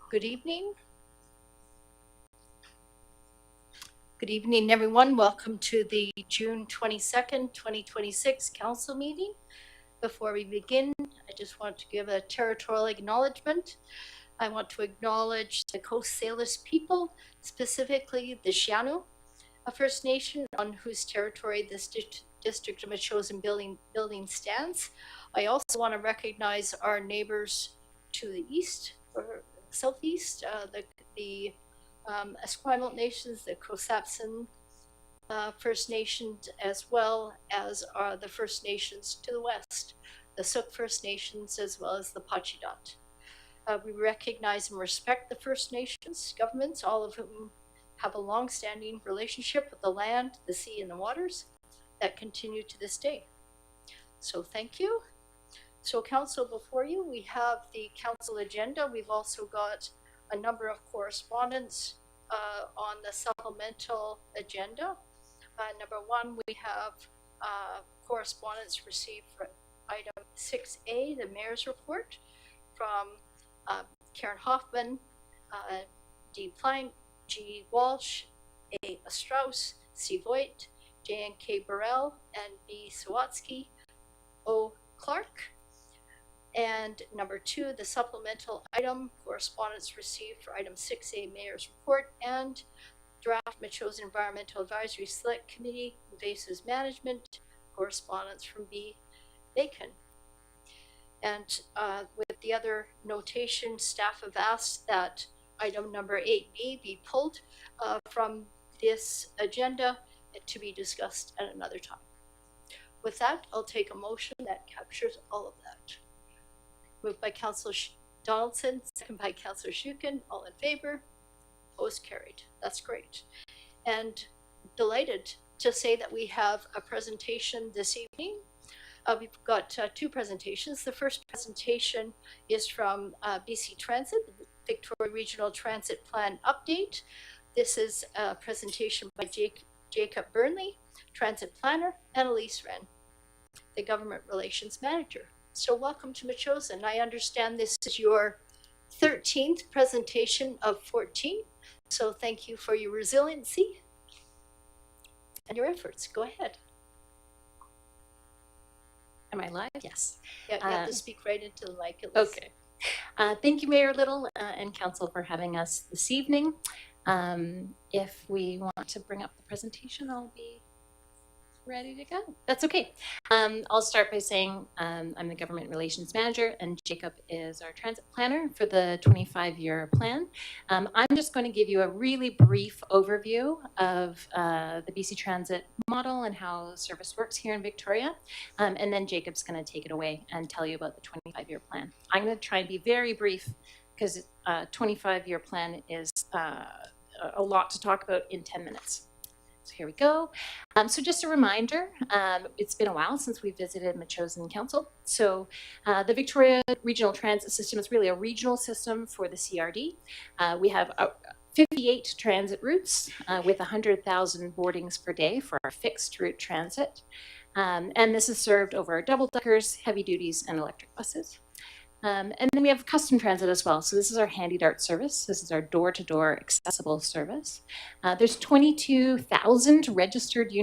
Good evening. Good evening, everyone. Welcome to the June 22nd, 2026 council meeting. Before we begin, I just want to give a territorial acknowledgement. I want to acknowledge the Coast Salish people, specifically the Sianu, a First Nation on whose territory this district of Metchosin building stands. I also want to recognize our neighbors to the east or southeast, the Esquimalt nations, the Kosapsan First Nations, as well as the First Nations to the west, the Sook First Nations, as well as the Pachidot. We recognize and respect the First Nations governments, all of whom have a long-standing relationship with the land, the sea, and the waters that continue to this day. So thank you. So council, before you, we have the council agenda. We've also got a number of correspondence on the supplemental agenda. Number one, we have correspondence received for item 6A, the mayor's report from Karen Hoffman, D. Plank, G. Walsh, A. Strauss, C. Voigt, J. and K. Burrell, and B. Sawatsky, O. Clark. And number two, the supplemental item, correspondence received for item 6A, mayor's report, and draft Metchosin Environmental Advisory Select Committee, Invasives Management, correspondence from B. Bacon. And with the other notation, staff have asked that item number 8B be pulled from this agenda to be discussed at another time. With that, I'll take a motion that captures all of that. Moved by Councillor Donaldson, second by Councillor Shukin. All in favor? Opposed? Carried. That's great. And delighted to say that we have a presentation this evening. We've got two presentations. The first presentation is from BC Transit, the Victoria Regional Transit Plan Update. This is a presentation by Jacob Burnley, Transit Planner, and Elise Wren, the Government Relations Manager. So welcome to Metchosin. I understand this is your 13th presentation of 14. So thank you for your resiliency and your efforts. Go ahead. Am I live? Yes. Yeah, you have to speak right into the mic. Okay. Thank you, Mayor Little and Council, for having us this evening. If we want to bring up the presentation, I'll be ready to go. That's okay. I'll start by saying I'm the Government Relations Manager and Jacob is our Transit Planner for the 25-year plan. I'm just going to give you a really brief overview of the BC Transit model and how service works here in Victoria. And then Jacob's going to take it away and tell you about the 25-year plan. I'm going to try and be very brief because a 25-year plan is a lot to talk about in 10 minutes. So here we go. So just a reminder, it's been a while since we visited Metchosin Council. So the Victoria Regional Transit System is really a regional system for the CRD. We have 58 transit routes with 100,000 boardings per day for our fixed route transit. And this is served over our double deckers, heavy duties, and electric buses. And then we have custom transit as well. So this is our Handy Dart service. This is our door-to-door accessible service. There's 22,000 registered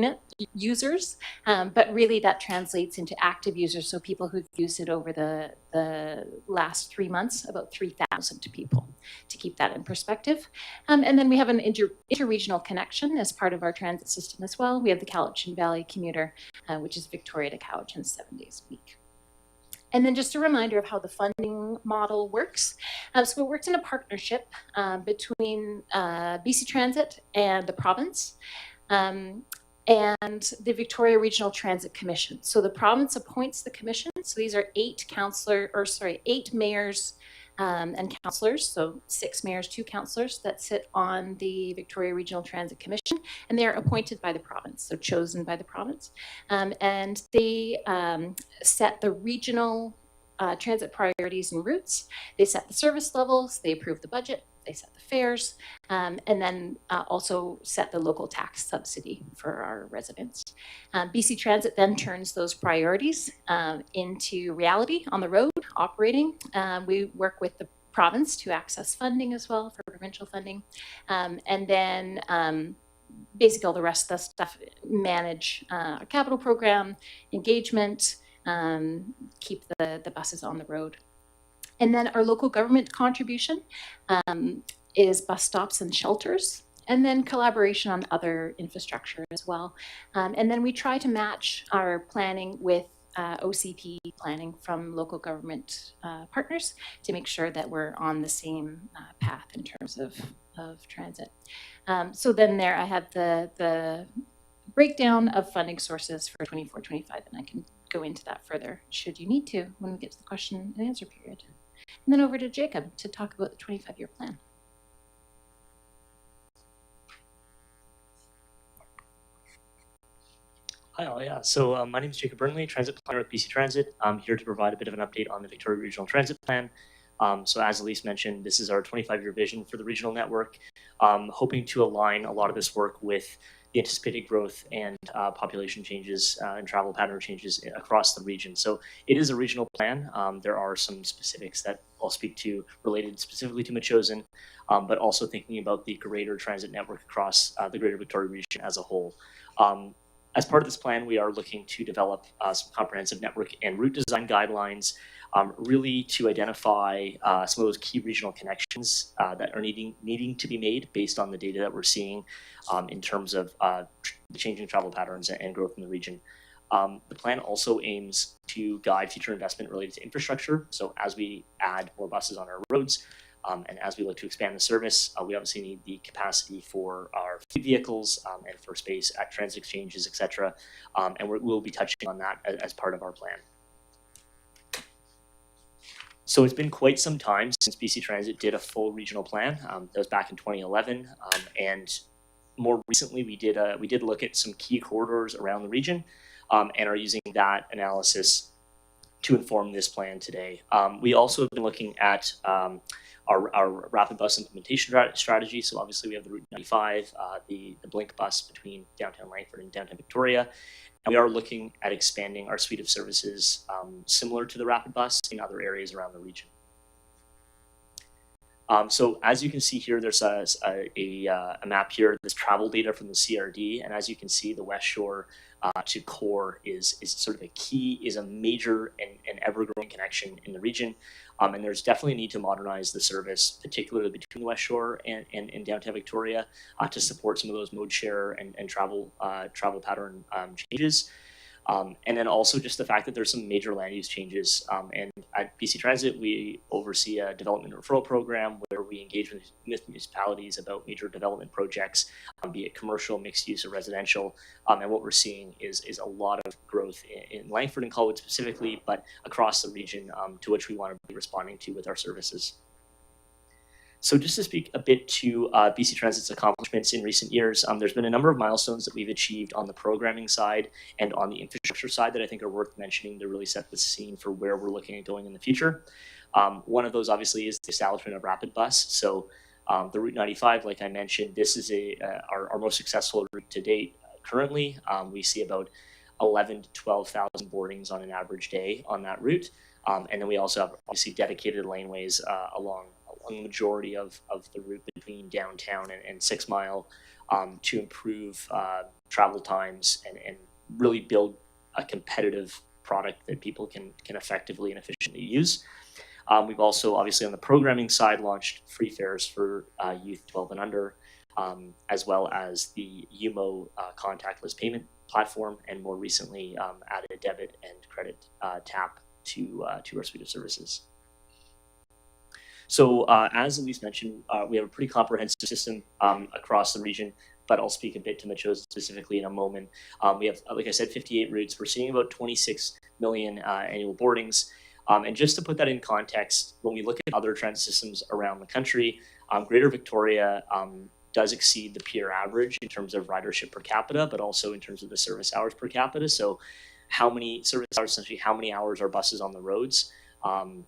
users, but really that translates into active users. So people who've used it over the last 3 months, about 3,000 people, to keep that in perspective. And then we have an interregional connection as part of our transit system as well. We have the Cowichan Valley commuter, which is Victoria to Cowichan 7 days a week. And then just a reminder of how the funding model works. So it works in a partnership between BC Transit and the province and the Victoria Regional Transit Commission. So the province appoints the commission. So these are 8 mayors and councillors, so 6 mayors, 2 councillors that sit on the Victoria Regional Transit Commission, and they are appointed by the province, so chosen by the province. And they set the regional transit priorities and routes. They set the service levels, they approve the budget, they set the fares, and then also set the local tax subsidy for our residents. BC Transit then turns those priorities into reality on the road, operating. We work with the province to access funding as well for provincial funding. And then basically all the rest of the stuff, manage our capital program, engagement, keep the buses on the road. And then our local government contribution is bus stops and shelters, and then collaboration on other infrastructure as well. And then we try to match our planning with OCP planning from local government partners to make sure that we're on the same path in terms of transit. So then there I have the breakdown of funding sources for 24-25, and I can go into that further should you need to when we get to the question and answer period. And then over to Jacob to talk about the 25-year plan. Hi all, yeah. So my name is Jacob Burnley, Transit Planner with BC Transit. I'm here to provide a bit of an update on the Victoria Regional Transit Plan. So as Elise mentioned, this is our 25-year vision for the regional network, hoping to align a lot of this work with the anticipated growth and population changes and travel pattern changes across the region. So it is a regional plan. There are some specifics that I'll speak to related specifically to Metchosin, but also thinking about the greater transit network across the greater Victoria region as a whole. As part of this plan, we are looking to develop some comprehensive network and route design guidelines, really to identify some of those key regional connections that are needing to be made based on the data that we're seeing in terms of the changing travel patterns and growth in the region. The plan also aims to guide future investment related to infrastructure. So as we add more buses on our roads, and as we look to expand the service, we obviously need the capacity for our fleet vehicles and for space at transit exchanges, et cetera. And we'll be touching on that as part of our plan. So it's been quite some time since BC Transit did a full regional plan. That was back in 2011. And more recently, we did look at some key corridors around the region and are using that analysis to inform this plan today. We also have been looking at our rapid bus implementation strategy. So obviously we have the Route 95, the Blink bus between downtown Langford and downtown Victoria. And we are looking at expanding our suite of services similar to the rapid bus in other areas around the region. So as you can see here, there's a map here, this travel data from the CRD. And as you can see, the West Shore to core is sort of is a major and ever-growing connection in the region. And there's definitely a need to modernize the service, particularly between the West Shore and downtown Victoria, to support some of those mode share and travel pattern changes. And then also just the fact that there's some major land use changes. And at BC Transit, we oversee a development referral program where we engage with municipalities about major development projects, be it commercial, mixed use, or residential. And what we're seeing is a lot of growth in Langford and Colwood specifically, but across the region to which we want to be responding to with our services. So just to speak a bit to BC Transit's accomplishments in recent years, there's been a number of milestones that we've achieved on the programming side and on the infrastructure side that I think are worth mentioning to really set the scene for where we're looking at going in the future. One of those obviously is the establishment of rapid bus. So the Route 95, like I mentioned, this is our most successful route to date. Currently, we see about 11 to 12,000 boardings on an average day on that route. And then we also have obviously dedicated laneways along the majority of the route between downtown and 6 Mile to improve travel times and really build a competitive product that people can effectively and efficiently use. We've also obviously on the programming side launched free fares for youth 12 and under, as well as the UMO contactless payment platform, and more recently added a debit and credit tap to our suite of services. So as Elise mentioned, we have a pretty comprehensive system across the region, but I'll speak a bit to Metchosin specifically in a moment. We have, like I said, 58 routes. We're seeing about 26 million annual boardings. And just to put that in context, when we look at other transit systems around the country, Greater Victoria does exceed the peer average in terms of ridership per capita, but also in terms of the service hours per capita. So how many service hours, essentially how many hours are buses on the roads? And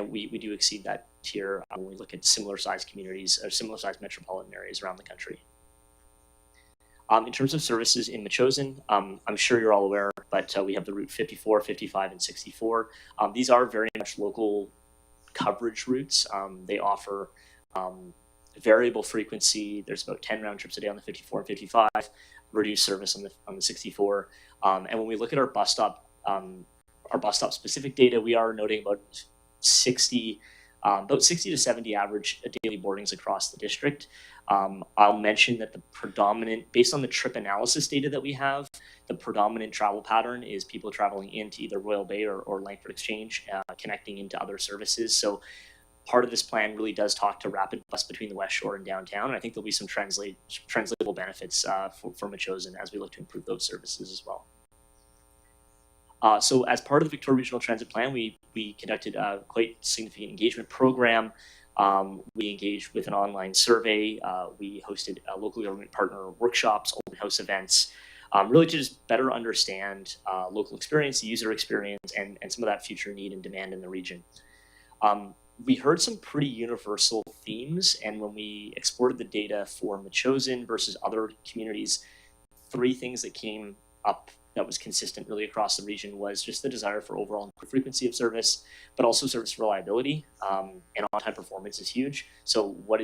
we do exceed that tier when we look at similar sized communities or similar sized metropolitan areas around the country. In terms of services in Metchosin, I'm sure you're all aware, but we have the Route 54, 55, and 64. These are very much local coverage routes. They offer variable frequency. There's about 10 round trips a day on the 54 and 55, reduced service on the 64. And when we look at our bus stop specific data, we are noting about 60 to 70 average daily boardings across the district. I'll mention that based on the trip analysis data that we have, the predominant travel pattern is people traveling into either Royal Bay or Langford Exchange, connecting into other services. So part of this plan really does talk to rapid bus between the West Shore and downtown. And I think there'll be some translatable benefits for Metchosin as we look to improve those services as well. So as part of the Victoria Regional Transit Plan, we conducted a quite significant engagement program. We engaged with an online survey. We hosted local government partner workshops, open house events, really to just better understand local experience, user experience, and some of that future need and demand in the region. We heard some pretty universal themes, and when we exported the data for Metchosin versus other communities, 3 things that came up that was consistent really across the region was just the desire for overall frequency of service, but also service reliability, and on-time performance is huge. So where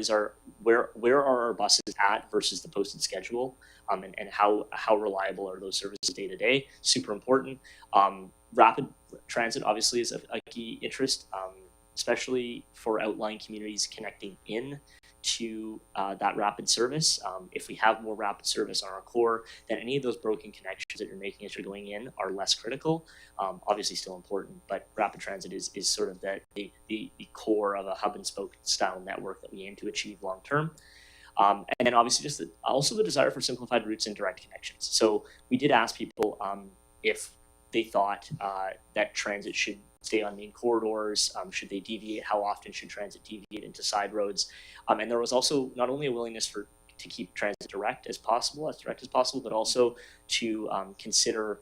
are our buses at versus the posted schedule, and how reliable are those services day to day? Super important. Rapid transit obviously is a key interest, especially for outlying communities connecting in to that rapid service. If we have more rapid service on our core, then any of those broken connections that you're making as you're going in are less critical. Obviously still important, but rapid transit is sort of the core of a hub and spoke style network that we aim to achieve long term. And then obviously just also the desire for simplified routes and direct connections. So we did ask people if they thought that transit should stay on main corridors, should they deviate, how often should transit deviate into side roads, and there was also not only a willingness to keep transit direct as possible, but also to consider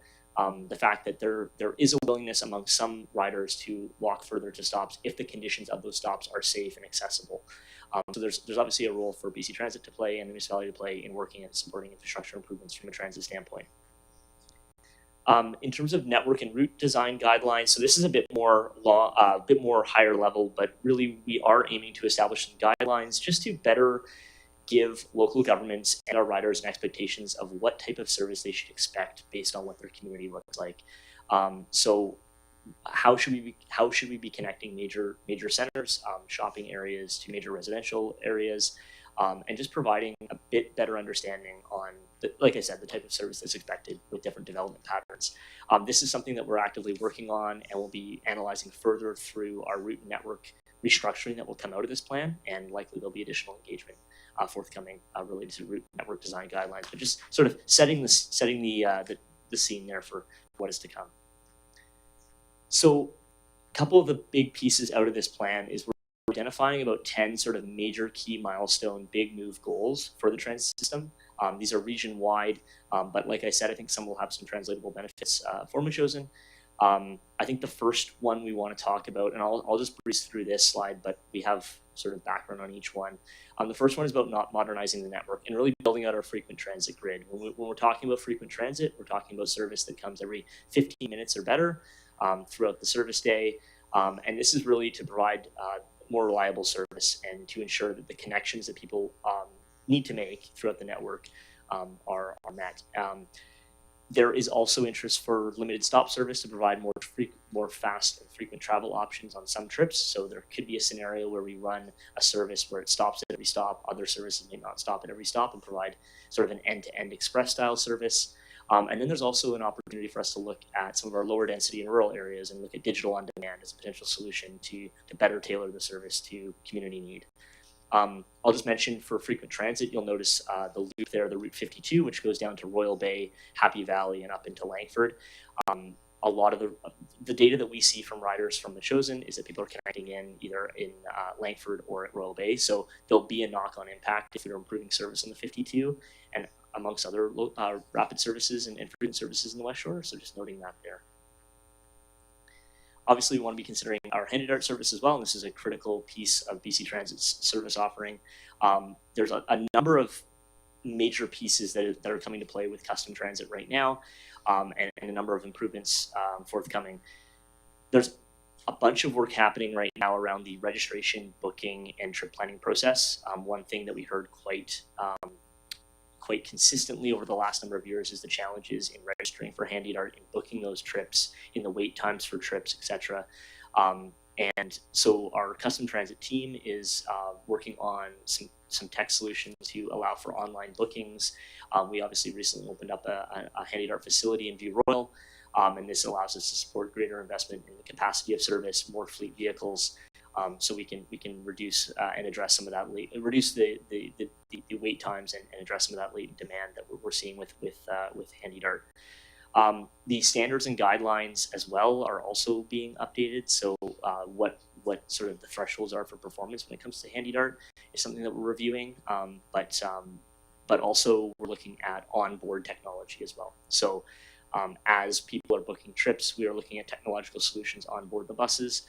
the fact that there is a willingness among some riders to walk further to stops if the conditions of those stops are safe and accessible. So there's obviously a role for BC Transit to play and the municipality to play in working at supporting infrastructure improvements from a transit standpoint. In terms of network and route design guidelines, so this is a bit more higher level, but really we are aiming to establish some guidelines just to better give local governments and our riders an expectations of what type of service they should expect based on what their community looks like. So how should we be connecting major centers, shopping areas to major residential areas, and just providing a bit better understanding on, like I said, the type of service that's expected with different development patterns. This is something that we're actively working on and we'll be analyzing further through our route network restructuring that will come out of this plan, and likely there'll be additional engagement forthcoming related to route network design guidelines, but just sort of setting the scene there for what is to come. So a couple of the big pieces out of this plan is we're identifying about 10 sort of major key milestone big move goals for the transit system. These are region-wide, but like I said, I think some will have some translatable benefits for Metchosin. I think the first one we want to talk about, and I'll just breeze through this slide, but we have sort of background on each one. The first one is about not modernizing the network and really building out our frequent transit grid. When we're talking about frequent transit, we're talking about service that comes every 15 minutes or better throughout the service day. And this is really to provide more reliable service and to ensure that the connections that people need to make throughout the network are met. There is also interest for limited stop service to provide more fast and frequent travel options on some trips. So there could be a scenario where we run a service where it stops at every stop. Other services may not stop at every stop and provide sort of an end-to-end express style service. And then there's also an opportunity for us to look at some of our lower density and rural areas and look at digital on demand as a potential solution to better tailor the service to community need. I'll just mention for frequent transit, you'll notice the loop there, the Route 52, which goes down to Royal Bay, Happy Valley, and up into Langford. A lot of the data that we see from riders from Metchosin is that people are connecting in either in Langford or at Royal Bay. So there'll be a knock-on impact if we're improving service on the 52 and amongst other rapid services and frequent services in the West Shore. So just noting that there. Obviously, we want to be considering our handy-dart service as well, and this is a critical piece of BC Transit's service offering. There's a number of major pieces that are coming to play with custom transit right now, and a number of improvements forthcoming. There's a bunch of work happening right now around the registration, booking, and trip planning process. One thing that we heard quite consistently over the last number of years is the challenges in registering for Handy Dart, in booking those trips, in the wait times for trips, etc. And so our custom transit team is working on some tech solutions to allow for online bookings. We obviously recently opened up a Handy Dart facility in View Royal, and this allows us to support greater investment in the capacity of service, more fleet vehicles, so we can reduce and address some of that reduce the wait times and address some of that latent demand that we're seeing with Handy Dart. The standards and guidelines as well are also being updated. So what sort of the thresholds are for performance when it comes to Handy Dart is something that we're reviewing. But also we're looking at onboard technology as well. So as people are booking trips, we are looking at technological solutions on board the buses,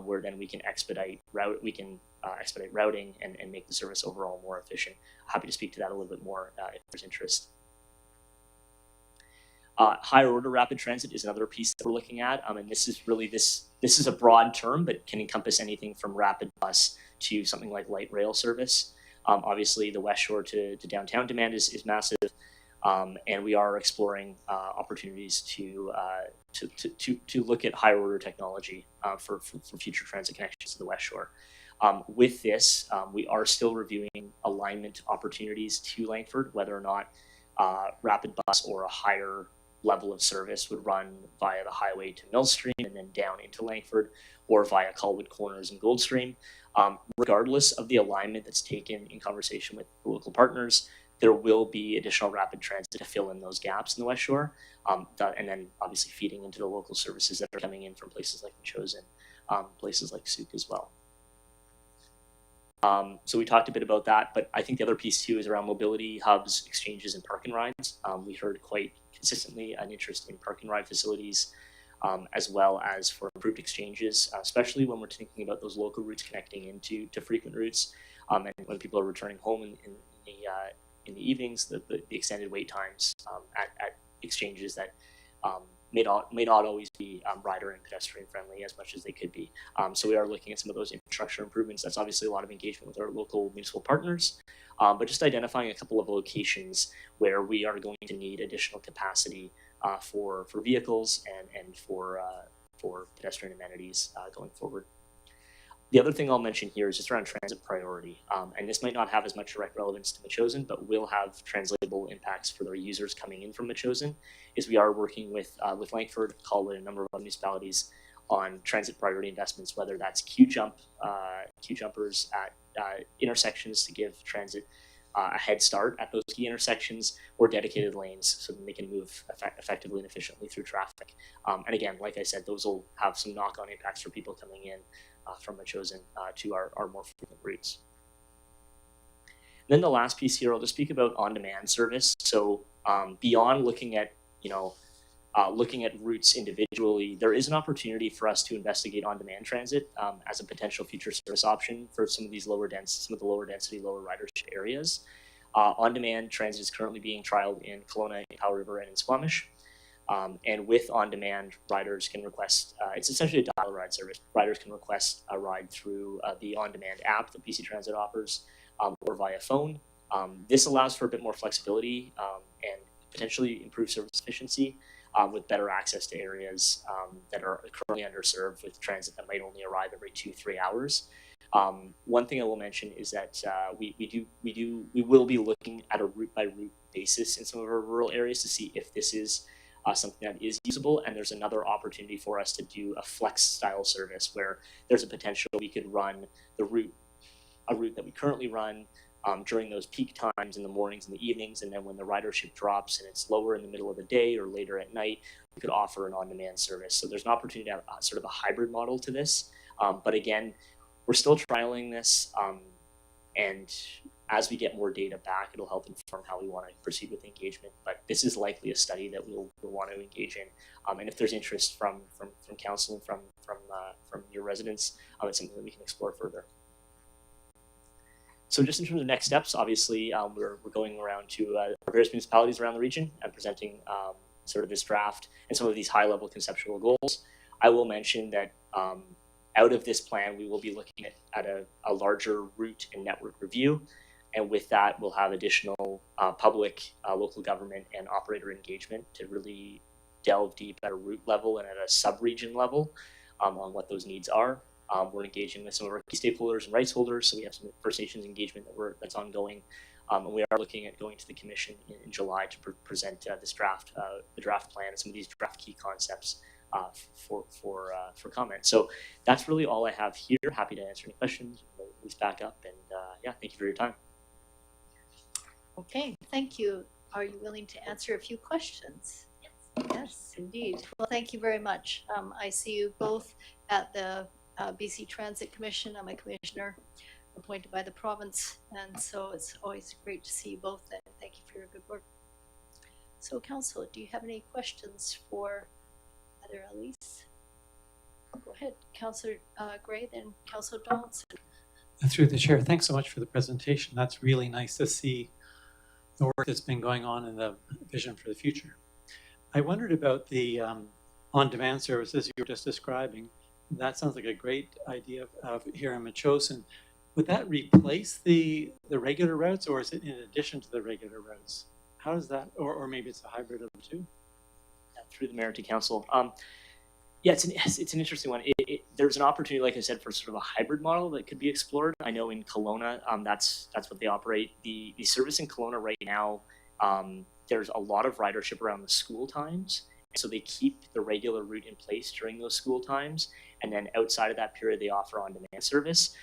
where then we can expedite routing and make the service overall more efficient. Happy to speak to that a little bit more if there's interest. Higher order rapid transit is another piece that we're looking at, and this is really this is a broad term, but can encompass anything from rapid bus to something like light rail service. Obviously, the West Shore to downtown demand is massive, and we are exploring opportunities to look at higher order technology for future transit connections to the West Shore. With this, we are still reviewing alignment opportunities to Langford, whether or not rapid bus or a higher level of service would run via the highway to Millstream and then down into Langford, or via Colwood Corners and Goldstream. Regardless of the alignment that's taken in conversation with the local partners, there will be additional rapid transit to fill in those gaps in the West Shore, and then obviously feeding into the local services that are coming in from places like Metchosin, places like Souk as well. So we talked a bit about that, but I think the other piece too is around mobility hubs, exchanges, and park and rides. We heard quite consistently an interest in park and ride facilities, as well as for improved exchanges, especially when we're thinking about those local routes connecting into frequent routes, and when people are returning home in the evenings, the extended wait times at exchanges that may not always be rider and pedestrian friendly as much as they could be. So we are looking at some of those infrastructure improvements. That's obviously a lot of engagement with our local municipal partners, but just identifying a couple of locations where we are going to need additional capacity for vehicles and for pedestrian amenities going forward. The other thing I'll mention here is just around transit priority, and this might not have as much direct relevance to Metchosin, but will have translatable impacts for their users coming in from Metchosin. Is we are working with Langford, Colwood, and a number of other municipalities on transit priority investments, whether that's queue jumpers at intersections to give transit a head start at those key intersections, or dedicated lanes so that they can move effectively and efficiently through traffic. And again, like I said, those will have some knock-on impacts for people coming in from Metchosin to our more frequent routes. And then the last piece here, I'll just speak about on-demand service. So beyond looking at routes individually, there is an opportunity for us to investigate on-demand transit as a potential future service option for some of the lower density, lower ridership areas. On-demand transit is currently being trialed in Kelowna, Powell River, and in Squamish. And with on-demand, riders can request, it's essentially a dial ride service. Riders can request a ride through the on-demand app that BC Transit offers, or via phone. This allows for a bit more flexibility and potentially improved service efficiency with better access to areas that are currently underserved with transit that might only arrive every 2-3 hours. One thing I will mention is that we will be looking at a route by route basis in some of our rural areas to see if this is something that is usable, and there's another opportunity for us to do a flex style service where there's a potential we could run a route that we currently run during those peak times in the mornings and the evenings, and then when the ridership drops and it's lower in the middle of the day or later at night, we could offer an on-demand service. So there's an opportunity to have sort of a hybrid model to this, but again, we're still trialing this, and as we get more data back, it'll help inform how we want to proceed with engagement. But this is likely a study that we'll want to engage in. And if there's interest from council and from your residents, it's something that we can explore further. So just in terms of next steps, obviously we're going around to various municipalities around the region and presenting sort of this draft and some of these high-level conceptual goals. I will mention that out of this plan, we will be looking at a larger route and network review. And with that, we'll have additional public, local government, and operator engagement to really delve deep at a route level and at a sub-region level on what those needs are. We're engaging with some of our key stakeholders and rights holders, so we have some First Nations engagement that's ongoing. And we are looking at going to the Commission in July to present this draft, the draft plan, and some of these draft key concepts for comment. So that's really all I have here. Happy to answer any questions. Please back up, and yeah, thank you for your time. Okay, thank you. Are you willing to answer a few questions? Yes, indeed. Well, thank you very much. I see you both at the BC Transit Commission. I'm a commissioner appointed by the province, and so it's always great to see you both, and thank you for your good work. So, Council, do you have any questions for either Elise? Go ahead, Councillor Gray, then Councillor Donaldson. Through the chair, thanks so much for the presentation. That's really nice to see the work that's been going on and the vision for the future. I wondered about the on-demand services you were just describing. That sounds like a great idea of here in Metchosin. Would that replace the regular routes, or is it in addition to the regular routes? How does that, or maybe it's a hybrid of the two? Through the mayor to council. Yeah, it's an interesting one. There's an opportunity, like I said, for sort of a hybrid model that could be explored. I know in Kelowna, that's what they operate. The service in Kelowna right now, there's a lot of ridership around the school times, so they keep the regular route in place during those school times, and then outside of that period, they offer on-demand service.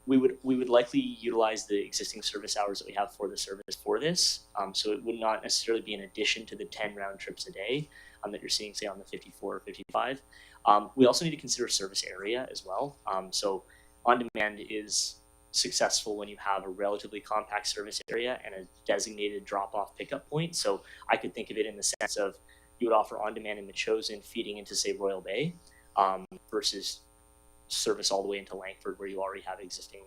We would likely utilize the existing service hours that we have for the service for this, so it would not necessarily be in addition to the 10 round trips a day that you're seeing, say, on the 54 or 55. We also need to consider service area as well. So on-demand is successful when you have a relatively compact service area and a designated drop-off pickup point. So I could think of it in the sense of you would offer on-demand in Metchosin feeding into, say, Royal Bay, versus service all the way into Langford where you already have existing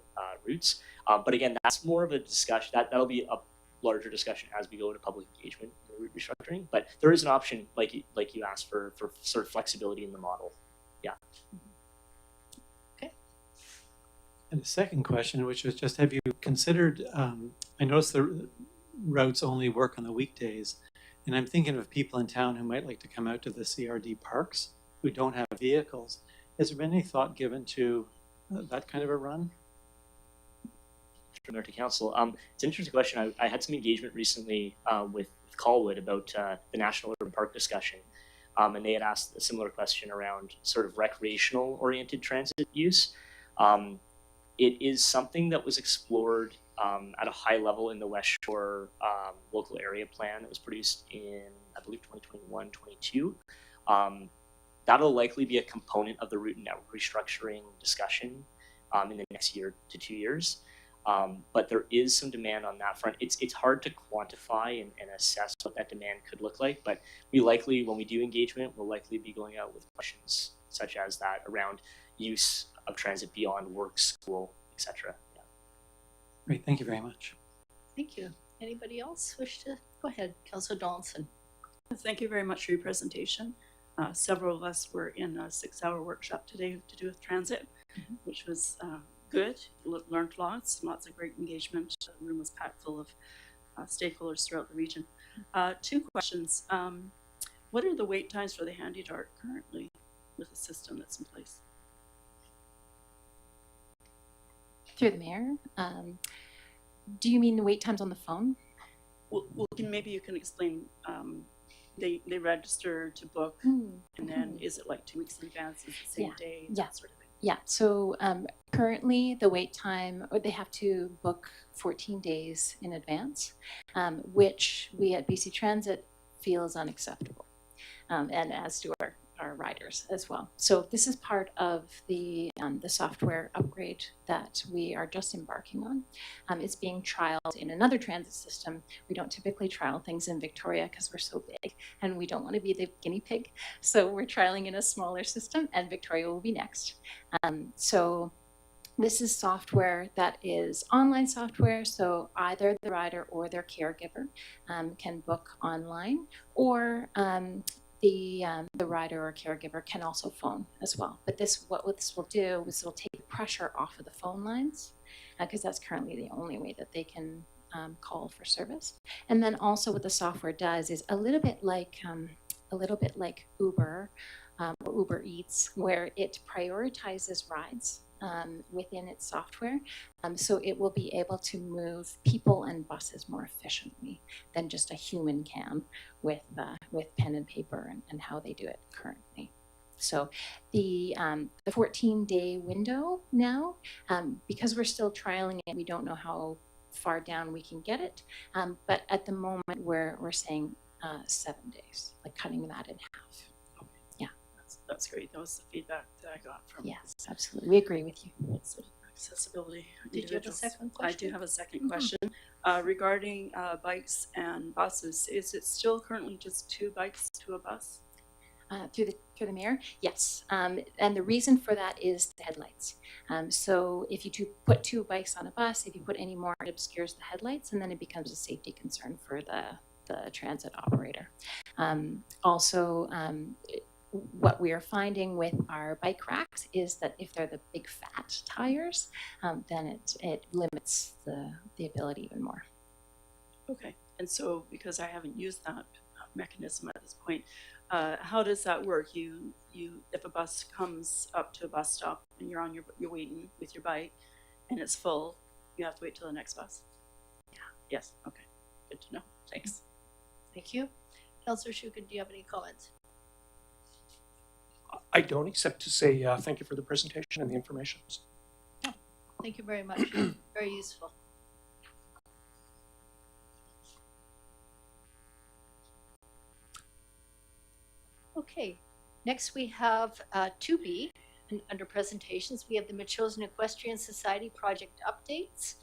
routes. But again, that's more of a discussion. That'll be a larger discussion as we go to public engagement and route restructuring. But there is an option, like you asked, for sort of flexibility in the model. Yeah. Okay. And the second question, which was just, have you considered, I noticed the routes only work on the weekdays, and I'm thinking of people in town who might like to come out to the CRD parks who don't have vehicles. Has there been any thought given to that kind of a run? From there to council. It's an interesting question. I had some engagement recently with Colwood about the National Urban Park discussion, and they had asked a similar question around sort of recreational oriented transit use. It is something that was explored at a high level in the West Shore local area plan that was produced in, I believe, 2021-22. That'll likely be a component of the route and network restructuring discussion in the next year to 2 years. But there is some demand on that front. It's hard to quantify and assess what that demand could look like, but we likely, when we do engagement, we'll likely be going out with questions such as that around use of transit beyond work, school, etc. Yeah. Great, thank you very much. Thank you. Anybody else wish to go ahead? Councillor Donaldson. Thank you very much for your presentation. Several of us were in a 6-hour workshop today to do with transit, which was good. Learned lots of great engagement. The room was packed full of stakeholders throughout the region. 2 questions. What are the wait times for the handy dart currently with the system that's in place? Through the mayor, do you mean the wait times on the phone? Well, maybe you can explain. They register to book, and then is it like 2 weeks in advance? Is it the same day? That sort of thing. Yeah, so currently the wait time, they have to book 14 days in advance, which we at BC Transit feel is unacceptable, and as do our riders as well. So this is part of the software upgrade that we are just embarking on. It's being trialed in another transit system. We don't typically trial things in Victoria because we're so big and we don't want to be the guinea pig. So we're trialing in a smaller system, and Victoria will be next. So this is software that is online software, so either the rider or their caregiver can book online, or the rider or caregiver can also phone as well. But what this will do is it'll take the pressure off of the phone lines, because that's currently the only way that they can call for service. And then also what the software does is a little bit like Uber, or Uber Eats, where it prioritizes rides within its software. So it will be able to move people and buses more efficiently than just a human can with pen and paper and how they do it currently. So the 14-day window now, because we're still trialing it, we don't know how far down we can get it. But at the moment we're saying 7 days, like cutting that in half. Yeah. That's great. That was the feedback that I got from Yes, absolutely. We agree with you. accessibility. Did you have a individuals. second I question? do have a second question. Regarding bikes and buses, is it still currently just 2 bikes to a bus? Through the mayor, yes, and the reason for that is the headlights. So if you put 2 bikes on a bus, if you put any more, it obscures the headlights, and then it becomes a safety concern for the transit operator. Also, what we are finding with our bike racks is that if they're the big fat tires, then it limits the ability even more. Okay, and so because I haven't used that mechanism at this point, how does that work? You if a bus comes up to a bus stop and you're waiting with your bike and it's full, you have to wait till the next bus? Yeah. Yes, okay, good to know, thanks. Thank you. Councillor Shukin, do you have any comments? I don't, except to say thank you for the presentation and the information. Thank you very much. Very useful. Okay, next we have 2B, and under presentations, we have the Metchosin Equestrian Society project updates.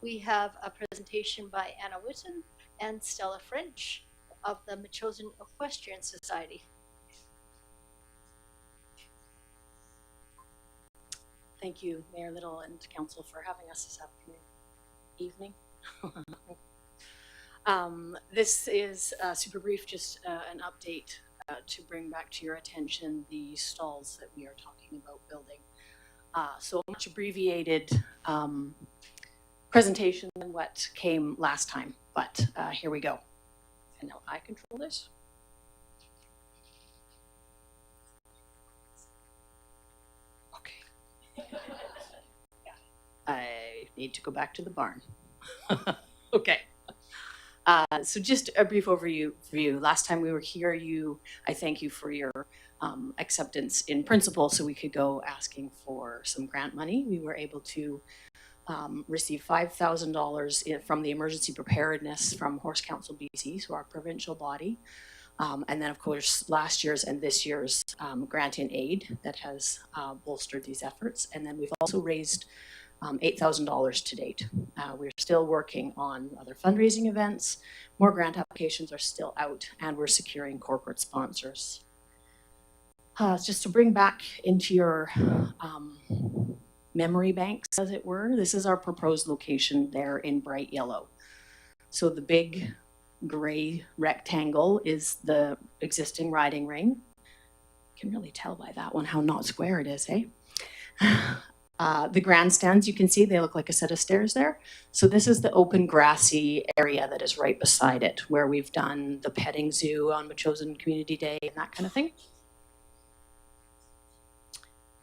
We have a presentation by Anna Whiten and Stella French of the Metchosin Equestrian Society. Thank you, Mayor Little and Council, for having us this evening. This is super brief, just an update to bring back to your attention the stalls that we are talking about building. So a much abbreviated presentation than what came last time, but here we go. And now I control this. I need to go back to the barn. Okay. So just a brief overview for you. Last time we were here, I thank you for your acceptance in principle so we could go asking for some grant money. We were able to receive $5,000 from the Emergency Preparedness from Horse Council BC, so our provincial body. And then, of course, last year's and this year's grant in aid that has bolstered these efforts. And then we've also raised $8,000 to date. We're still working on other fundraising events. More grant applications are still out, and we're securing corporate sponsors. Just to bring back into your memory banks, as it were, this is our proposed location there in bright yellow. So the big gray rectangle is the existing riding ring. You can really tell by that one how not square it is, eh? The grandstands, you can see they look like a set of stairs there. So this is the open grassy area that is right beside it, where we've done the petting zoo on Metchosin Community Day and that kind of thing.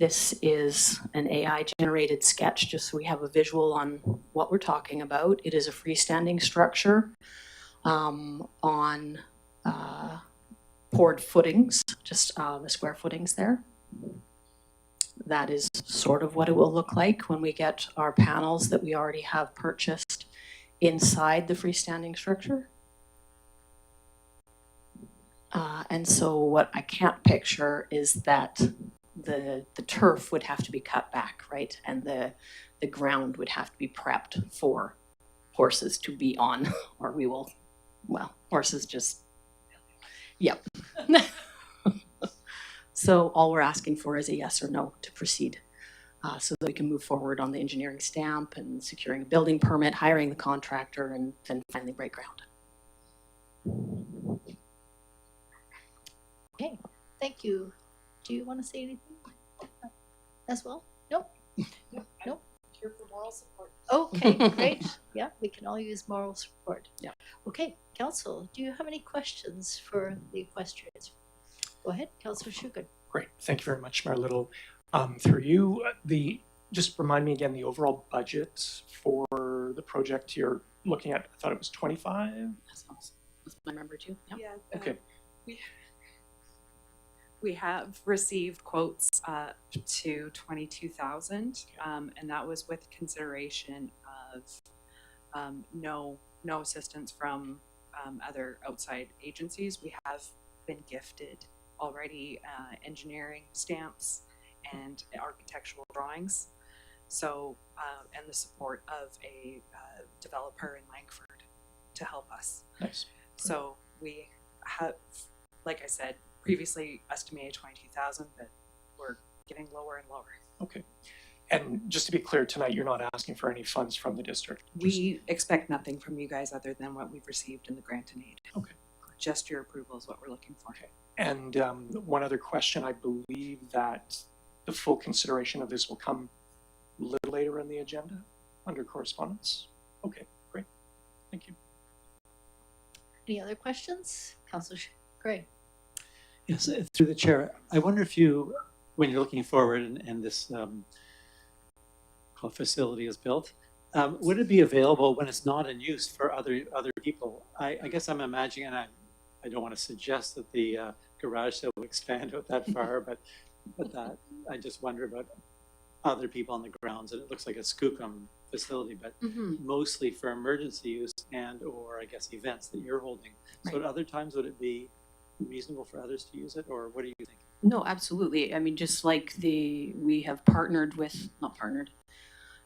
This is an AI generated sketch, just so we have a visual on what we're talking about. It is a freestanding structure on poured footings, just the square footings there. That is sort of what it will look like when we get our panels that we already have purchased inside the freestanding structure. And so what I can't picture is that the turf would have to be cut back, right? And the ground would have to be prepped for horses to be on, or we will, well, horses just, yep. So all we're asking for is a yes or no to proceed, so that we can move forward on the engineering stamp and securing a building permit, hiring the contractor, and then finally break ground. Okay, thank you. Do you want to say anything as well? Nope. Nope. Here for moral support. Okay, great. Yeah, we can all use moral support. Yeah. Okay, Council, do you have any questions for the equestrians? Go ahead, Councillor Shugan. Great. Thank you very much, Mayor Little. Through you, just remind me again the overall budget for the project you're looking at. I thought it was 25. That's awesome. That's what I remember too. Yep. Yeah. Okay. We have received quotes to 22,000, and that was with consideration of no assistance from other outside agencies. We have been gifted already engineering stamps and architectural drawings. So, and the support of a developer in Langford to help us. Nice. So we have, like I said, previously estimated 22,000, but we're getting lower and lower. Okay. And just to be clear, tonight you're not asking for any funds from the district. We expect nothing from you guys other than what we've received in the grant and aid. Okay. Just your approval is what we're looking for. Okay. And one other question, I believe that the full consideration of this will come a little later in the agenda under correspondence. Okay, great. Thank you. Any other questions? Councillor Gray. Yes, through the chair, I wonder if you, when you're looking forward and this facility is built, would it be available when it's not in use for other people? I guess I'm imagining, and I don't want to suggest that the garage sale will expand out that far, but that I just wonder about other people on the grounds, and it looks like a Skookum facility, but mostly for emergency use and or I guess events that you're holding. So at other times, would it be reasonable for others to use it, or what do you think? No, absolutely. I mean, just like we have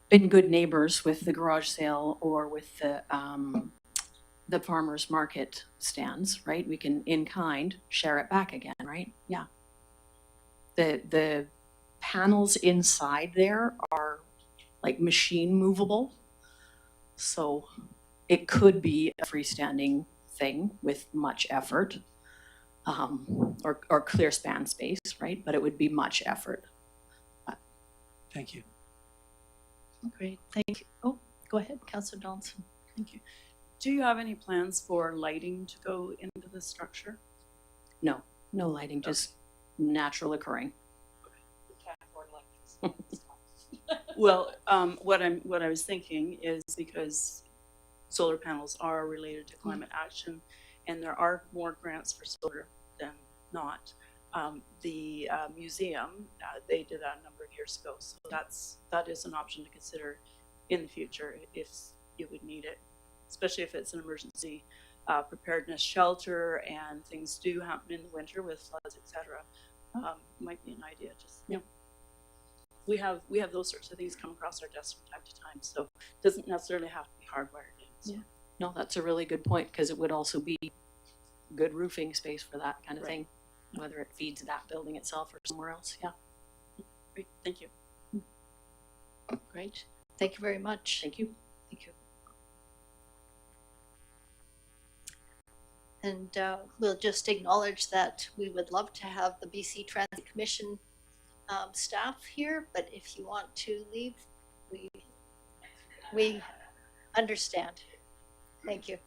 been good neighbors with the garage sale or with the farmers market stands, right? We can in kind share it back again, right? Yeah. The panels inside there are like machine movable, so it could be a freestanding thing with much effort. Or clear span space, right? But it would be much effort. Thank you. Great, thank you. Oh, go ahead, Councillor Donaldson. Thank you. Do you have any plans for lighting to go into the structure? No lighting, just natural occurring. We can't afford electricity. Well, what I was thinking is because solar panels are related to climate action, and there are more grants for solar than not. The museum, they did that a number of years ago, so that is an option to consider in the future if you would need it, especially if it's an emergency preparedness shelter and things do happen in the winter with floods, etc. Might be an idea. Just we have those sorts of things come across our desk from time to time, so it doesn't necessarily have to be hardwired in. So. Yeah. No, that's a really good point, because it would also be good roofing space for that kind of thing, whether it feeds that building itself or somewhere else. Yeah. Great, thank you. Great, thank you very much. Thank you. Thank you. And we'll just acknowledge that we would love to have the BC Transit Commission staff here, but if you want to leave, we understand. Thank you.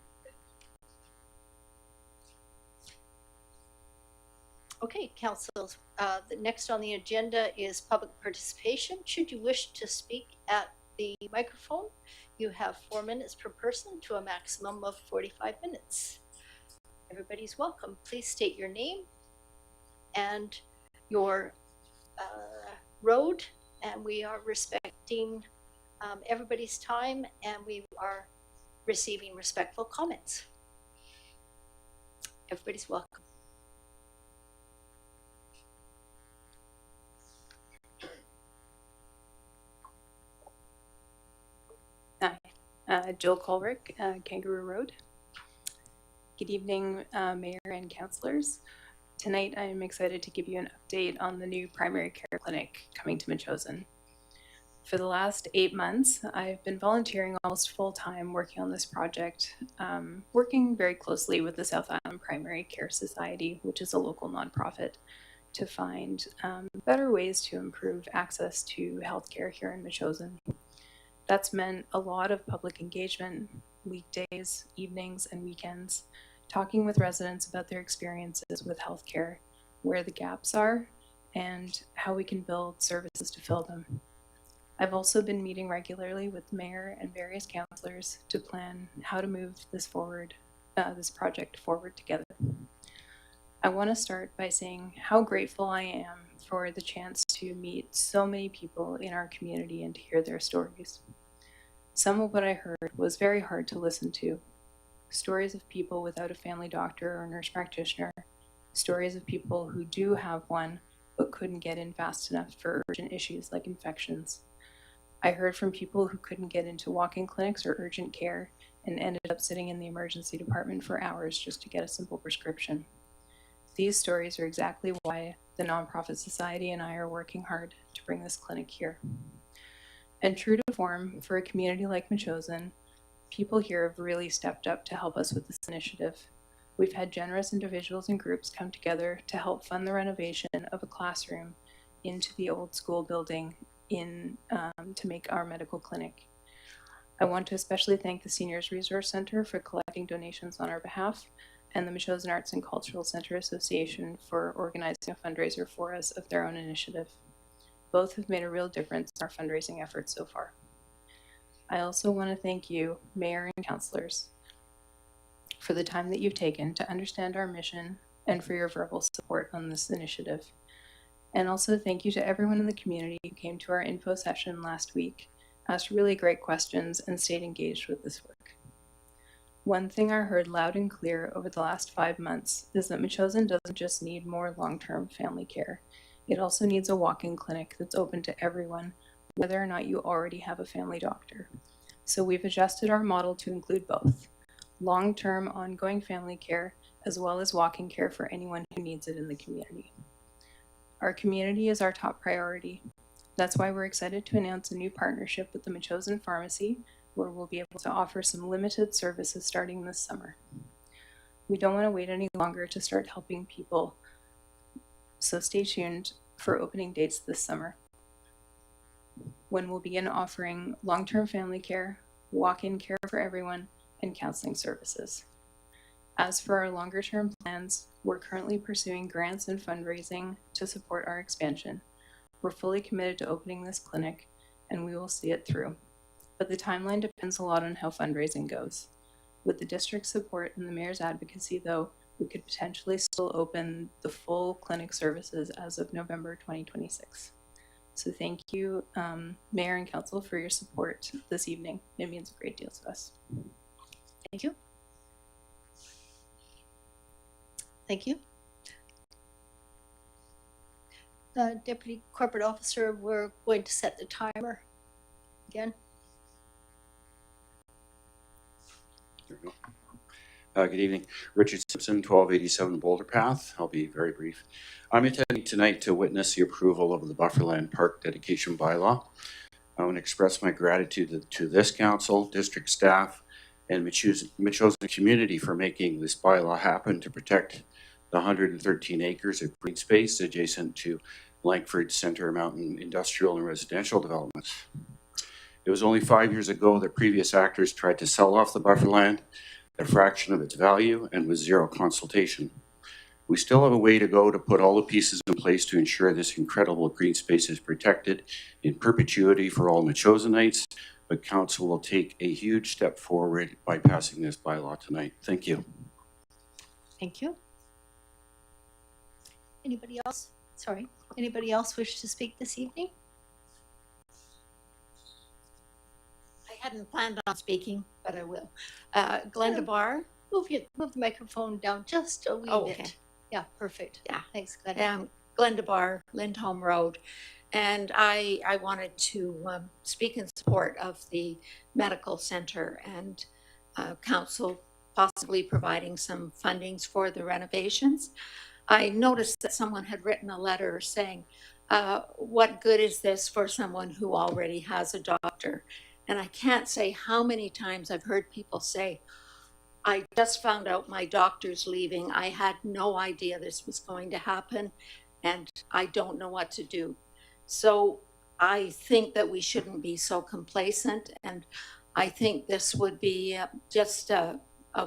Okay, Council, the next on the agenda is public participation. Should you wish to speak at the microphone, you have 4 minutes per person to a maximum of 45 minutes. Everybody's welcome. Please state your name and your road, and we are respecting everybody's time, and we are receiving respectful comments. Everybody's welcome. Hi, Jill Colrick, Kangaroo Road. Good evening, Mayor and councillors. Tonight I am excited to give you an update on the new primary care clinic coming to Metchosin. For the last 8 months, I've been volunteering almost full-time working on this project, working very closely with the South Island Primary Care Society, which is a local nonprofit, to find better ways to improve access to healthcare here in Metchosin. That's meant a lot of public engagement, weekdays, evenings, and weekends, talking with residents about their experiences with healthcare, where the gaps are, and how we can build services to fill them. I've also been meeting regularly with the mayor and various councillors to plan how to move this project forward together. I want to start by saying how grateful I am for the chance to meet so many people in our community and to hear their stories. Some of what I heard was very hard to listen to. Stories of people without a family doctor or nurse practitioner, stories of people who do have one but couldn't get in fast enough for urgent issues like infections. I heard from people who couldn't get into walk-in clinics or urgent care and ended up sitting in the emergency department for hours just to get a simple prescription. These stories are exactly why the Nonprofit Society and I are working hard to bring this clinic here. And true to form, for a community like Metchosin, people here have really stepped up to help us with this initiative. We've had generous individuals and groups come together to help fund the renovation of a classroom into the old school building to make our medical clinic. I want to especially thank the Seniors Resource Center for collecting donations on our behalf, and the Metchosin Arts and Cultural Center Association for organizing a fundraiser for us of their own initiative. Both have made a real difference in our fundraising efforts so far. I also want to thank you, Mayor and councillors, for the time that you've taken to understand our mission and for your verbal support on this initiative. And also thank you to everyone in the community who came to our info session last week, asked really great questions, and stayed engaged with this work. One thing I heard loud and clear over the last 5 months is that Metchosin doesn't just need more long-term family care. It also needs a walk-in clinic that's open to everyone, whether or not you already have a family doctor. So we've adjusted our model to include both long-term ongoing family care as well as walk-in care for anyone who needs it in the community. Our community is our top priority. That's why we're excited to announce a new partnership with the Metchosin Pharmacy, where we'll be able to offer some limited services starting this summer. We don't want to wait any longer to start helping people, so stay tuned for opening dates this summer, when we'll begin offering long-term family care, walk-in care for everyone, and counseling services. As for our longer-term plans, we're currently pursuing grants and fundraising to support our expansion. We're fully committed to opening this clinic, and we will see it through. But the timeline depends a lot on how fundraising goes. With the district's support and the mayor's advocacy, though, we could potentially still open the full clinic services as of November 2026. So thank you, Mayor and Council, for your support this evening. It means a great deal to us. Thank you. Thank you. Deputy Corporate Officer, we're going to set the timer again. There we go. Good evening. Richard Simpson, 1287 Boulder Path. I'll be very brief. I'm attending tonight to witness the approval of the Bufferland Park Dedication Bylaw. I want to express my gratitude to this council, district staff, and Metchosin community for making this bylaw happen to protect the 113 acres of green space adjacent to Langford Centre Mountain industrial and residential developments. It was only 5 years ago that previous actors tried to sell off the bufferland at a fraction of its value and with zero consultation. We still have a way to go to put all the pieces in place to ensure this incredible green space is protected in perpetuity for all Metchosinites, but council will take a huge step forward by passing this bylaw tonight. Thank you. Thank you. Anybody else? Sorry. Anybody else wish to speak this evening? I hadn't planned on speaking, but I will. Glenda Barr. Move the microphone down just a wee Okay. bit. Yeah, perfect. Yeah. Thanks, Glenda. Glenda Barr, Lindholm Road. And I wanted to speak in support of the medical center and council possibly providing some fundings for the renovations. I noticed that someone had written a letter saying what good is this for someone who already has a doctor? And I can't say how many times I've heard people say, I just found out my doctor's leaving. I had no idea this was going to happen, and I don't know what to do. So I think that we shouldn't be so complacent, and I think this would be just a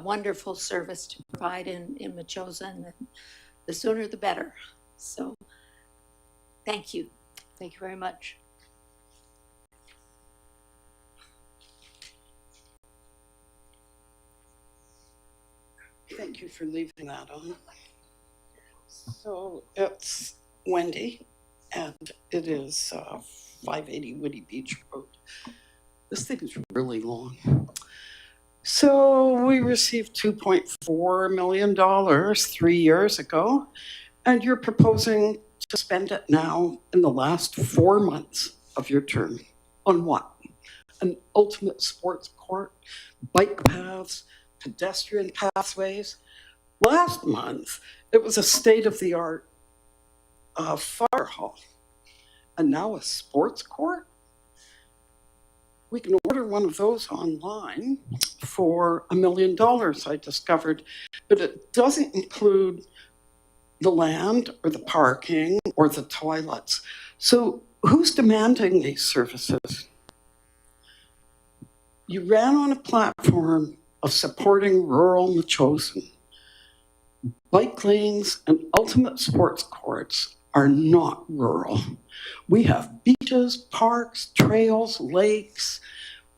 wonderful service to provide in Metchosin. The sooner the better. So thank you. Thank you very much. Thank you for leaving that on. So it's Wendy, and it is 580 Woody Beach Road. This thing is really long. So we received $2.4 million 3 years ago, and you're proposing to spend it now in the last 4 months of your term. On what? An ultimate sports court, bike paths, pedestrian pathways. Last month, it was a state-of-the-art fire hall, and now a sports court? We can order one of those online for $1 million, I discovered, but it doesn't include the land or the parking or the toilets. So who's demanding these services? You ran on a platform of supporting rural Metchosin. Bike lanes and ultimate sports courts are not rural. We have beaches, parks, trails, lakes.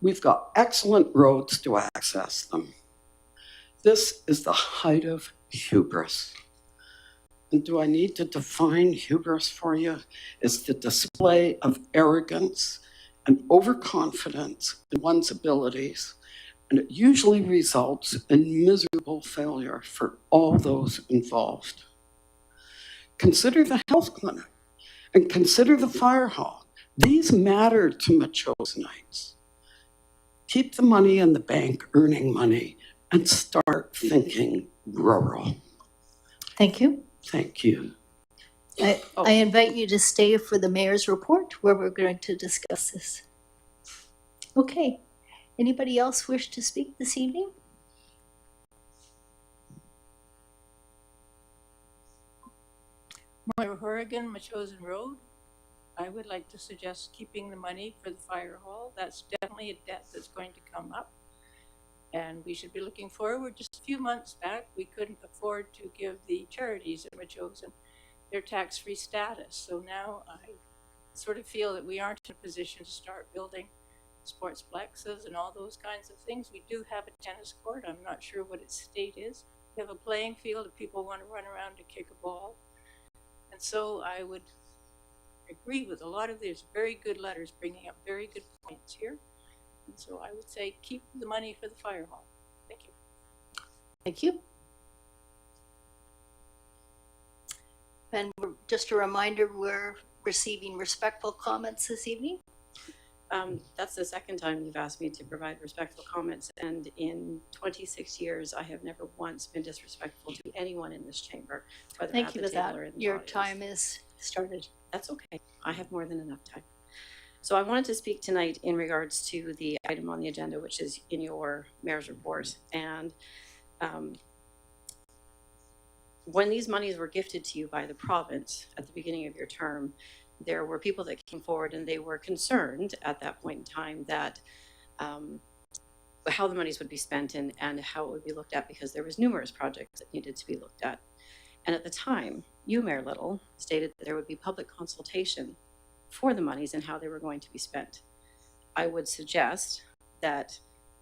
We've got excellent roads to access them. This is the height of hubris. And do I need to define hubris for you? It's the display of arrogance and overconfidence in one's abilities, and it usually results in miserable failure for all those involved. Consider the health clinic and consider the fire hall. These matter to Metchosinites. Keep the money in the bank earning money and start thinking rural. Thank you. Thank you. I invite you to stay for the mayor's report where we're going to discuss this. Okay. Anybody else wish to speak this evening? Moira Horrigan, Metchosin Road. I would like to suggest keeping the money for the fire hall. That's definitely a debt that's going to come up. And we should be looking forward. Just a few months back, we couldn't afford to give the charities at Metchosin their tax-free status. So now I sort of feel that we aren't in a position to start building sports plexes and all those kinds of things. We do have a tennis court. I'm not sure what its state is. We have a playing field if people want to run around to kick a ball. And so I would agree with a lot of these very good letters bringing up very good points here. And so I would say keep the money for the fire hall. Thank you. Thank you. And just a reminder, we're receiving respectful comments this evening. That's the second time you've asked me to provide respectful comments, and in 26 years, I have never once been disrespectful to anyone in this chamber. Thank you for that. Your time is started. That's okay. I have more than enough time. So I wanted to speak tonight in regards to the item on the agenda, which is in your mayor's report. And when these monies were gifted to you by the province at the beginning of your term, there were people that came forward and they were concerned at that point in time that how the monies would be spent and how it would be looked at, because there was numerous projects that needed to be looked at. And at the time, you, Mayor Little, stated that there would be public consultation for the monies and how they were going to be spent. I would suggest that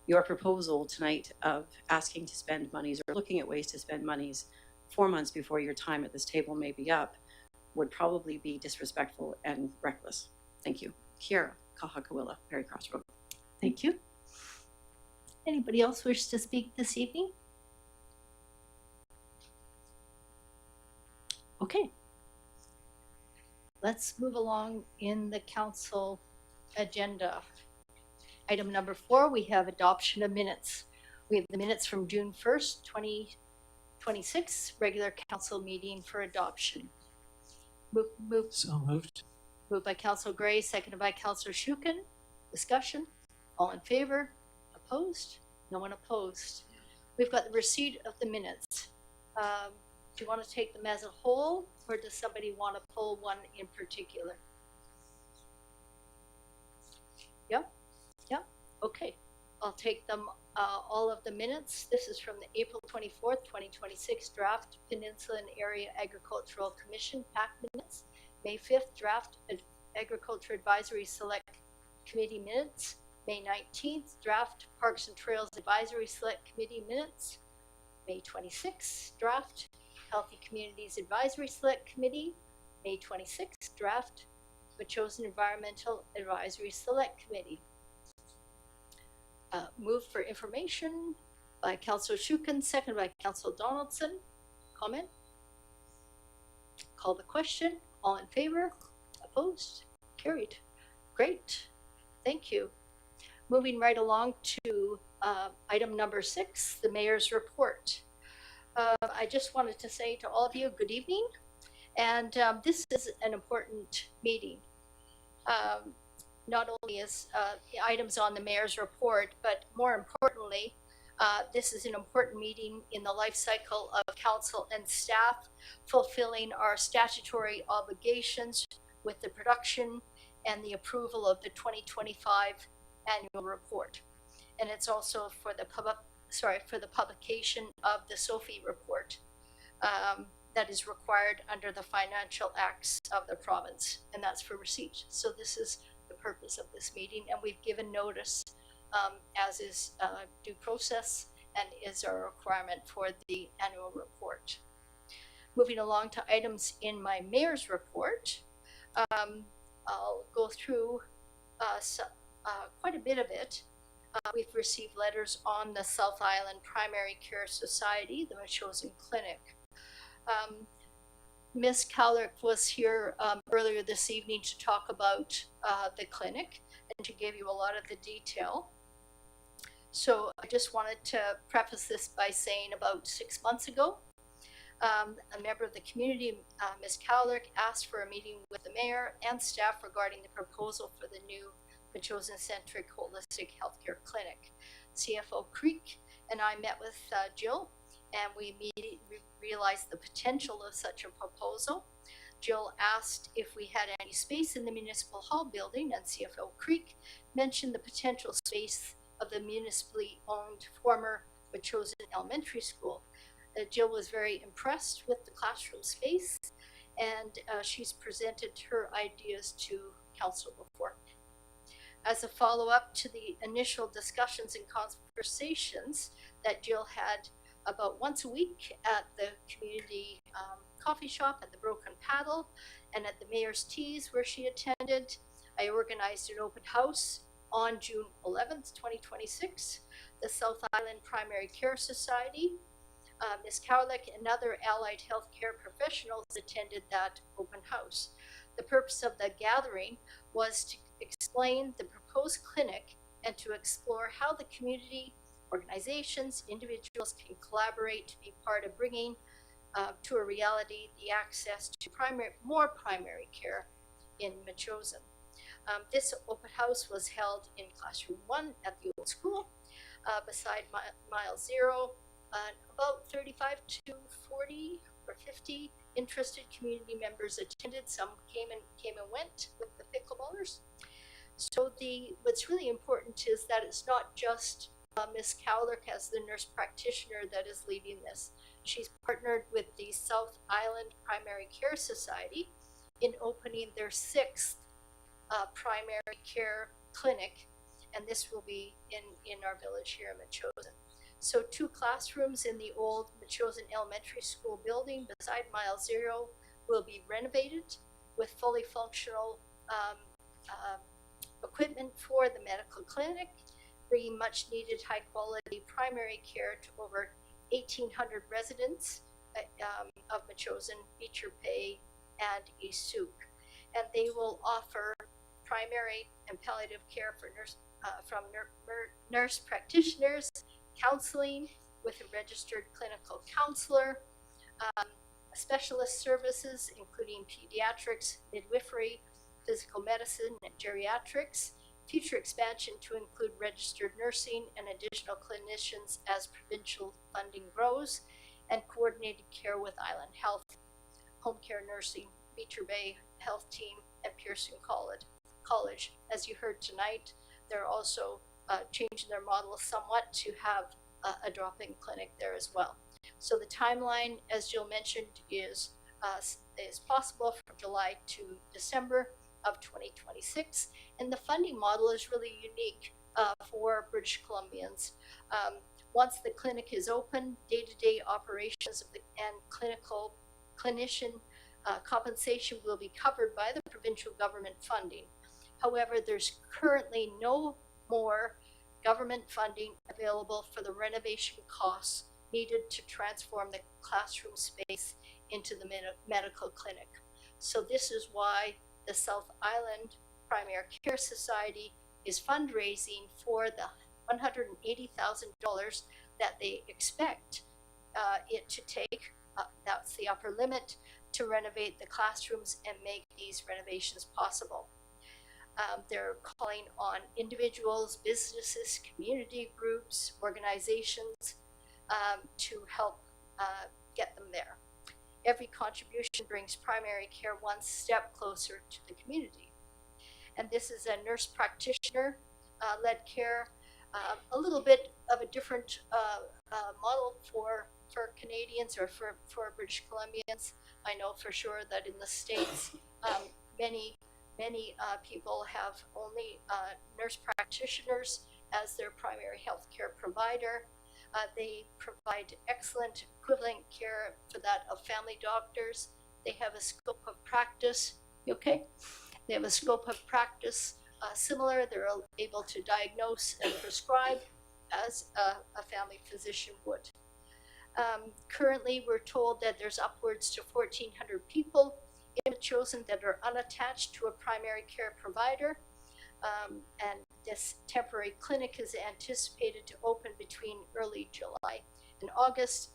your proposal tonight of asking to spend monies or looking at ways to spend monies 4 months before your time at this table may be up would probably be disrespectful and reckless. Thank you. Kiara Kahakawila, Perry Cross Road. Thank you. Anybody else wish to speak this evening? Okay. Let's move along in the council agenda. Item number 4, we have adoption of minutes. We have the minutes from June 1st, 2026, regular council meeting for adoption. Move. So moved. Moved by Council Gray, seconded by Councilor Shukin. Discussion? All in favor? Opposed? No one opposed. We've got the receipt of the minutes. Do you want to take them as a whole, or does somebody want to pull one in particular? Yep, yep, okay. I'll take them, all of the minutes. This is from the April 24th, 2026 draft Peninsula and Area Agricultural Commission PAAC minutes. May 5th draft Agriculture Advisory Select Committee minutes. May 19th draft Parks and Trails Advisory Select Committee minutes. May 26th draft Healthy Communities Advisory Select Committee. May 26th draft Metchosin Environmental Advisory Select Committee. Moved for information by Councilor Shukin, seconded by Councilor Donaldson. Comment? Call the question. All in favor? Opposed? Carried. Great. Thank you. Moving right along to item number 6, the mayor's report. I just wanted to say to all of you, good evening. And this is an important meeting. Not only is the items on the mayor's report, but more importantly, this is an important meeting in the life cycle of council and staff, fulfilling our statutory obligations with the production and the approval of the 2025 annual report. And it's also for the publication of the SOFI report that is required under the financial acts of the province, and that's for receipt. So this is the purpose of this meeting, and we've given notice as is due process and is our requirement for the annual report. Moving along to items in my mayor's report, I'll go through quite a bit of it. We've received letters on the South Island Primary Care Society, the Metchosin Clinic. Ms. Cowlick was here earlier this evening to talk about the clinic and to give you a lot of the detail. So I just wanted to preface this by saying about 6 months ago, a member of the community, Ms. Cowlick, asked for a meeting with the mayor and staff regarding the proposal for the new Metchosin-centric holistic healthcare clinic. CFO Creek and I met with Jill, and we immediately realized the potential of such a proposal. Jill asked if we had any space in the municipal hall building, and CFO Creek mentioned the potential space of the municipally owned former Metchosin Elementary School. Jill was very impressed with the classroom space, and she's presented her ideas to council before. As a follow-up to the initial discussions and conversations that Jill had about once a week at the community coffee shop, at the Broken Paddle, and at the Mayor's Teas where she attended, I organized an open house on June 11th, 2026. The South Island Primary Care Society, Ms. Cowlick and other allied healthcare professionals attended that open house. The purpose of the gathering was to explain the proposed clinic and to explore how the community, organizations, individuals can collaborate to be part of bringing to a reality the access to more primary care in Metchosin. This open house was held in classroom 1 at the old school beside mile 0. About 35 to 40 or 50 interested community members attended. Some came and went with the pickleballers. So what's really important is that it's not just Ms. Cowlick as the nurse practitioner that is leading this. She's partnered with the South Island Primary Care Society in opening their 6th primary care clinic, and this will be in our village here in Metchosin. So 2 classrooms in the old Metchosin Elementary School building beside mile 0 will be renovated with fully functional equipment for the medical clinic, bringing much needed high quality primary care to over 1,800 residents of Metchosin, Beecher Bay, and East Souk. And they will offer primary and palliative care for from nurse practitioners, counseling with a registered clinical counselor, specialist services including pediatrics, midwifery, physical medicine, and geriatrics, future expansion to include registered nursing and additional clinicians as provincial funding grows, and coordinated care with Island Health, home care nursing, Beecher Bay Health Team, and Pearson College. As you heard tonight, they're also changing their model somewhat to have a drop-in clinic there as well. So the timeline, as Jill mentioned, is possible from July to December of 2026, and the funding model is really unique for British Columbians. Once the clinic is open, day-to-day operations of and clinician compensation will be covered by the provincial government funding. However, there's currently no more government funding available for the renovation costs needed to transform the classroom space into the medical clinic. So this is why the South Island Primary Care Society is fundraising for the $180,000 that they expect it to take. That's the upper limit to renovate the classrooms and make these renovations possible. They're calling on individuals, businesses, community groups, organizations to help get them there. Every contribution brings primary care one step closer to the community. And this is a nurse practitioner led care, a little bit of a different model for Canadians or for British Columbians. I know for sure that in the States, many people have only nurse practitioners as their primary health care provider. They provide excellent equivalent care for that of family doctors. They have a scope of practice. You okay? They have a scope of practice similar. They're able to diagnose and prescribe as a family physician would. Currently, we're told that there's upwards to 1,400 people in Metchosin that are unattached to a primary care provider. And this temporary clinic is anticipated to open between early July and August.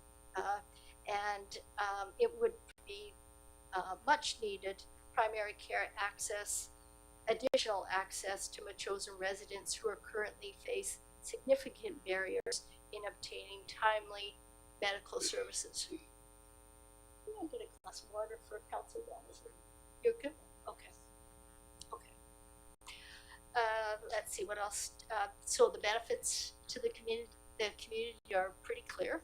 It would be much needed primary care access, additional access to Metchosin residents who are currently face significant barriers in obtaining timely medical services. I'm gonna get a glass of water for Council Dennis. You're good? Okay. Let's see what else. So the benefits to the community are pretty clear.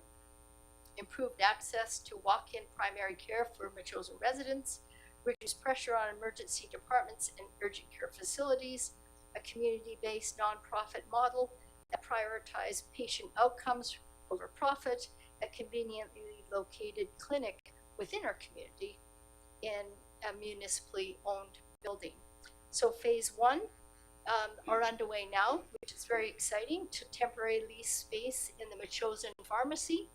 Improved access to walk-in primary care for Metchosin residents, reduced pressure on emergency departments and urgent care facilities, a community-based nonprofit model that prioritizes patient outcomes over profit, a conveniently located clinic within our community in a municipally owned building. So phase one are underway now, which is very exciting, to temporary lease space in the Metchosin pharmacy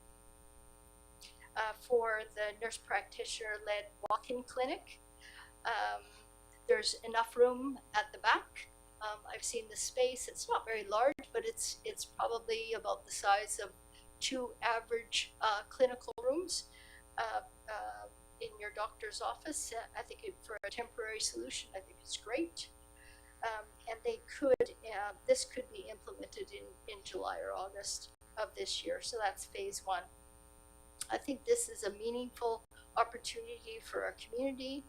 for the nurse practitioner-led walk-in clinic. There's enough room at the back. I've seen the space. It's not very large, but it's probably about the size of 2 average clinical rooms in your doctor's office. I think for a temporary solution, I think it's great. And this could be implemented in July or August of this year. So that's phase one. I think this is a meaningful opportunity for our community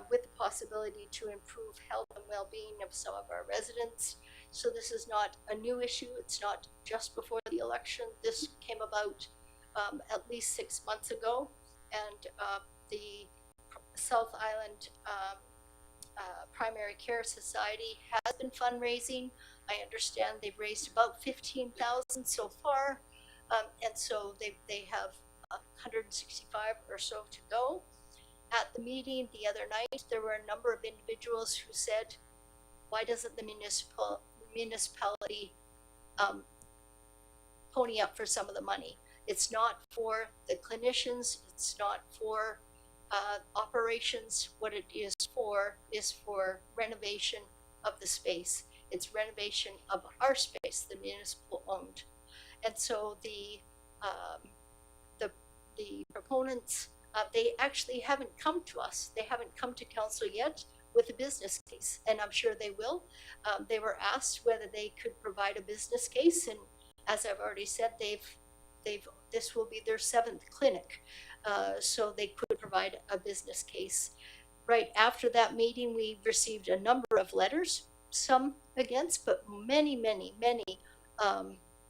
with the possibility to improve health and well-being of some of our residents. So this is not a new issue. It's not just before the election. This came about at least 6 months ago, and the South Island Primary Care Society has been fundraising. I understand they've raised about 15,000 so far, and so they have 165 or so to go. At the meeting the other night, there were a number of individuals who said, why doesn't the municipality pony up for some of the money? It's not for the clinicians, it's not for operations. What it is for renovation of the space. It's renovation of our space, the municipal owned. And so the proponents, they actually haven't come to us. They haven't come to council yet with a business case, and I'm sure they will. They were asked whether they could provide a business case, and as I've already said, this will be their 7th clinic, so they could provide a business case. Right after that meeting, we received a number of letters, some against, but many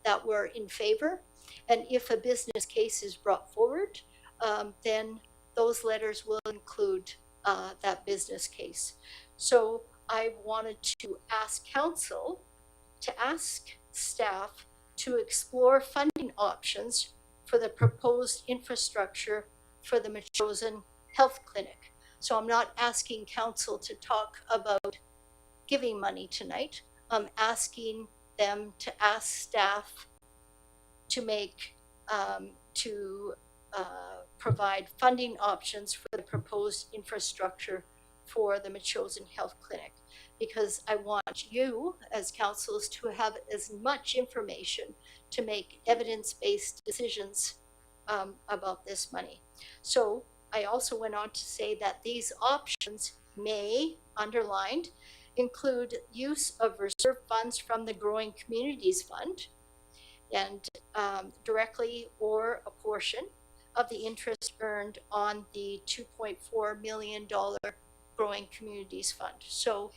that were in favor. And if a business case is brought forward, then those letters will include that business case. So I wanted to ask council to ask staff to explore funding options for the proposed infrastructure for the Metchosin Health Clinic. So I'm not asking council to talk about giving money tonight. I'm asking them to ask staff to make, provide funding options for the proposed infrastructure for the Metchosin Health Clinic, because I want you as councils to have as much information to make evidence-based decisions about this money. So I also went on to say that these options may, underlined, include use of reserve funds from the Growing Communities Fund, and directly or a portion of the interest earned on the $2.4 million Growing Communities Fund. So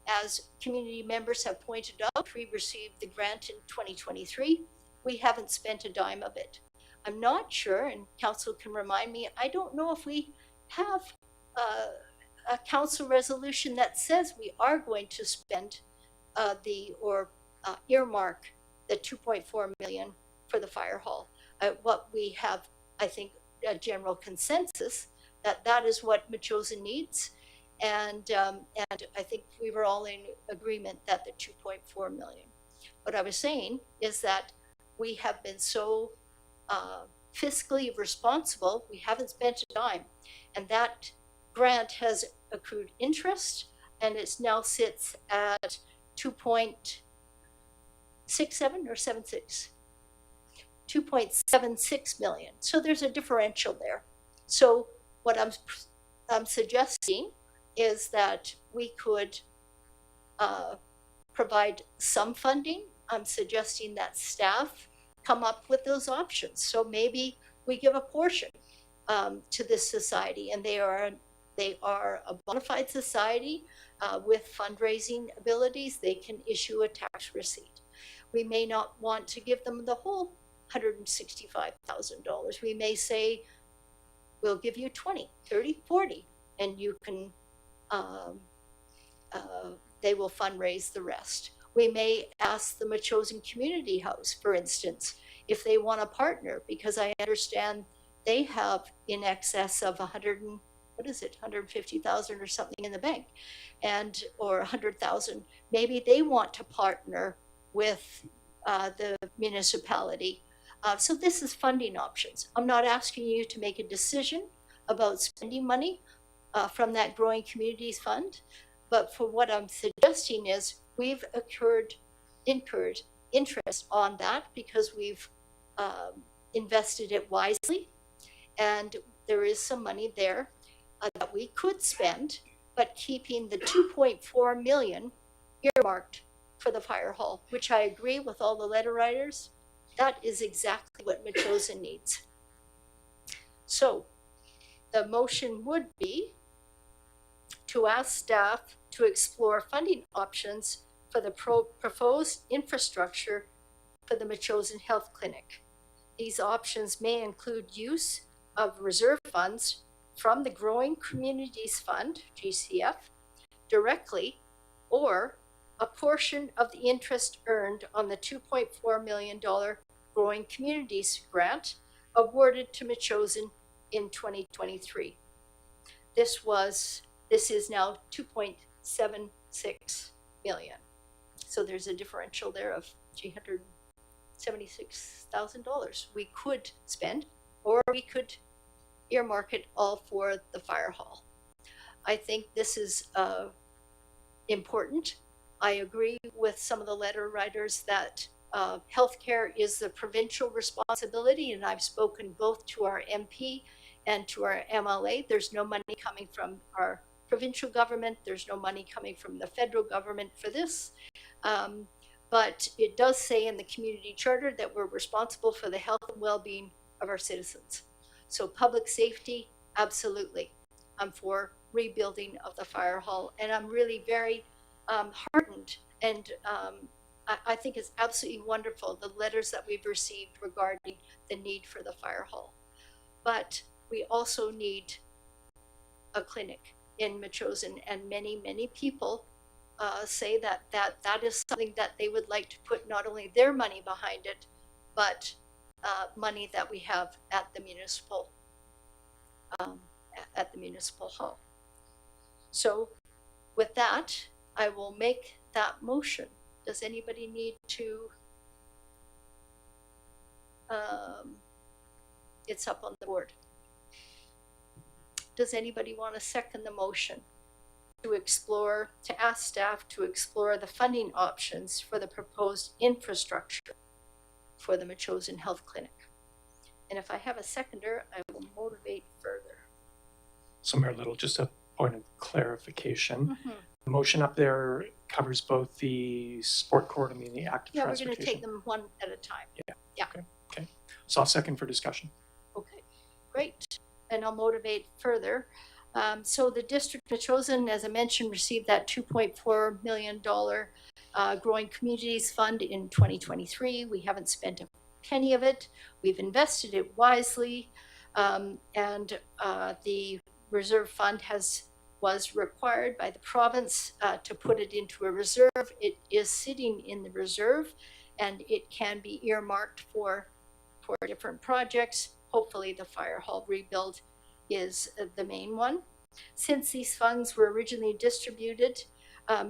as community members have pointed out, we received the grant in 2023. We haven't spent a dime of it. I'm not sure, and council can remind me, I don't know if we have a council resolution that says we are going to spend earmark the 2.4 million for the fire hall. What we have, I think, a general consensus that is what Metchosin needs. And I think we were all in agreement that the 2.4 million. What I was saying is that we have been so fiscally responsible, we haven't spent a dime. And that grant has accrued interest, and it now sits at 2.67 or 76? 2.76 million. So there's a differential there. So what I'm suggesting is that we could provide some funding. I'm suggesting that staff come up with those options. So maybe we give a portion to this society, and they are a bona fide society with fundraising abilities. They can issue a tax receipt. We may not want to give them the whole $165,000. We may say, we'll give you 20, 30, 40, and you can, they will fundraise the rest. We may ask the Metchosin Community House, for instance, if they want to partner, because I understand they have in excess of 150,000 or something in the bank, or 100,000. Maybe they want to partner with the municipality. So this is funding options. I'm not asking you to make a decision about spending money from that Growing Communities Fund, but for what I'm suggesting is we've incurred interest on that because we've invested it wisely, and there is some money there that we could spend, but keeping the 2.4 million earmarked for the fire hall, which I agree with all the letter writers. That is exactly what Metchosin needs. So the motion would be to ask staff to explore funding options for the proposed infrastructure for the Metchosin Health Clinic. These options may include use of reserve funds from the Growing Communities Fund, GCF, directly, or a portion of the interest earned on the $2.4 million Growing Communities grant awarded to Metchosin in 2023. This is now 2.76 million. So there's a differential there of $376,000 we could spend, or we could earmark it all for the fire hall. I think this is important. I agree with some of the letter writers that healthcare is the provincial responsibility, and I've spoken both to our MP and to our MLA. There's no money coming from our provincial government. There's no money coming from the federal government for this. But it does say in the community charter that we're responsible for the health and well-being of our citizens. So public safety, absolutely. I'm for rebuilding of the fire hall, and I'm really very heartened, and I think it's absolutely wonderful, the letters that we've received regarding the need for the fire hall. But we also need a clinic in Metchosin, and many people say that is something that they would like to put not only their money behind it, but money that we have at the municipal hall. So with that, I will make that motion. Does anybody need to? It's up on the board. Does anybody want to second the motion to ask staff to explore the funding options for the proposed infrastructure for the Metchosin Health Clinic? And if I have a seconder, I will motivate further. So Mayor Little, just a point of clarification. The motion up there covers both the sport court and the active Yeah, we're transportation. going to take them one at a time. Yeah. Okay. So I'll second for discussion. Okay, great. And I'll motivate further. So the district of Metchosin, as I mentioned, received that $2.4 million Growing Communities Fund in 2023. We haven't spent a penny of it. We've invested it wisely, and the reserve fund was required by the province to put it into a reserve. It is sitting in the reserve, and it can be earmarked for different projects. Hopefully the fire hall rebuild is the main one. Since these funds were originally distributed,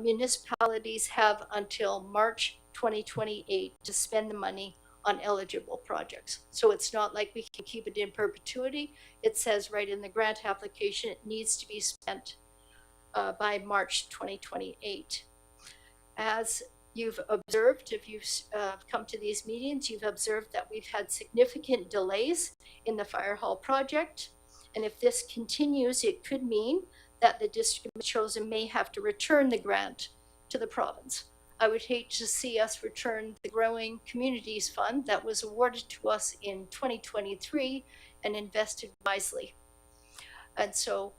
municipalities have until March 2028 to spend the money on eligible projects. So it's not like we can keep it in perpetuity. It says right in the grant application it needs to be spent by March 2028. As you've observed, if you've come to these meetings, you've observed that we've had significant delays in the fire hall project. And if this continues, it could mean that the district of Metchosin may have to return the grant to the province. I would hate to see us return the Growing Communities Fund that was awarded to us in 2023 and invested wisely. And so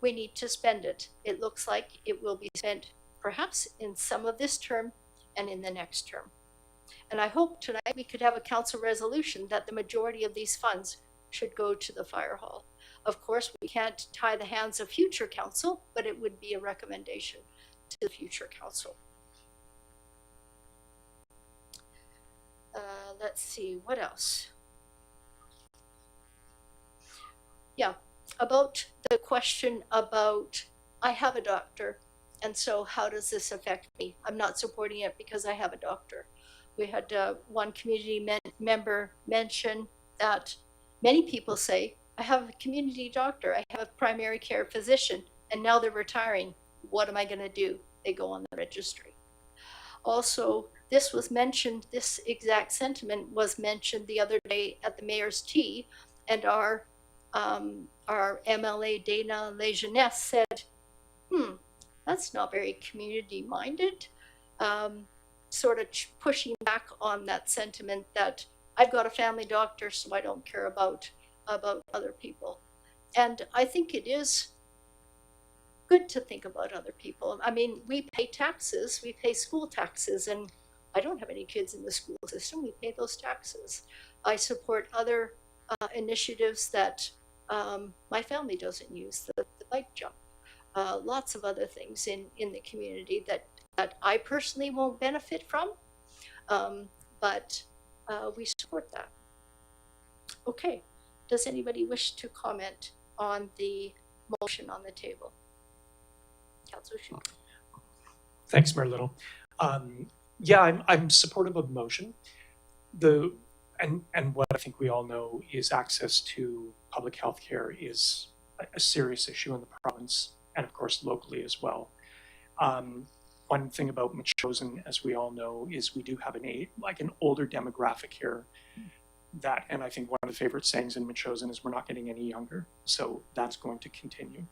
we need to spend it. It looks like it will be spent perhaps in some of this term and in the next term. And I hope tonight we could have a council resolution that the majority of these funds should go to the fire hall. Of course, we can't tie the hands of future council, but it would be a recommendation to the future council. Let's see, what else? Yeah, about the question about, I have a doctor, and so how does this affect me? I'm not supporting it because I have a doctor. We had one community member mention that many people say, I have a community doctor, I have a primary care physician, and now they're retiring. What am I going to do? They go on the registry. Also, this was mentioned, this exact sentiment was mentioned the other day at the mayor's tea, and our MLA Dana Lejeunesse said, that's not very community minded, sort of pushing back on that sentiment that I've got a family doctor, so I don't care about other people. And I think it is good to think about other people. I mean, we pay taxes, we pay school taxes, and I don't have any kids in the school system. We pay those taxes. I support other initiatives that my family doesn't use, the bike jump, lots of other things in the community that I personally won't benefit from, but we support that. Okay, does anybody wish to comment on the motion on the table? Councillor Schumer. Thanks, Mayor Little. Yeah, I'm supportive of the motion. And what I think we all know is access to public health care is a serious issue in the province and of course locally as well. One thing about Metchosin, as we all know, is we do have an older demographic here that, and I think one of the favorite sayings in Metchosin is we're not getting any younger, so that's going to continue.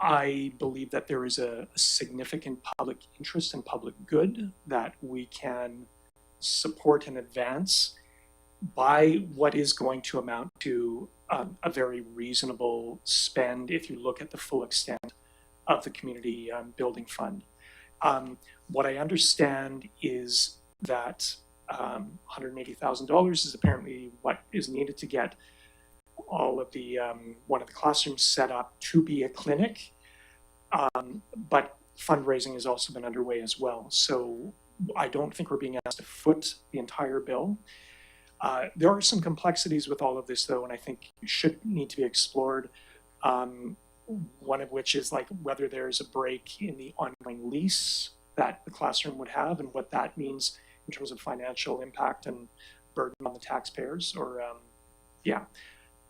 I believe that there is a significant public interest and public good that we can support and advance by what is going to amount to a very reasonable spend if you look at the full extent of the community building fund. What I understand is that $180,000 is apparently what is needed to get all of the one of the classrooms set up to be a clinic, but fundraising has also been underway as well. So I don't think we're being asked to foot the entire bill. There are some complexities with all of this, though, and I think should need to be explored. One of which is like whether there's a break in the ongoing lease that the classroom would have, and what that means in terms of financial impact and burden on the taxpayers. Or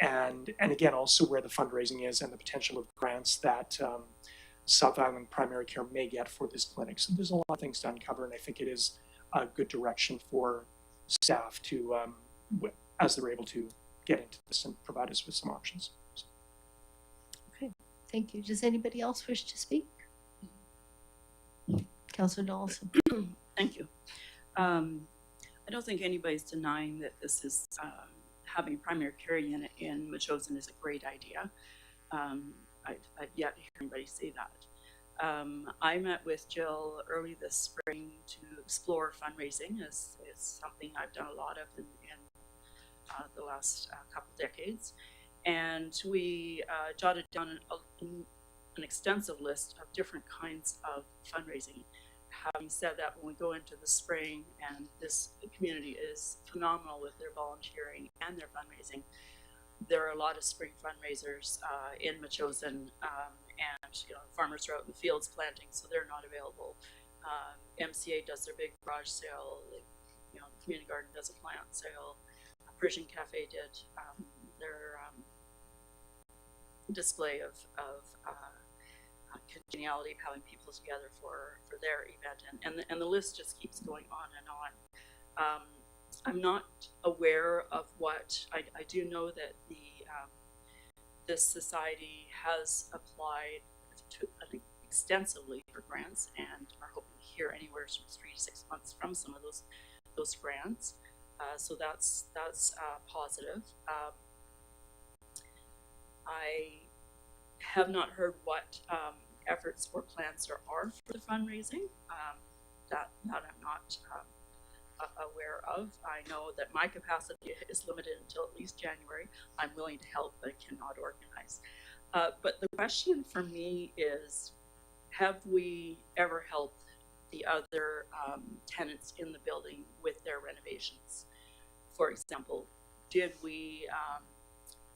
and again, also where the fundraising is and the potential of grants that South Island Primary Care may get for this clinic. So there's a lot of things to uncover, and I think it is a good direction for staff to, as they're able to get into this and provide us with some options. So. Okay, thank you. Does anybody else wish to speak? Councillor Dawson. Thank you. I don't think anybody's denying that this is having a primary care unit in Metchosin is a great idea. I've yet to hear anybody say that. I met with Jill early this spring to explore fundraising. It's something I've done a lot of in the last couple decades. And we jotted down an extensive list of different kinds of fundraising. Having said that, when we go into the spring, and this community is phenomenal with their volunteering and their fundraising, there are a lot of spring fundraisers in Metchosin, and farmers are out in the fields planting, so they're not available. MCA does their big garage sale. The community garden does a plant sale. Persian Cafe did their display of congeniality of having people together for their event, and the list just keeps going on and on. I'm not aware of what I do know that this society has applied to extensively for grants and are hoping to hear anywhere from 3 to 6 months from some of those grants. So that's positive. I have not heard what efforts or plans there are for the fundraising. That I'm not aware of. I know that my capacity is limited until at least January. I'm willing to help, but cannot organize. But the question for me is, have we ever helped the other tenants in the building with their renovations? For example, did we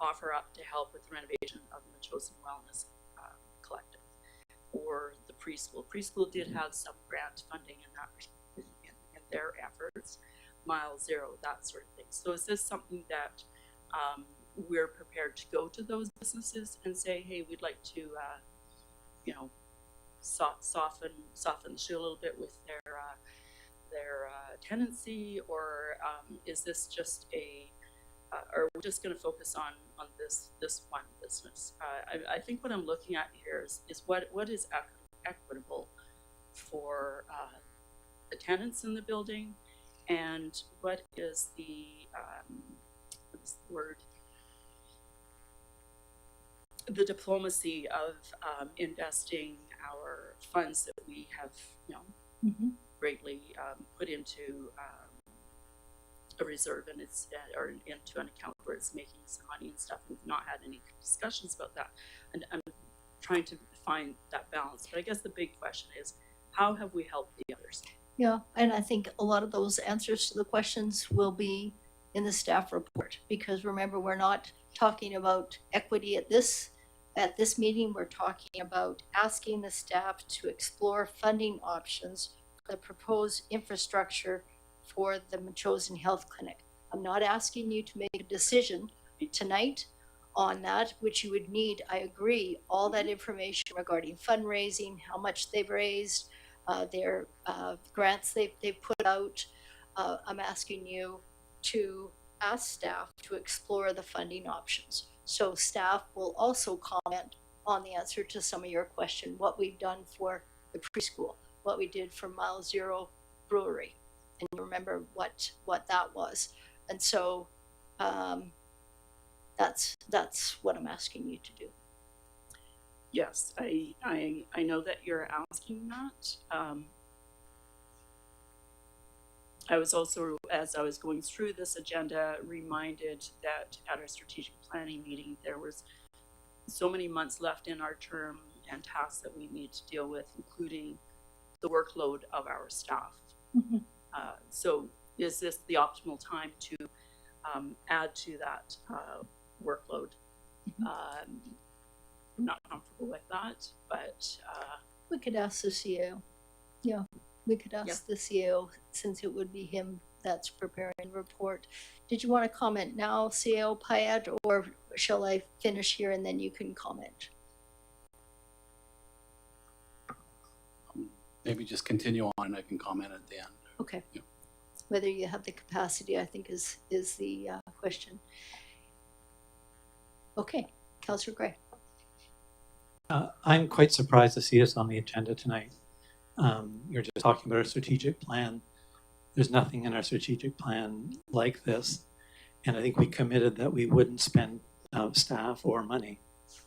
offer up to help with the renovation of the Metchosin Wellness Collective or the preschool? Preschool did have some grant funding in that in their efforts, Mile Zero, that sort of thing. So is this something that we're prepared to go to those businesses and say, hey, we'd like to, soften the shoe a little bit with their tenancy, or is this just are we just going to focus on this one business? I think what I'm looking at here is what is equitable for the tenants in the building, and what is the what's the word? The diplomacy of investing our funds that we have, greatly put into a reserve, and it's or into an account where it's making some money and stuff. We've not had any discussions about that, and I'm trying to find that balance. But I guess the big question is, how have we helped the others? Yeah, and I think a lot of those answers to the questions will be in the staff report, because remember, we're not talking about equity at this meeting. We're talking about asking the staff to explore funding options for the proposed infrastructure for the Metchosin Health Clinic. I'm not asking you to make a decision tonight on that, which you would need, I agree, all that information regarding fundraising, how much they've raised, their grants they've put out. I'm asking you to ask staff to explore the funding options. So staff will also comment on the answer to some of your question, what we've done for the preschool, what we did for Mile Zero Brewery, and you remember what that was. And so that's what I'm asking you to do. Yes, I know that you're asking that. I was also, as I was going through this agenda, reminded that at our strategic planning meeting, there was so many months left in our term and tasks that we need to deal with, including the workload of our staff. Mm-hmm. So is this the optimal time to add to that workload? Mm-hmm. I'm not comfortable with that, but we could ask the CEO. Yeah, we could ask the CEO, since it would be him that's preparing the report. Did you want to comment now, CEO Payette, or shall I finish here and then you can comment? Maybe just continue on and I can comment at the end. Okay. Yeah. Whether you have the capacity, I think, is the question. Okay, Councillor Gray. I'm quite surprised to see us on the agenda tonight. You're just talking about a strategic plan. There's nothing in our strategic plan like this. And I think we committed that we wouldn't spend staff or money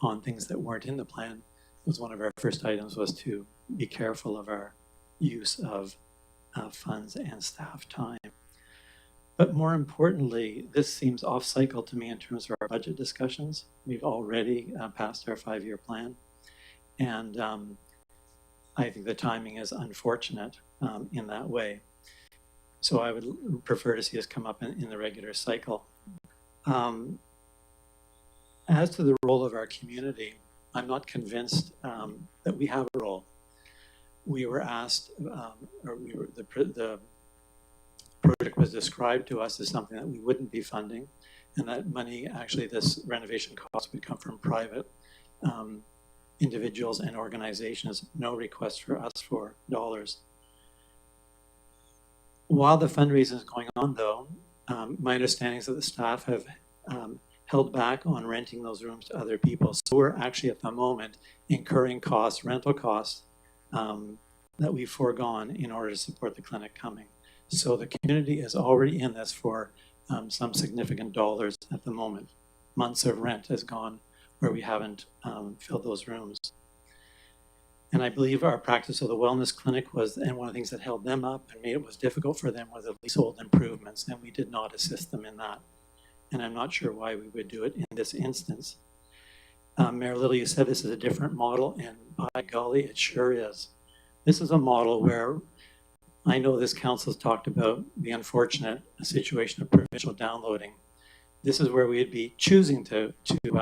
on things that weren't in the plan. It was one of our first items, was to be careful of our use of funds and staff time. But more importantly, this seems off cycle to me in terms of our budget discussions. We've already passed our 5-year plan. And I think the timing is unfortunate in that way. So I would prefer to see us come up in the regular cycle. As to the role of our community, I'm not convinced that we have a role. We were asked, the project was described to us as something that we wouldn't be funding, and that money, actually this renovation cost, would come from private individuals and organizations, no request for us for dollars. While the fundraising is going on, though, my understanding is that the staff have held back on renting those rooms to other people. So we're actually at the moment incurring costs, rental costs, that we've foregone in order to support the clinic coming. So the community is already in this for some significant dollars at the moment. Months of rent has gone where we haven't filled those rooms. And I believe our practice of the wellness clinic was, and one of the things that held them up and made it was difficult for them, was the leasehold improvements, and we did not assist them in that. And I'm not sure why we would do it in this instance. Mayor Little, you said this is a different model, and by golly, it sure is. This is a model where I know this council has talked about the unfortunate situation of provincial downloading. This is where we'd be choosing to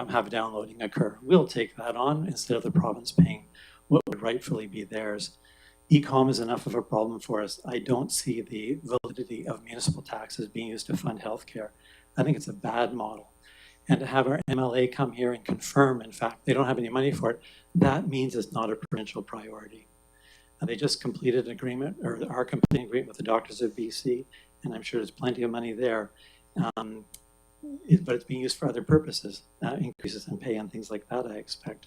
have downloading occur. We'll take that on instead of the province paying what would rightfully be theirs. E-com is enough of a problem for us. I don't see the validity of municipal taxes being used to fund healthcare. I think it's a bad model. And to have our MLA come here and confirm, in fact, they don't have any money for it, that means it's not a provincial priority. They just completed an agreement, or are completing an agreement with the Doctors of BC, and I'm sure there's plenty of money there. But it's being used for other purposes, increases in pay and things like that, I expect.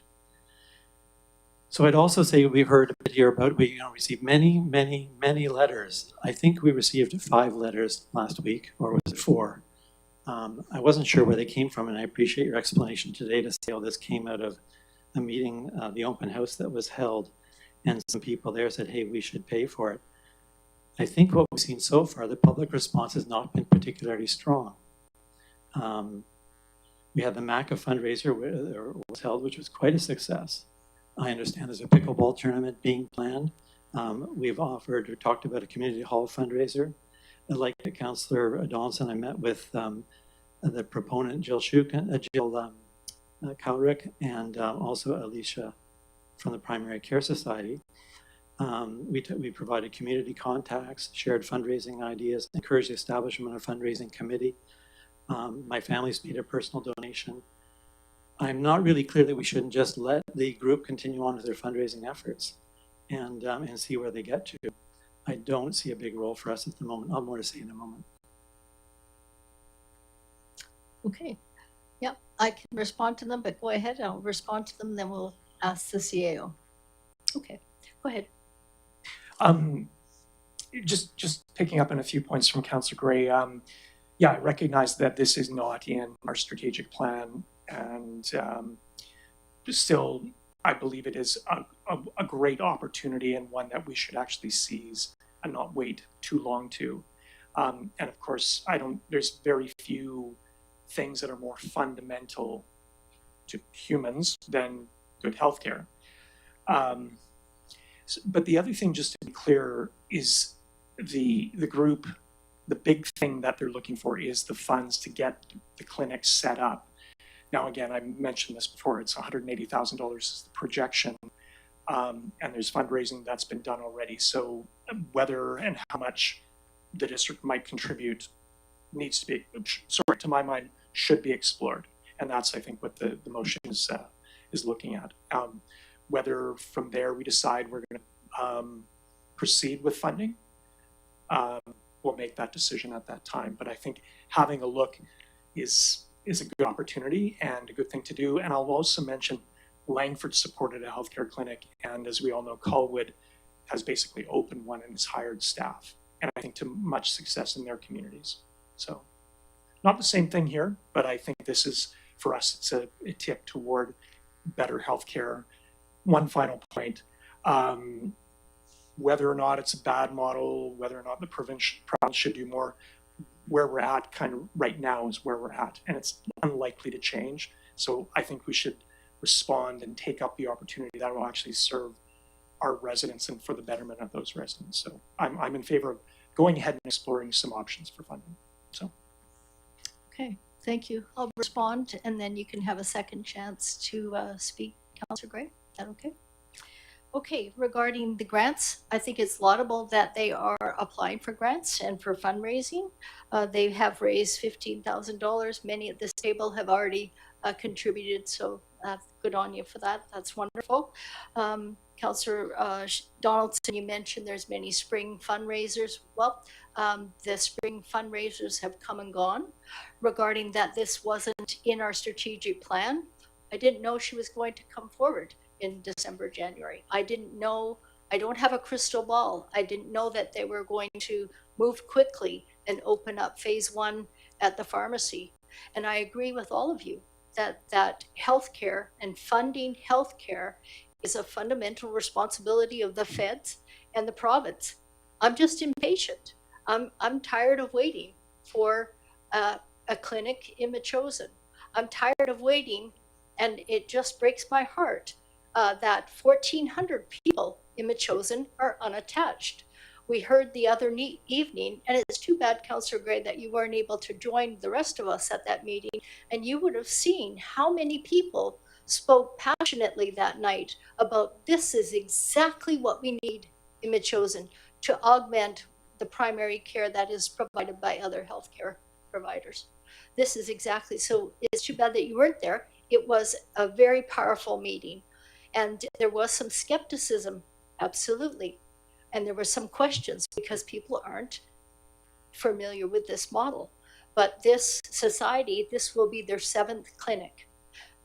So I'd also say we heard a bit here about, we received many, many, many letters. I think we received 5 letters last week, or was it 4? I wasn't sure where they came from, and I appreciate your explanation today to say, oh, this came out of a meeting, the open house that was held, and some people there said, hey, we should pay for it. I think what we've seen so far, the public response has not been particularly strong. We had the MACA fundraiser was held, which was quite a success. I understand there's a pickleball tournament being planned. We've offered or talked about a community hall fundraiser. Like Councillor Donaldson, I met with the proponent, Jill Cowrick, and also Alicia from the Primary Care Society. We provided community contacts, shared fundraising ideas, encouraged the establishment of a fundraising committee. My family's made a personal donation. I'm not really clear that we shouldn't just let the group continue on with their fundraising efforts and see where they get to. I don't see a big role for us at the moment. I'll have more to say in a moment. Okay. Yep, I can respond to them, but go ahead, I'll respond to them, then we'll ask the CAO. Okay, go ahead. Just picking up on a few points from Councillor Gray. Yeah, I recognize that this is not in our strategic plan, and still, I believe it is a great opportunity and one that we should actually seize and not wait too long to. And of course, there's very few things that are more fundamental to humans than good healthcare. But the other thing, just to be clear, is the group, the big thing that they're looking for is the funds to get the clinic set up. Now, again, I mentioned this before, it's $180,000 is the projection, and there's fundraising that's been done already. So whether and how much the district might contribute needs to be, to my mind, should be explored. And that's, I think, what the motion is looking at. Whether from there we decide we're going to proceed with funding, we'll make that decision at that time. But I think having a look is a good opportunity and a good thing to do. And I'll also mention Langford supported a healthcare clinic, and as we all know, Colwood has basically opened one and has hired staff, and I think to much success in their communities. So not the same thing here, but I think this is, for us, it's a tip toward better healthcare. One final point, whether or not it's a bad model, whether or not the province should do more, where we're at kind of right now is where we're at, and it's unlikely to change. So I think we should respond and take up the opportunity that will actually serve our residents and for the betterment of those residents. So I'm in favor of going ahead and exploring some options for funding. So. Okay, thank you. I'll respond, and then you can have a second chance to speak, Councillor Gray. Is that okay? Okay, regarding the grants, I think it's laudable that they are applying for grants and for fundraising. They have raised $15,000. Many at this table have already contributed, so good on you for that. That's wonderful. Councillor Donaldson, you mentioned there's many spring fundraisers. Well, the spring fundraisers have come and gone. Regarding that, this wasn't in our strategic plan. I didn't know she was going to come forward in December, January. I didn't know, I don't have a crystal ball. I didn't know that they were going to move quickly and open up phase 1 at the pharmacy. And I agree with all of you that healthcare and funding healthcare is a fundamental responsibility of the feds and the province. I'm just impatient. I'm tired of waiting for a clinic in Metchosin. I'm tired of waiting, and it just breaks my heart that 1,400 people in Metchosin are unattached. We heard the other evening, and it's too bad, Councillor Gray, that you weren't able to join the rest of us at that meeting, and you would have seen how many people spoke passionately that night about this is exactly what we need in Metchosin to augment the primary care that is provided by other healthcare providers. This is exactly, so it's too bad that you weren't there. It was a very powerful meeting. And there was some skepticism, absolutely. And there were some questions because people aren't familiar with this model. But this society, this will be their 7th clinic.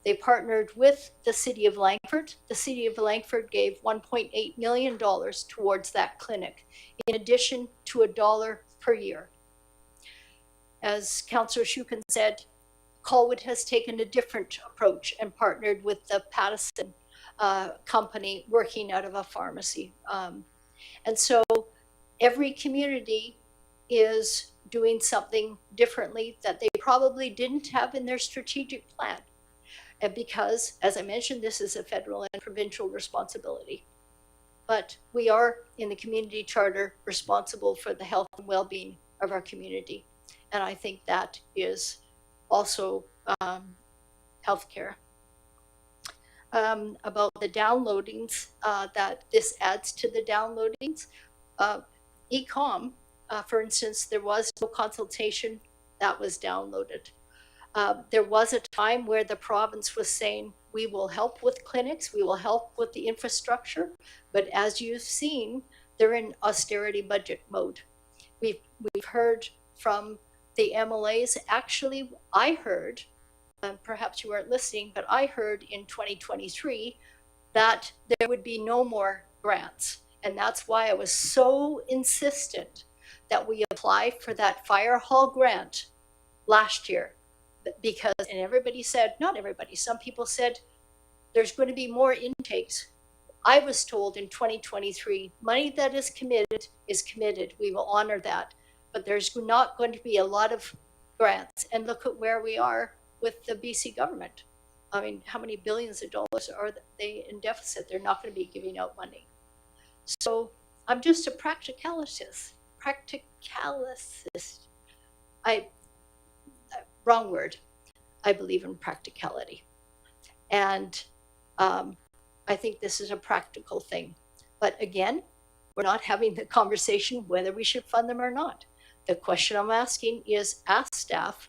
They partnered with the City of Langford. The City of Langford gave $1.8 million towards that clinic, in addition to $1 per year. As Councillor Shukin said, Colwood has taken a different approach and partnered with the Pattison company working out of a pharmacy. And so every community is doing something differently that they probably didn't have in their strategic plan. And because, as I mentioned, this is a federal and provincial responsibility. But we are, in the community charter, responsible for the health and well-being of our community. And I think that is also healthcare. About the downloadings, that this adds to the downloadings. Ecom, for instance, there was no consultation that was downloaded. There was a time where the province was saying, we will help with clinics, we will help with the infrastructure, but as you've seen, they're in austerity budget mode. We've heard from the MLAs, actually, I heard perhaps you weren't listening, but I heard in 2023 that there would be no more grants. And that's why I was so insistent that we apply for that fire hall grant last year. Because, and everybody said, not everybody, some people said, there's going to be more intakes. I was told in 2023, money that is committed is committed. We will honor that. But there's not going to be a lot of grants. And look at where we are with the BC government. I mean, how many billions of dollars are they in deficit? They're not going to be giving out money. So I'm just a practicalist. Wrong word. I believe in practicality. And I think this is a practical thing. But again, we're not having the conversation whether we should fund them or not. The question I'm asking is ask staff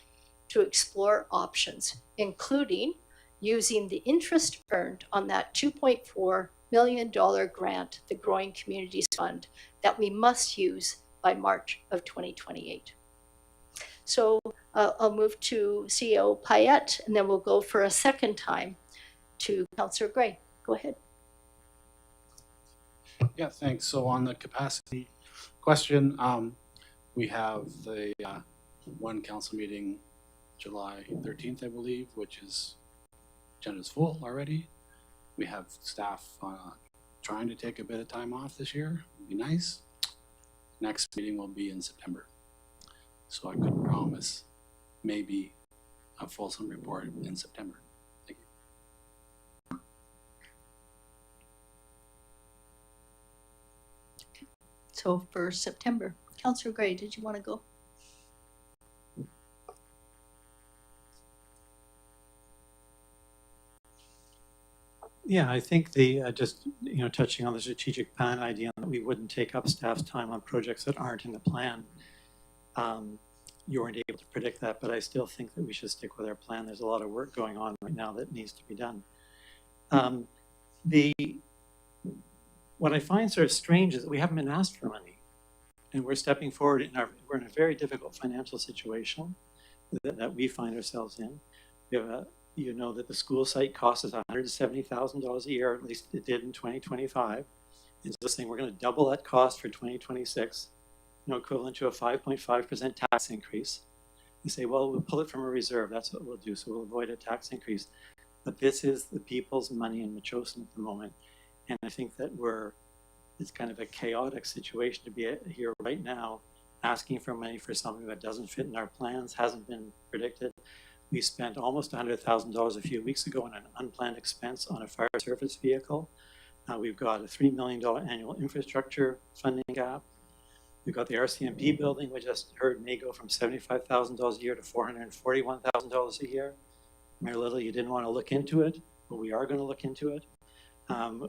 to explore options, including using the interest earned on that $2.4 million grant, the Growing Communities Fund, that we must use by March of 2028. So I'll move to CEO Payette, and then we'll go for a second time to Councillor Gray. Go ahead. Yeah, thanks. So on the capacity question, we have the one council meeting July 13th, I believe, which is agenda's full already. We have staff trying to take a bit of time off this year. It'd be nice. Next meeting will be in September. So I could promise maybe a fulsome report in September. Thank you. So for September, Councillor Gray, did you want to go? Yeah, I think the just touching on the strategic plan idea that we wouldn't take up staff's time on projects that aren't in the plan. You weren't able to predict that, but I still think that we should stick with our plan. There's a lot of work going on right now that needs to be done. What I find sort of strange is that we haven't been asked for money, and we're stepping forward we're in a very difficult financial situation that we find ourselves in. We have that the school site costs us $170,000 a year, at least it did in 2025. And so saying we're going to double that cost for 2026, equivalent to a 5.5% tax increase. You say, well, we'll pull it from a reserve. That's what we'll do. So we'll avoid a tax increase. But this is the people's money in Metchosin at the moment. And I think that it's kind of a chaotic situation to be here right now, asking for money for something that doesn't fit in our plans, hasn't been predicted. We spent almost $100,000 a few weeks ago on an unplanned expense on a fire service vehicle. We've got a $3 million annual infrastructure funding gap. We've got the RCMP building, we just heard may go from $75,000 a year to $441,000 a year. Mayor Little, you didn't want to look into it, but we are going to look into it.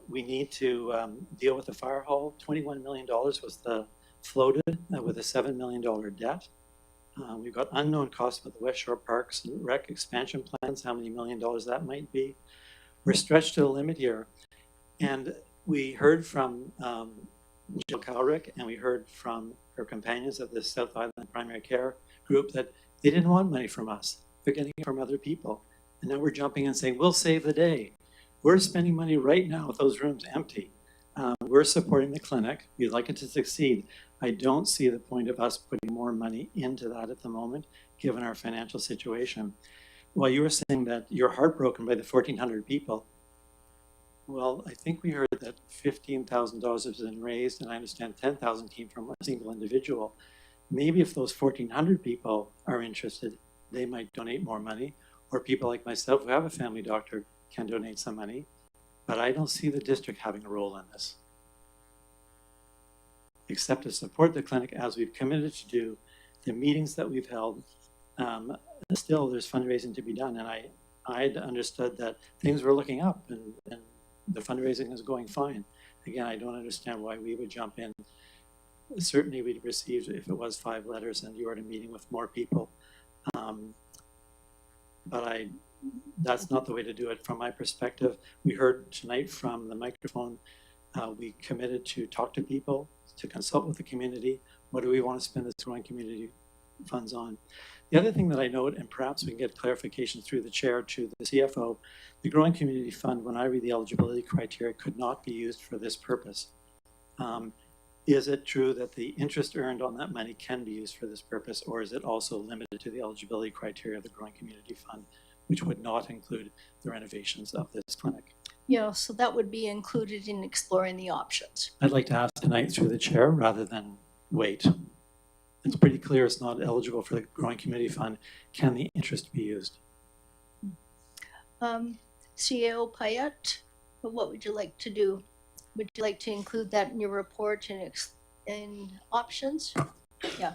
We need to deal with the fire hall. $21 million was the floated with a $7 million debt. We've got unknown costs with the West Shore Parks and Rec expansion plans, how many $1 million that might be. We're stretched to the limit here. And we heard from Jill Cowrick, and we heard from her companions of the South Island Primary Care Group that they didn't want money from us. They're getting it from other people. And now we're jumping and saying, we'll save the day. We're spending money right now with those rooms empty. We're supporting the clinic. We'd like it to succeed. I don't see the point of us putting more money into that at the moment, given our financial situation. While you were saying that you're heartbroken by the 1,400 people, well, I think we heard that $15,000 has been raised, and I understand 10,000 came from a single individual. Maybe if those 1,400 people are interested, they might donate more money, or people like myself who have a family doctor can donate some money. But I don't see the district having a role in this, except to support the clinic as we've committed to do, the meetings that we've held. Still, there's fundraising to be done, and I'd understood that things were looking up and the fundraising is going fine. Again, I don't understand why we would jump in. Certainly we'd received, if it was 5 letters and you were at a meeting with more people. But that's not the way to do it from my perspective. We heard tonight from the microphone, we committed to talk to people, to consult with the community. What do we want to spend this growing community funds on. The other thing that I note, and perhaps we can get clarification through the chair to the CFO, the Growing Community Fund, when I read the eligibility criteria, could not be used for this purpose. Is it true that the interest earned on that money can be used for this purpose, or is it also limited to the eligibility criteria of the Growing Community Fund, which would not include the renovations of this clinic? Yeah, so that would be included in exploring the options. I'd like to ask tonight through the chair rather than wait. It's pretty clear it's not eligible for the Growing Community Fund. Can the interest be used? CEO Payette, what would you like to do? Would you like to include that in your report in options? Yeah.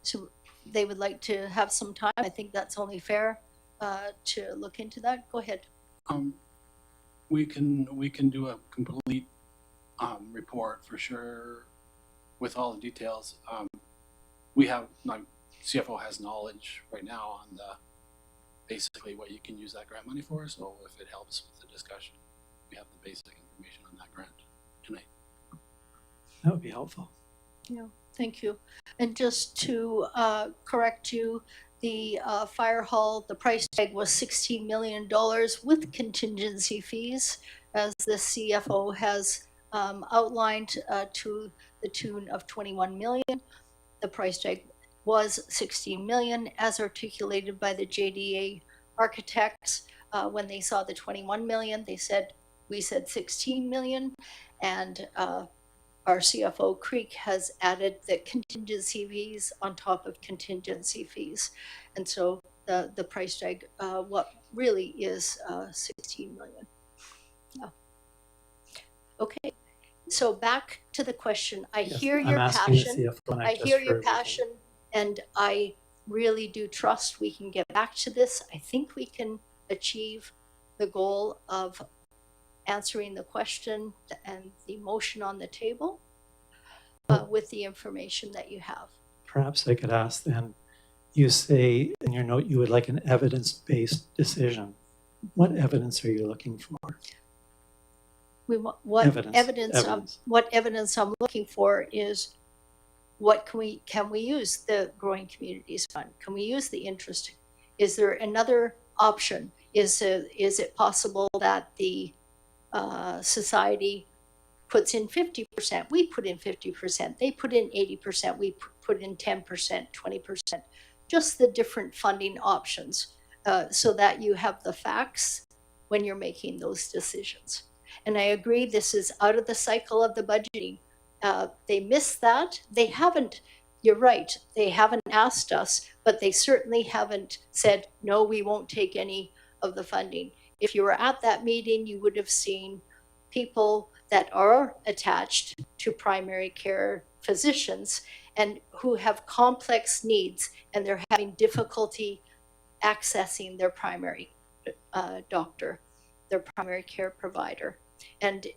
So they would like to have some time. I think that's only fair to look into that. Go ahead. We can do a complete report for sure with all the details. We have, CFO has knowledge right now on basically what you can use that grant money for. So if it helps with the discussion, we have the basic information on that grant tonight. That would be helpful. Yeah, thank you. And just to correct you, the fire hall, the price tag was $16 million with contingency fees, as the CFO has outlined, to the tune of $21 million. The price tag was $16 million, as articulated by the JDA architects. When they saw the $21 million, we said $16 million, and our CFO Creek has added the contingency fees on top of contingency fees. And so the price tag, what really is $16 million. Yeah. Okay, so back to the question. I hear your passion. I hear your passion, and I really do trust we can get back to this. I think we can achieve the goal of answering the question and the motion on the table with the information that you have. Perhaps I could ask then, you say in your note you would like an evidence-based decision. What evidence are you looking for? We want what evidence I'm looking for is what can we use the Growing Communities Fund? Can we use the interest? Is there another option? Is it possible that the society puts in 50%, we put in 50%, they put in 80%, we put in 10%, 20%, just the different funding options, so that you have the facts when you're making those decisions. And I agree, this is out of the cycle of the budgeting. They missed that. They haven't, you're right, they haven't asked us, but they certainly haven't said, no, we won't take any of the funding. If you were at that meeting, you would have seen people that are attached to primary care physicians and who have complex needs, and they're having difficulty accessing their primary doctor, their primary care provider. And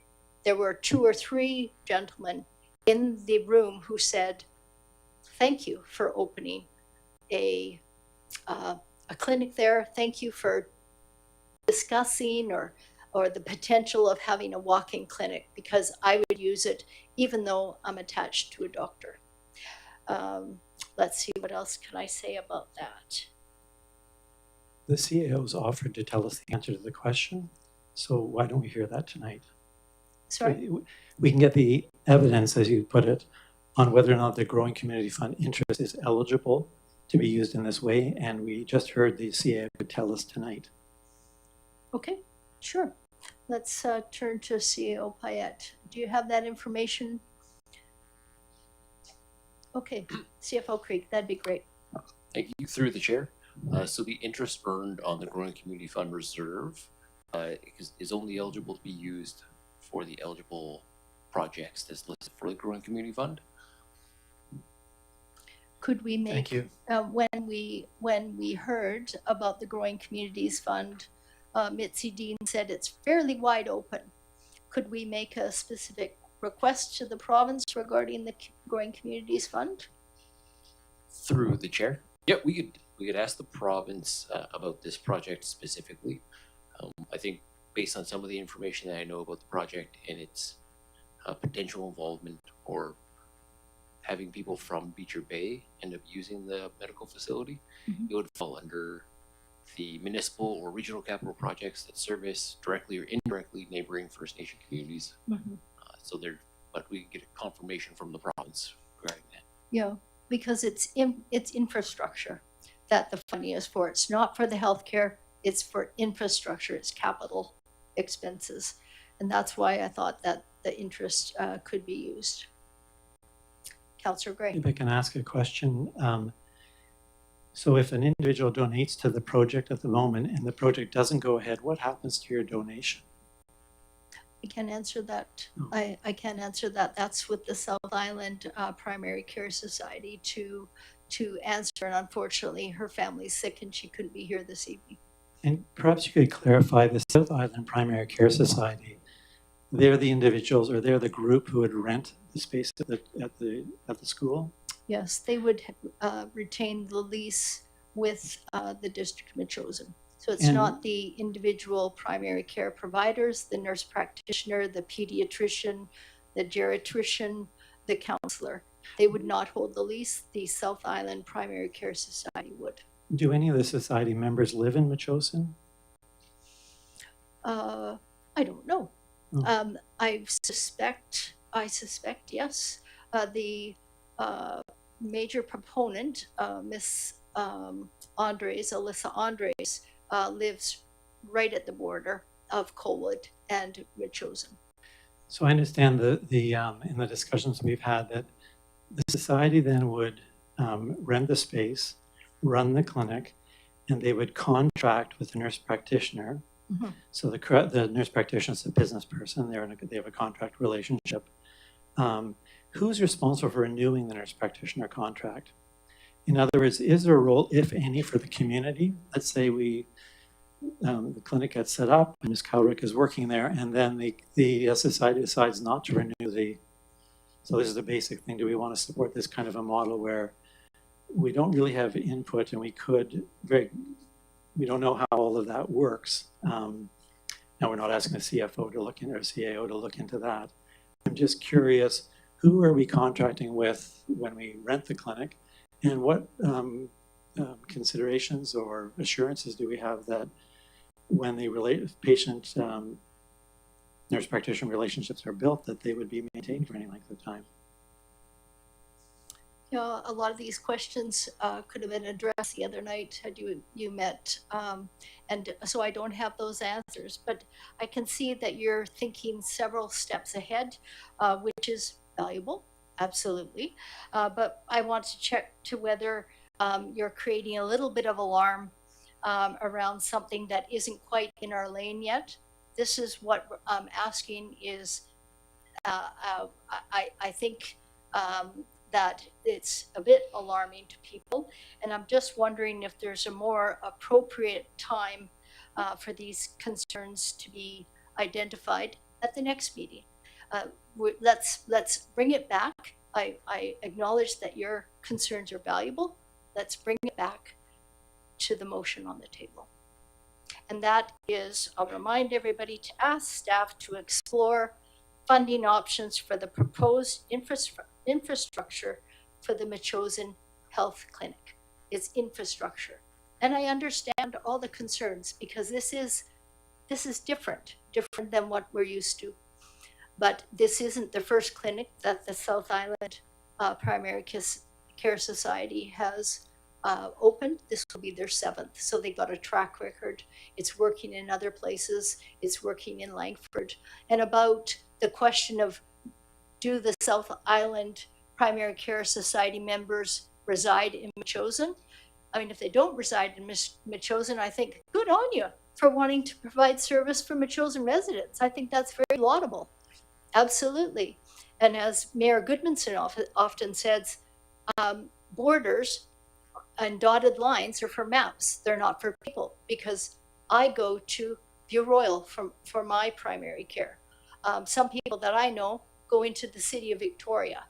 there were 2 or 3 gentlemen in the room who said, thank you for opening a clinic there. Thank you for discussing or the potential of having a walk-in clinic, because I would use it even though I'm attached to a doctor. Let's see, what else can I say about that? The CAO's offered to tell us the answer to the question, so why don't we hear that tonight? Sorry? We can get the evidence, as you put it, on whether or not the Growing Community Fund interest is eligible to be used in this way, and we just heard the CAO would tell us tonight. Okay, sure. Let's turn to CEO Payette. Do you have that information? Okay, CFO Creek, that'd be great. Thank you. Through the chair. So the interest earned on the Growing Community Fund reserve is only eligible to be used for the eligible projects that's listed for the Growing Community Fund. Could we make, Thank you. When we heard about the Growing Communities Fund, Mitzi Dean said it's fairly wide open. Could we make a specific request to the province regarding the Growing Communities Fund? Through the chair. Yeah, we could ask the province about this project specifically. I think based on some of the information that I know about the project and its potential involvement or having people from Beecher Bay end up using the medical facility, it would fall under the municipal or regional capital projects that service directly or indirectly neighboring First Nation communities. So there, but we get a confirmation from the province regarding that. Yeah, because it's infrastructure that the funding is for. It's not for the healthcare, it's for infrastructure, it's capital expenses. And that's why I thought that the interest could be used. Councillor Gray. If I can ask a question. So if an individual donates to the project at the moment and the project doesn't go ahead, what happens to your donation? I can't answer that. Oh. I can't answer that. That's with the South Island Primary Care Society to answer. And unfortunately, her family's sick and she couldn't be here this evening. And perhaps you could clarify the South Island Primary Care Society. They're the individuals, or they're the group who would rent the space at the school? Yes, they would retain the lease with the District of Metchosin. So it's not the individual primary care providers, the nurse practitioner, the pediatrician, the geriatrician, the counselor. They would not hold the lease. The South Island Primary Care Society would. Do any of the society members live in Metchosin? I don't know. Oh. I suspect yes. The major proponent, Miss Alyssa Andres, lives right at the border of Colwood and Metchosin. So I understand in the discussions we've had that the society then would rent the space, run the clinic, and they would contract with the nurse practitioner. So the nurse practitioner is a business person. They have a contract relationship. Who's responsible for renewing the nurse practitioner contract? In other words, is there a role, if any, for the community? Let's say the clinic gets set up and Ms. Cowrick is working there, and then the society decides not to renew so this is the basic thing. Do we want to support this kind of a model where we don't really have input and we don't know how all of that works? Now we're not asking the CFO to look into, or CAO to look into that. I'm just curious, who are we contracting with when we rent the clinic, and what considerations or assurances do we have that when the patient nurse practitioner relationships are built, that they would be maintained for any length of time? Yeah, a lot of these questions could have been addressed the other night had you met, and so I don't have those answers, but I can see that you're thinking several steps ahead, which is valuable, absolutely, but I want to check to whether you're creating a little bit of alarm around something that isn't quite in our lane yet. This is what I'm asking is, I think that it's a bit alarming to people, and I'm just wondering if there's a more appropriate time for these concerns to be identified at the next meeting. Let's bring it back. I acknowledge that your concerns are valuable. Let's bring it back to the motion on the table. And that is, I'll remind everybody to ask staff to explore funding options for the proposed infrastructure for the Metchosin Health Clinic. It's infrastructure. And I understand all the concerns because this is different than what we're used to. But this isn't the first clinic that the South Island Primary Care Society has opened. This will be their 7th. So they got a track record. It's working in other places. It's working in Langford. And about the question of, do the South Island Primary Care Society members reside in Metchosin? I mean, if they don't reside in Metchosin, I think good on you for wanting to provide service for Metchosin residents. I think that's very laudable. Absolutely. And as Mayor Goodmanson often says, borders and dotted lines are for maps. They're not for people, because I go to View Royal for my primary care. Some people that I know go into the city of Victoria,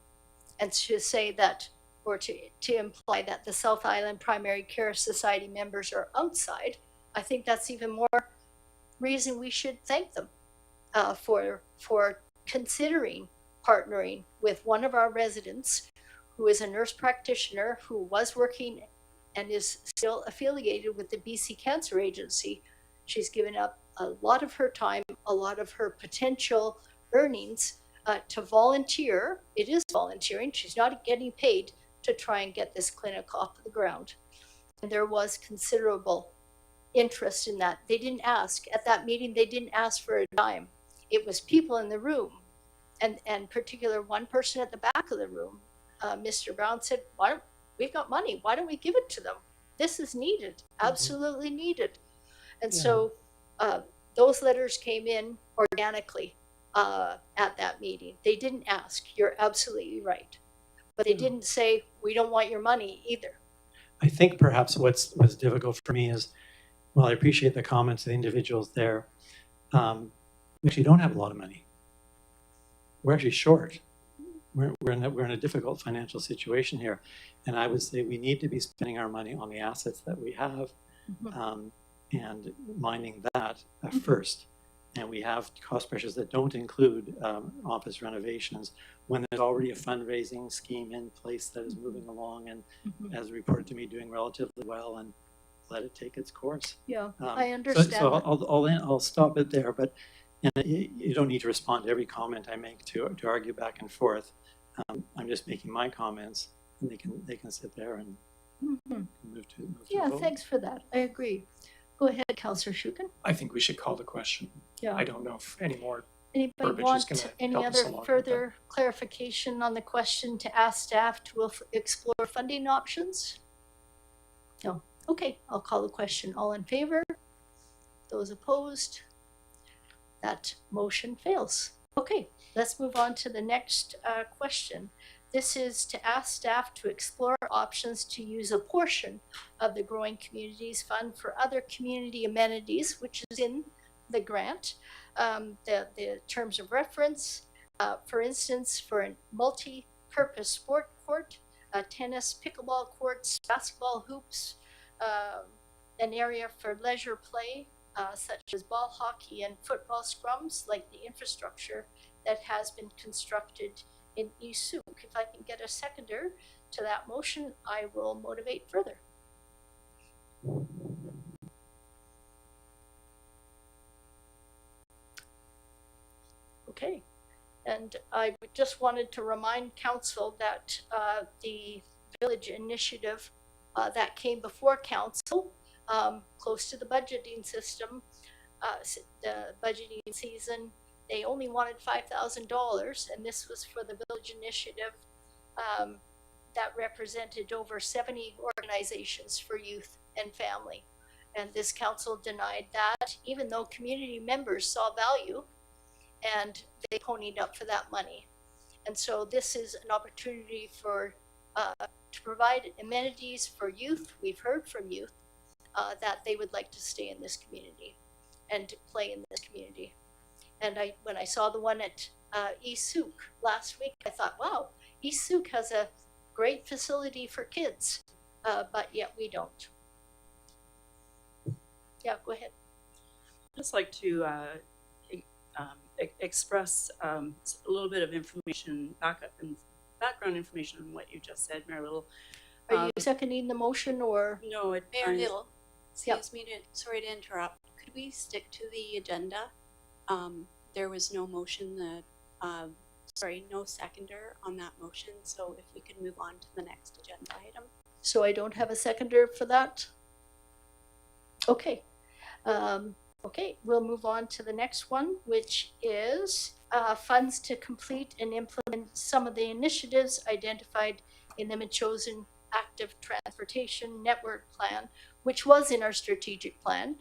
and to say that, or to imply that the South Island Primary Care Society members are outside, I think that's even more reason we should thank them for considering partnering with one of our residents who is a nurse practitioner who was working and is still affiliated with the BC Cancer Agency. She's given up a lot of her time, a lot of her potential earnings to volunteer. It is volunteering. She's not getting paid to try and get this clinic off the ground. And there was considerable interest in that. They didn't ask. At that meeting, they didn't ask for a dime. It was people in the room, and particular one person at the back of the room, Mr. Brown, said, we've got money. Why don't we give it to them? This is needed, absolutely needed. And so those letters came in organically at that meeting. They didn't ask. You're absolutely right. But they didn't say, we don't want your money either. I think perhaps what's difficult for me is, well, I appreciate the comments of the individuals there. We actually don't have a lot of money. We're actually short. We're in a difficult financial situation here. And I would say we need to be spending our money on the assets that we have and minding that first. And we have cost pressures that don't include office renovations when there's already a fundraising scheme in place that is moving along and, as reported to me, doing relatively well, and let it take its course. Yeah, I understand. So I'll stop it there, but you don't need to respond to every comment I make to argue back and forth. I'm just making my comments, and they can sit there and move to Yeah, vote. thanks for that. I agree. Go ahead, Councillor Shukin. I think we should call the question. Yeah. I don't know if any more Anybody verbiage is want gonna any help us other along with further clarification on the question to ask staff to explore funding options? No. Okay, I'll call the question. All in favor? Those opposed? That motion fails. Okay, let's move on to the next question. This is to ask staff to explore options to use a portion of the Growing Communities Fund for other community amenities, which is in the grant. The terms of reference, for instance, for a multi-purpose sport court, tennis, pickleball courts, basketball hoops, an area for leisure play, such as ball hockey and football scrums, like the infrastructure that has been constructed in East Souk. If I can get a seconder to that motion, I will motivate further. Okay, and I just wanted to remind council that the village initiative that came before council, close to the budgeting system, the budgeting season, they only wanted $5,000, and this was for the village initiative that represented over 70 organizations for youth and family. And this council denied that, even though community members saw value and they ponied up for that money. And so this is an opportunity for to provide amenities for youth. We've heard from youth that they would like to stay in this community and to play in this community. And when I saw the one at East Souk last week, I thought, wow, East Souk has a great facility for kids, but yet we don't. Yeah, go ahead. I'd just like to express a little bit of information, background information on what you just said, Mayor Little. Are you seconding the motion or? No, Mayor Little, excuse me, sorry to interrupt. Could we stick to the agenda? There was no motion that, no seconder on that motion. So if we could move on to the next agenda item. So I don't have a seconder for that? Okay. Okay, we'll move on to the next one, which is funds to complete and implement some of the initiatives identified in the Metchosin Active Transportation Network Plan, which was in our strategic plan.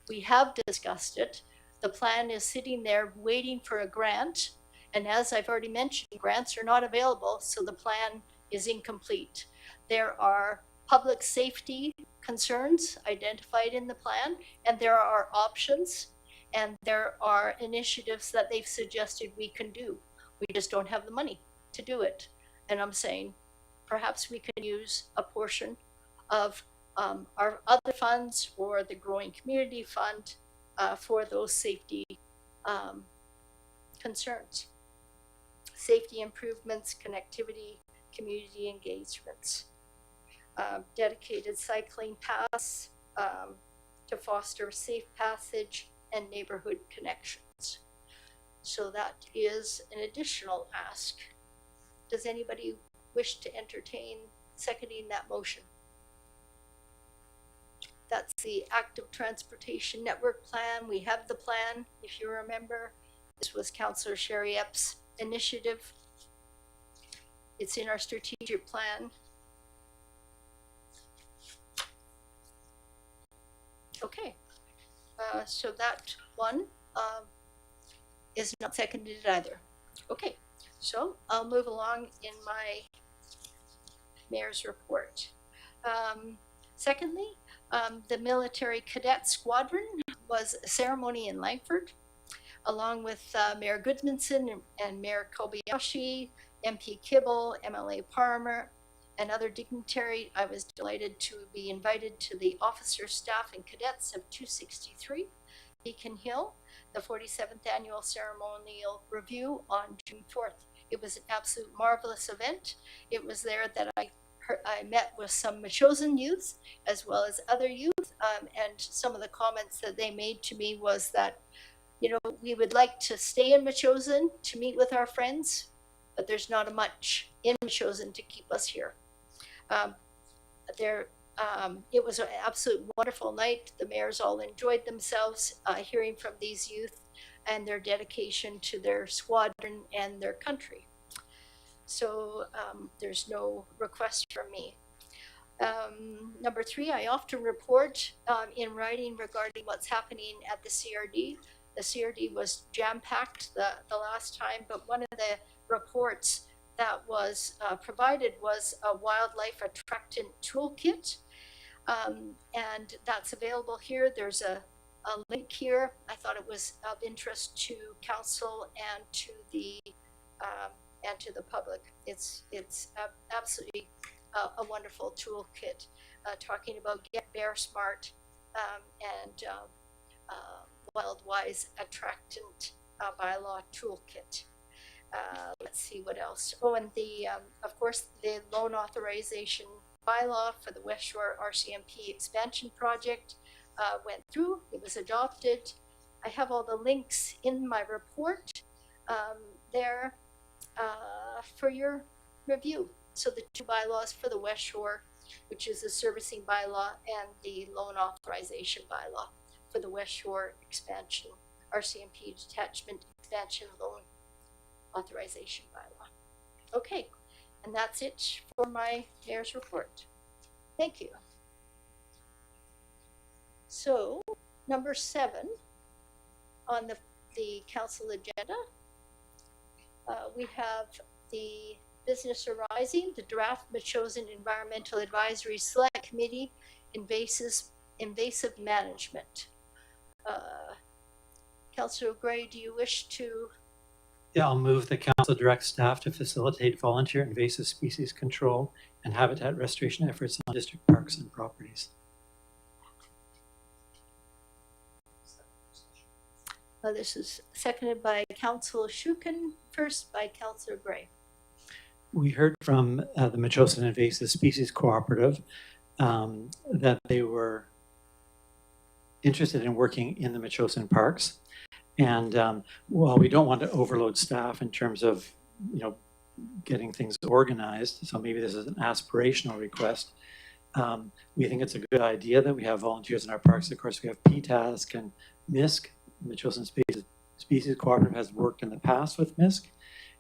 We have discussed it. The plan is sitting there waiting for a grant. And as I've already mentioned, grants are not available, so the plan is incomplete. There are public safety concerns identified in the plan, and there are options, and there are initiatives that they've suggested we can do. We just don't have the money to do it. And I'm saying perhaps we can use a portion of our other funds or the Growing Community Fund for those safety concerns. Safety improvements, connectivity, community engagements. Dedicated cycling paths to foster safe passage and neighborhood connections. So that is an additional ask. Does anybody wish to entertain seconding that motion? That's the active transportation network plan. We have the plan, if you remember. This was Councillor Sherry Epps' initiative. It's in our strategic plan. Okay, so that one is not seconded either. Okay, so I'll move along in my mayor's report. Secondly, the military cadet squadron was a ceremony in Langford, along with Mayor Goodmanson and Mayor Kobayashi, MP Kibble, MLA Palmer, and other dignitary. I was delighted to be invited to the officers, staff, and cadets of 263 Beacon Hill, the 47th annual ceremonial review on June 4th. It was an absolute marvelous event. It was there that I met with some Metchosin youths as well as other youth, and some of the comments that they made to me was that, you know, we would like to stay in Metchosin to meet with our friends, but there's not much in Metchosin to keep us here. It was an absolute wonderful night. The mayors all enjoyed themselves hearing from these youth and their dedication to their squadron and their country. So there's no request from me. Number 3, I often report in writing regarding what's happening at the CRD. The CRD was jam-packed the last time, but one of the reports that was provided was a wildlife attractant toolkit, and that's available here. There's a link here. I thought it was of interest to council and to the public. It's absolutely a wonderful toolkit, talking about Get Bear Smart and Wildwise Attractant bylaw toolkit. Let's see what else. Oh, and of course, the loan authorization bylaw for the West Shore RCMP expansion project went through. It was adopted. I have all the links in my report there for your review. So the 2 bylaws for the West Shore, which is the servicing bylaw, and the loan authorization bylaw for the West Shore expansion, RCMP detachment expansion loan authorization bylaw. Okay, and that's it for my mayor's report. Thank you. So, number 7 on the council agenda, we have the business arising, the draft Metchosin Environmental Advisory Select Committee, invasive management. Councillor Gray, do you wish to? Yeah, I'll move the council direct staff to facilitate volunteer invasive species control and habitat restoration efforts on district parks and properties. This is seconded by Councillor Shukin, first by Councillor Gray. We heard from the Metchosin Invasive Species Cooperative that they were interested in working in the Metchosin parks. And while we don't want to overload staff in terms of, you know, getting things organized, so maybe this is an aspirational request, we think it's a good idea that we have volunteers in our parks. Of course, we have PAAC and MISC. Metchosin Species Cooperative has worked in the past with MISC,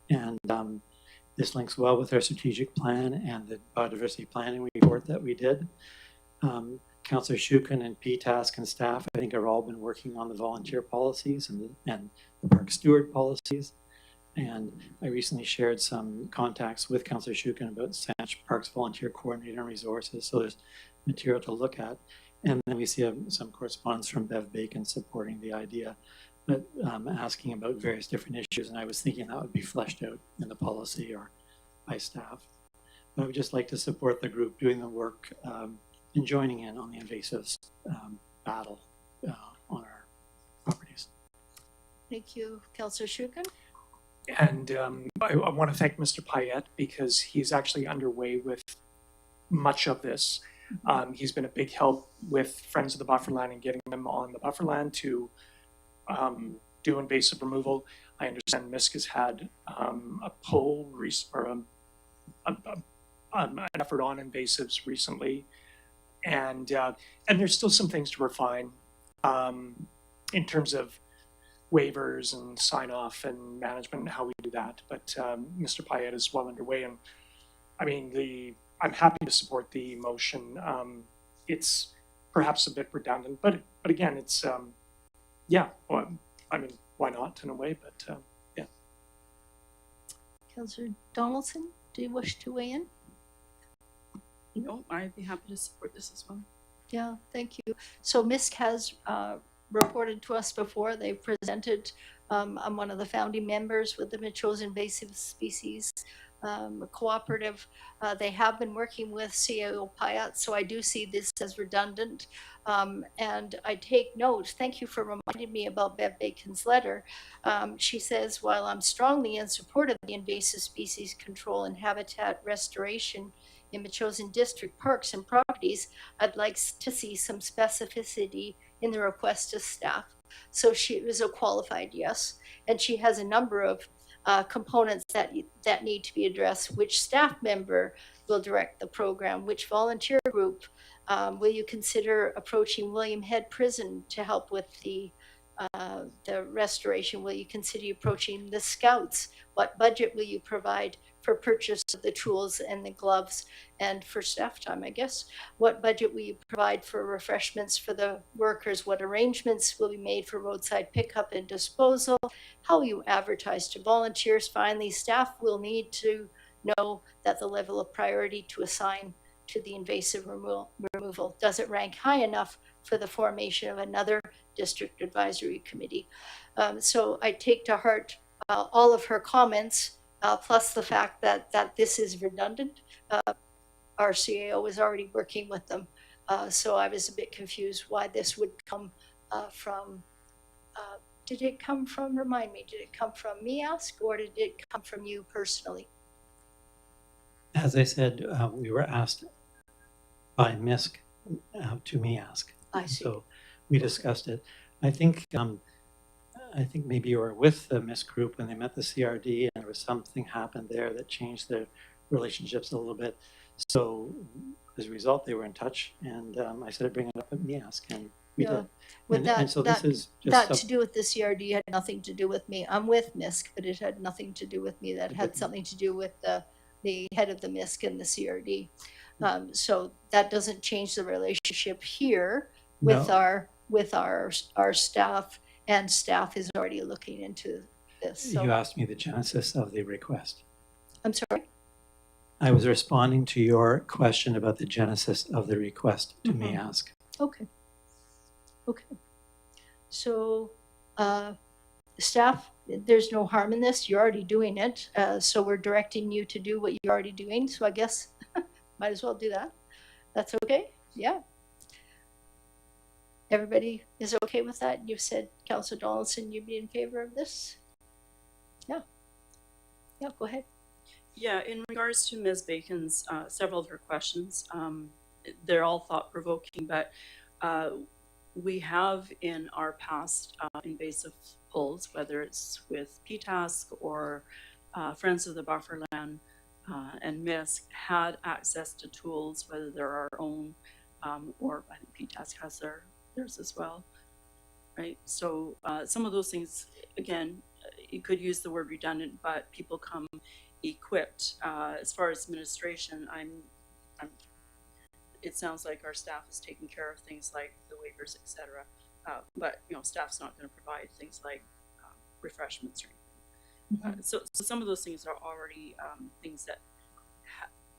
and this links well with our strategic plan and the biodiversity planning report that we did. Councillor Shukin and PAAC and staff, I think, have all been working on the volunteer policies and the park steward policies. And I recently shared some contacts with Councillor Shukin about Saanich Parks volunteer coordinator and resources. So there's material to look at. And then we see some correspondence from Bev Bacon supporting the idea, but asking about various different issues. And I was thinking that would be fleshed out in the policy or by staff. But I would just like to support the group doing the work and joining in on the invasives battle on our properties. Thank you, Councillor Shukin. And I want to thank Mr. Payette because he's actually underway with much of this. He's been a big help with Friends of the Bufferland and getting them on the bufferland to do invasive removal. I understand MISC has had a pull or an effort on invasives recently, and there's still some things to refine in terms of waivers and sign off and management and how we do that. But Mr. Payette is well underway, and I mean I'm happy to support the motion. It's perhaps a bit redundant, but again, it's yeah. Well, I mean, why not in a way? But yeah. Councillor Donaldson, do you wish to weigh in? No, I'd be happy to support this as well. Yeah, thank you. So MISC has reported to us before. They presented. I'm one of the founding members with the Metchosin invasive species cooperative. They have been working with CAO PAAC, so I do see this as redundant. And I take note, thank you for reminding me about Bev Bacon's letter. She says, while I'm strongly in support of the invasive species control and habitat restoration in Metchosin district parks and properties, I'd like to see some specificity in the request to staff. So she was a qualified yes, and she has a number of components that need to be addressed. Which staff member will direct the program? Which volunteer group? Will you consider approaching William Head Prison to help with the restoration? Will you consider approaching the Scouts? What budget will you provide for purchase of the tools and the gloves and for staff time, I guess? What budget will you provide for refreshments for the workers? What arrangements will be made for roadside pickup and disposal? How will you advertise to volunteers? Finally, staff will need to know that the level of priority to assign to the invasive removal doesn't rank high enough for the formation of another district advisory committee. So I take to heart all of her comments, plus the fact that this is redundant. Our CAO is already working with them. So I was a bit confused why this would come from, did it come from, remind me, did it come from PAAC or did it come from you personally? As I said, we were asked by MISC to PAAC. I see. So we discussed it. I think maybe you were with the MISC group when they met the CRD, and there was something happened there that changed the relationships a little bit. So as a result, they were in touch, and I said I'd bring it up at PAAC, and we did. With And so this is just that to do with the CRD had nothing to do with me. I'm with MISC, but it had nothing to do with me. That had something to do with the head of the MISC and the CRD. So that doesn't change the relationship here with our staff, and staff is already looking into this. So You asked me the genesis of the request. I'm sorry. I was responding to your question about the genesis of the request to PAAC. Okay. Okay. So staff, there's no harm in this. You're already doing it. So we're directing you to do what you're already doing. So I guess might as well do that. That's okay? Yeah. Everybody is okay with that? You've said, Councillor Donaldson, you'd be in favor of this? Yeah. Yeah, go ahead. Yeah, in regards to Ms. Bacon's several of her questions, they're all thought-provoking, but we have in our past invasive pulls, whether it's with PAAC or Friends of the Bufferland and MISC, had access to tools, whether they're our own or I think PAAC has theirs as well, right? So some of those things, again, you could use the word redundant, but people come equipped. As far as administration, it sounds like our staff is taking care of things like the waivers, etc. But staff's not going to provide things like refreshments or anything. So some of those things are already things that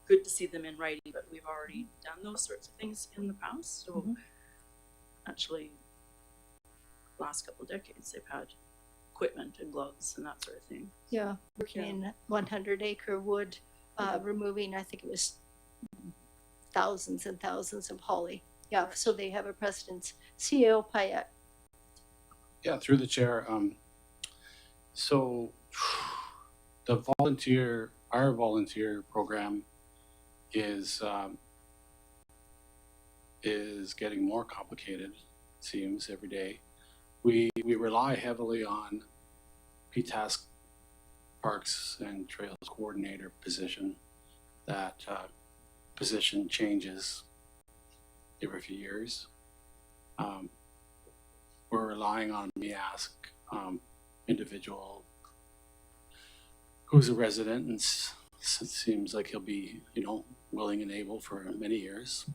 good to see them in writing, but we've already done those sorts of things in the past. So actually, last couple of decades, they've had equipment and gloves and that sort of thing. Yeah, working in 100-acre wood, removing, I think it was thousands and thousands of holly. Yeah, so they have a precedence. CEO Payette. Yeah, through the chair. So our volunteer program is getting more complicated, it seems, every day. We rely heavily on PAAC Parks and Trails Coordinator position. That position changes every few years. We're relying on PAAC individual who's a resident, and it seems like he'll be, willing and able for many years.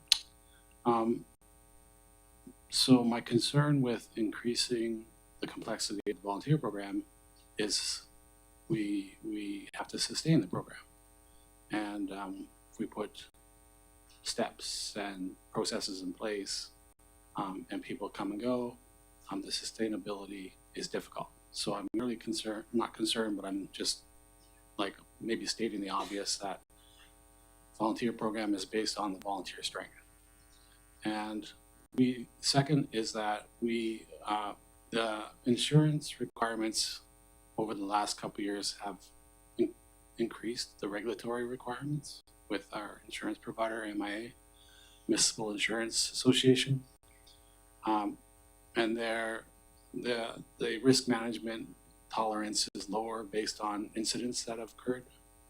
So my concern with increasing the complexity of the volunteer program is we have to sustain the program. And if we put steps and processes in place and people come and go, the sustainability is difficult. So I'm really not concerned, but I'm just like maybe stating the obvious that volunteer program is based on the volunteer strength. And second is that the insurance requirements over the last couple of years have increased the regulatory requirements with our insurance provider, MIA, Municipal Insurance Association. And the risk management tolerance is lower based on incidents that have occurred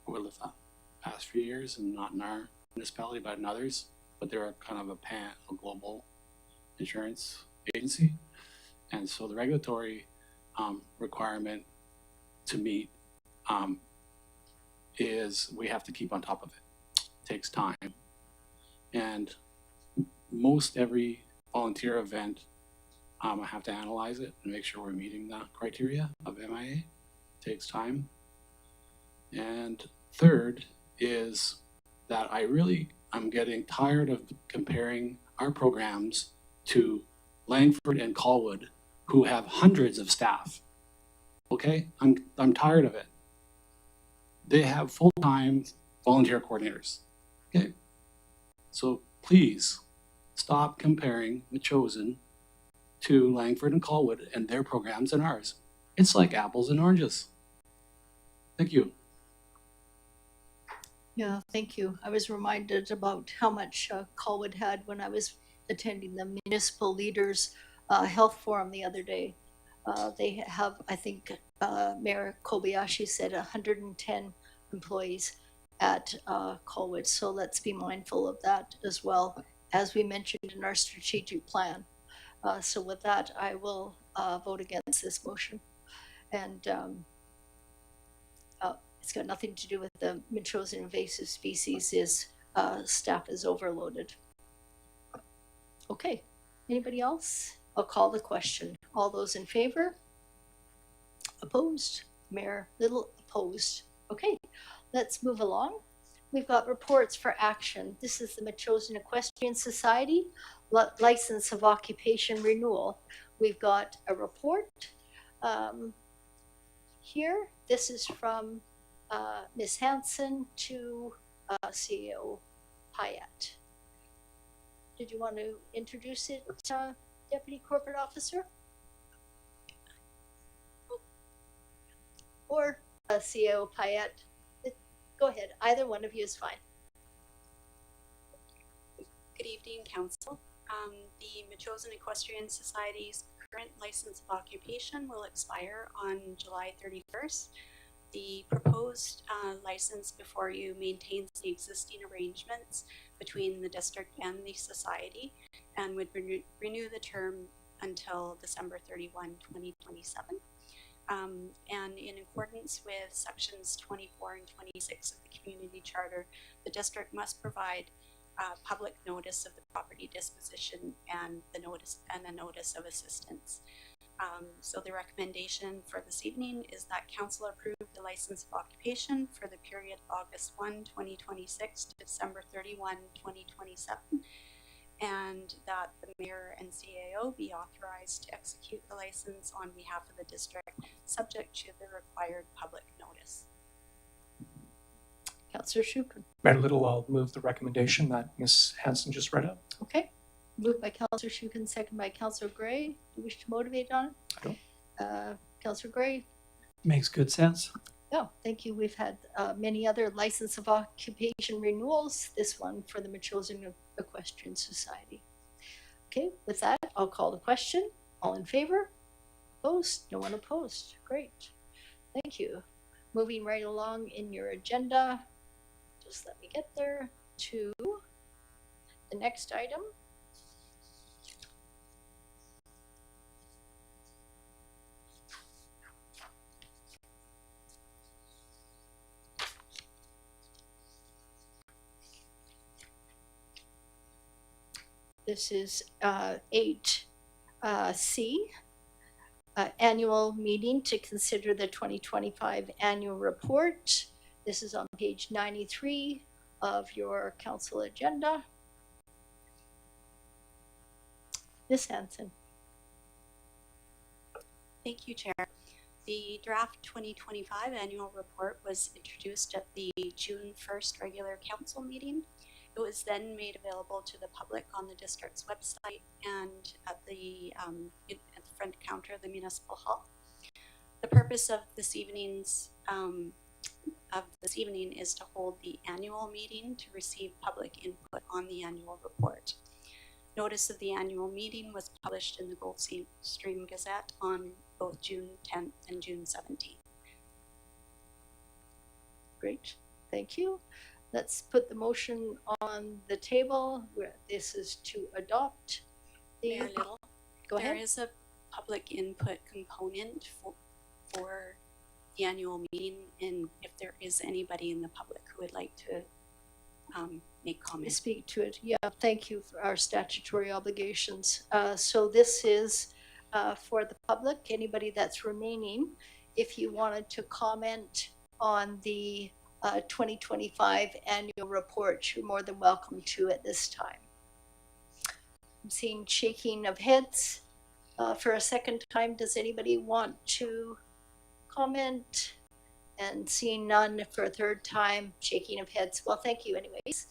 over the past few years, and not in our municipality, but in others. But they're kind of a global insurance agency. And so the regulatory requirement to meet is we have to keep on top of it. It takes time. And most every volunteer event, I have to analyze it and make sure we're meeting the criteria of MIA. It takes time. And third is that I'm getting tired of comparing our programs to Langford and Colwood, who have hundreds of staff. Okay, I'm tired of it. They have full-time volunteer coordinators. Okay, so please stop comparing Metchosin to Langford and Colwood and their programs and ours. It's like apples and oranges. Thank you. Yeah, thank you. I was reminded about how much Colwood had when I was attending the municipal leaders health forum the other day. They have, I think, Mayor Kobayashi said 110 employees at Colwood. So let's be mindful of that as well, as we mentioned in our strategic plan. So with that, I will vote against this motion. And it's got nothing to do with the Metchosin invasive species. Staff is overloaded. Okay, anybody else? I'll call the question. All those in favor? Opposed? Mayor Little opposed. Okay, let's move along. We've got reports for action. This is the Metchosin Equestrian Society license of occupation renewal. We've got a report here. This is from Ms. Hanson to CEO Hyatt. Did you want to introduce it, Deputy Corporate Officer? Or CEO Payette? Go ahead, either one of you is fine. Good evening, Council. The Metchosin Equestrian Society's current license of occupation will expire on July 31st. The proposed license before you maintains the existing arrangements between the district and the society and would renew the term until December 31, 2027. And in accordance with sections 24 and 26 of the Community Charter, the district must provide public notice of the property disposition and a notice of assistance. So the recommendation for this evening is that Council approve the license of occupation for the period August 1, 2026 to December 31, 2027, and that the Mayor and CAO be authorized to execute the license on behalf of the district, subject to the required public notice. Councillor Shukin. Mayor Little, I'll move the recommendation that Ms. Hanson just read out. Okay. Moved by Councillor Shukin, second by Councillor Gray. Do you wish to motivate on it? I don't. Councillor Gray. Makes good sense. Yeah, thank you. We've had many other license of occupation renewals, this one for the Metchosin Equestrian Society. Okay, with that, I'll call the question. All in favor? Opposed? No one opposed. Great. Thank you. Moving right along in your agenda, just let me get there to the next item. This is 8C, annual meeting to consider the 2025 annual report. This is on page 93 of your council agenda. Ms. Hanson. Thank you, Chair. The draft 2025 annual report was introduced at the June 1st regular council meeting. It was then made available to the public on the district's website and at the front counter of the municipal hall. The purpose of this evening is to hold the annual meeting to receive public input on the annual report. Notice of the annual meeting was published in the Goldstream Gazette on both June 10th and June 17th. Great, thank you. Let's put the motion on the table. This is to adopt the. Mayor Little, Go ahead. there is a public input component for the annual meeting, and if there is anybody in the public who would like to make comments. Speak to it. Yeah, thank you for our statutory obligations. So this is for the public, anybody that's remaining. If you wanted to comment on the 2025 annual report, you're more than welcome to at this time. I'm seeing shaking of heads for a second time. Does anybody want to comment? And seeing none for a third time, shaking of heads. Well, thank you anyways.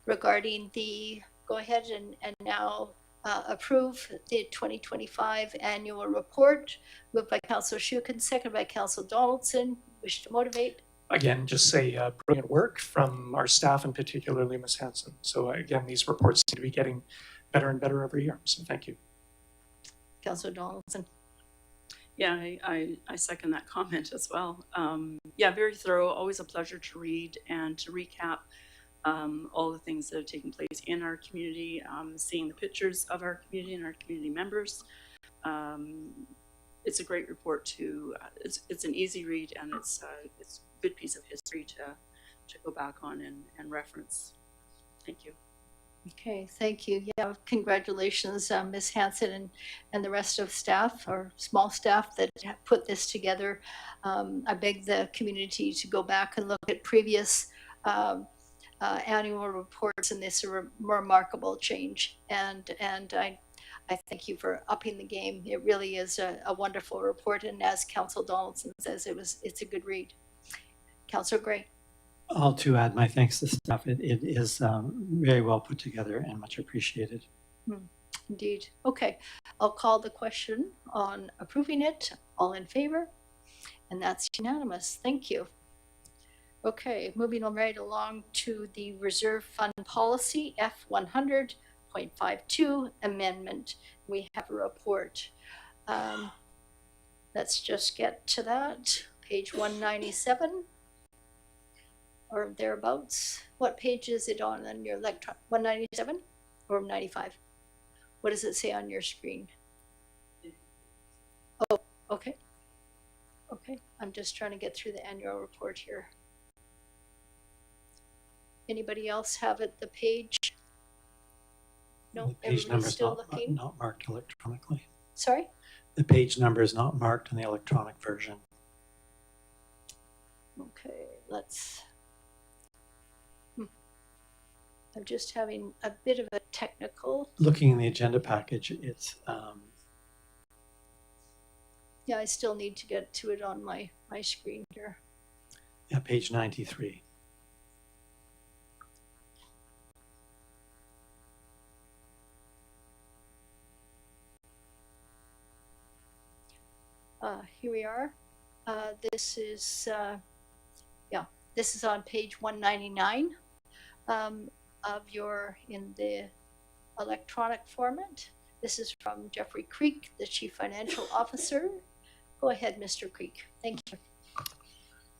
Regarding the, go ahead and now approve the 2025 annual report. Moved by Councillor Shukin, second by Councillor Donaldson. Wish to motivate? Again, just say brilliant work from our staff and particularly Ms. Hanson. So again, these reports seem to be getting better and better every year. So thank you. Councillor Donaldson. Yeah, I second that comment as well. Yeah, very thorough, always a pleasure to read and to recap all the things that have taken place in our community, seeing the pictures of our community and our community members. It's a great report to, it's an easy read, and it's a good piece of history to go back on and reference. Thank you. Okay, thank you. Yeah, congratulations, Ms. Hanson and the rest of staff or small staff that have put this together. I beg the community to go back and look at previous annual reports, and this is a remarkable change. And I thank you for upping the game. It really is a wonderful report, and as Councillor Donaldson says, it's a good read. Councillor Gray. I'll too add my thanks to staff. It is very well put together and much appreciated. Indeed. Okay, I'll call the question on approving it. All in favor? And that's unanimous. Thank you. Okay, moving on right along to the Reserve Fund Policy F100.52 amendment. We have a report. Let's just get to that. Page 197. Or thereabouts. What page is it on your electron? 197 or 95? What does it say on your screen? Oh, okay. Okay, I'm just trying to get through the annual report here. Anybody else have it, the page? No, the page number is still looking? not marked electronically. Sorry? The page number is not marked in the electronic version. Okay, let's... I'm just having a bit of a technical. Looking in the agenda package, it's yeah, I still need to get to it on my screen here. Yeah, page 93. Here we are. This is, this is on page 199 of in the electronic format. This is from Jeffrey Creek, the Chief Financial Officer. Go ahead, Mr. Creek. Thank you.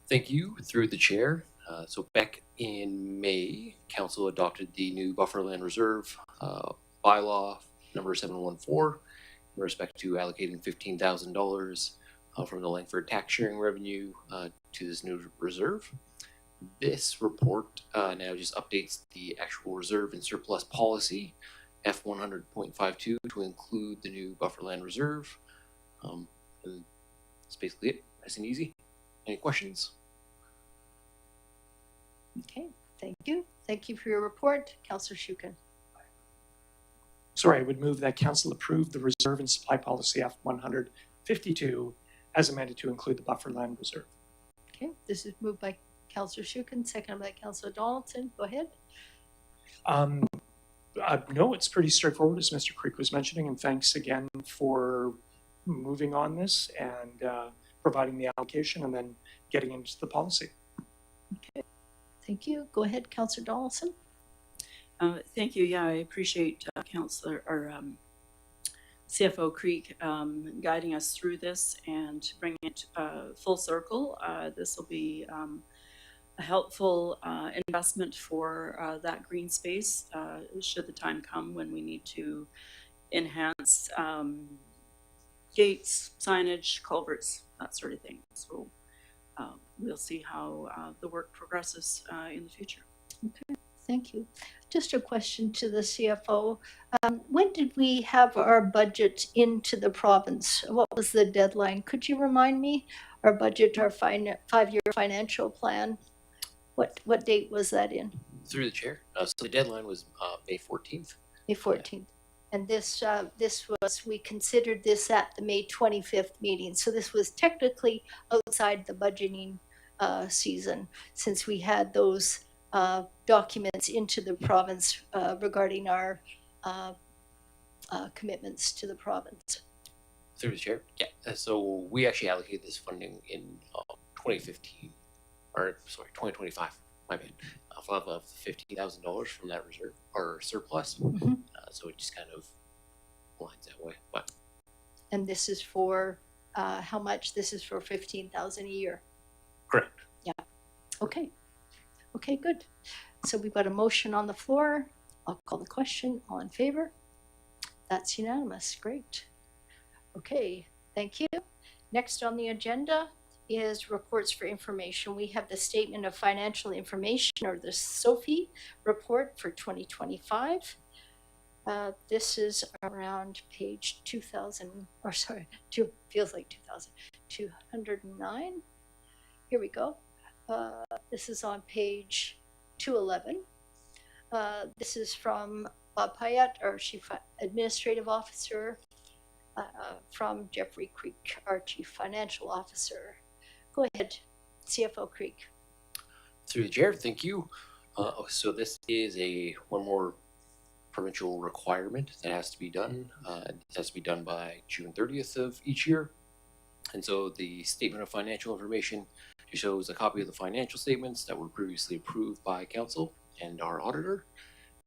Thank you, through the chair. So back in May, Council adopted the new Bufferland Reserve bylaw number 714 in respect to allocating $15,000 from the Langford tax sharing revenue to this new reserve. This report now just updates the actual reserve and surplus policy F100.52 to include the new Bufferland Reserve. And that's basically it. Nice and easy. Any questions? Okay, thank you. Thank you for your report. Councillor Shukin. Sorry, I would move that council approve the reserve and supply policy F152 as amended to include the Bufferland Reserve. Okay, this is moved by Councillor Shukin, seconded by Councillor Donaldson. Go ahead. No, it's pretty straightforward, as Mr. Creek was mentioning, and thanks again for moving on this and providing the allocation and then getting into the policy. Okay, thank you. Go ahead, Councillor Donaldson. Thank you. Yeah, I appreciate Councillor or CFO Creek guiding us through this and bringing it full circle. This will be a helpful investment for that green space should the time come when we need to enhance gates, signage, culverts, that sort of thing. So we'll see how the work progresses in the future. Okay, thank you. Just a question to the CFO. When did we have our budget into the province? What was the deadline? Could you remind me? Our budget, our 5-year financial plan. What date was that in? Through the chair. So the deadline was May 14th. May 14th. And this was, we considered this at the May 25th meeting. So this was technically outside the budgeting season, since we had those documents into the province regarding our commitments to the province. Through the chair. Yeah. So we actually allocated this funding in 2015, or sorry, 2025. My bad. Of $15,000 from that reserve or surplus. Mm-hmm. So it just kind of lines that way. But and this is for how much? This is for $15,000 a year. Correct. Yeah. Okay. Okay, good. So we've got a motion on the floor. I'll call the question. All in favor? That's unanimous. Great. Okay, thank you. Next on the agenda is reports for information. We have the Statement of Financial Information, or the SOFI report for 2025. This is around page 2000, or sorry, feels like 2000, 209. Here we go. This is on page 211. This is from Bob Pyatt, our Chief Administrative Officer, from Jeffrey Creek, our Chief Financial Officer. Go ahead, CFO Creek. Through the chair, thank you. So this is one more provincial requirement that has to be done. It has to be done by June 30th of each year. And so the Statement of Financial Information shows a copy of the financial statements that were previously approved by council and our auditor.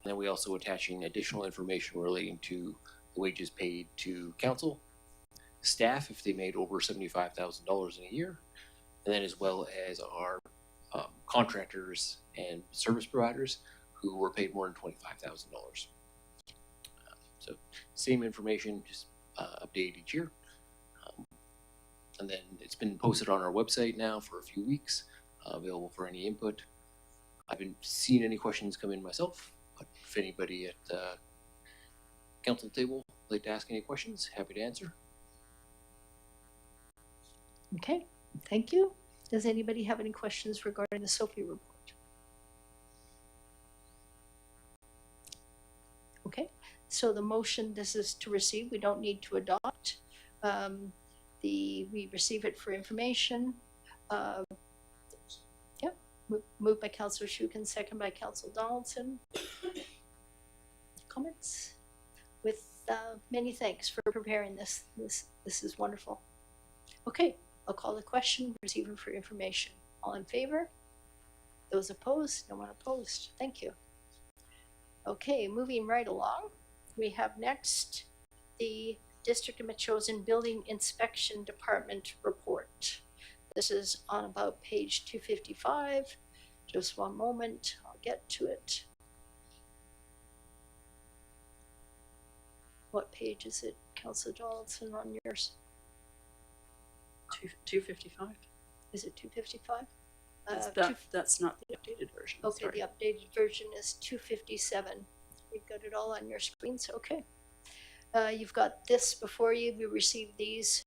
And then we also attaching additional information relating to the wages paid to council, staff if they made over $75,000 in a year, and then as well as our contractors and service providers who were paid more than $25,000. So same information, just updated each year. And then it's been posted on our website now for a few weeks, available for any input. I haven't seen any questions come in myself, but if anybody at the council table would like to ask any questions, happy to answer. Okay, thank you. Does anybody have any questions regarding the SOFI report? Okay, so the motion, this is to receive, we don't need to adopt. We receive it for information. Moved by Councillor Shukin, second by Councillor Donaldson. Comments? With many thanks for preparing this. This is wonderful. Okay, I'll call the question, receiver for information. All in favor? Those opposed? No one opposed. Thank you. Okay, moving right along. We have next the District of Metchosin Building Inspection Department report. This is on about page 255. Just one moment, I'll get to it. What page is it, Councillor Donaldson, on yours? 255. Is it 255? That's not the updated version. Okay, sorry. the updated version is 257. You've got it all on your screens, okay. You've got this before you. We receive these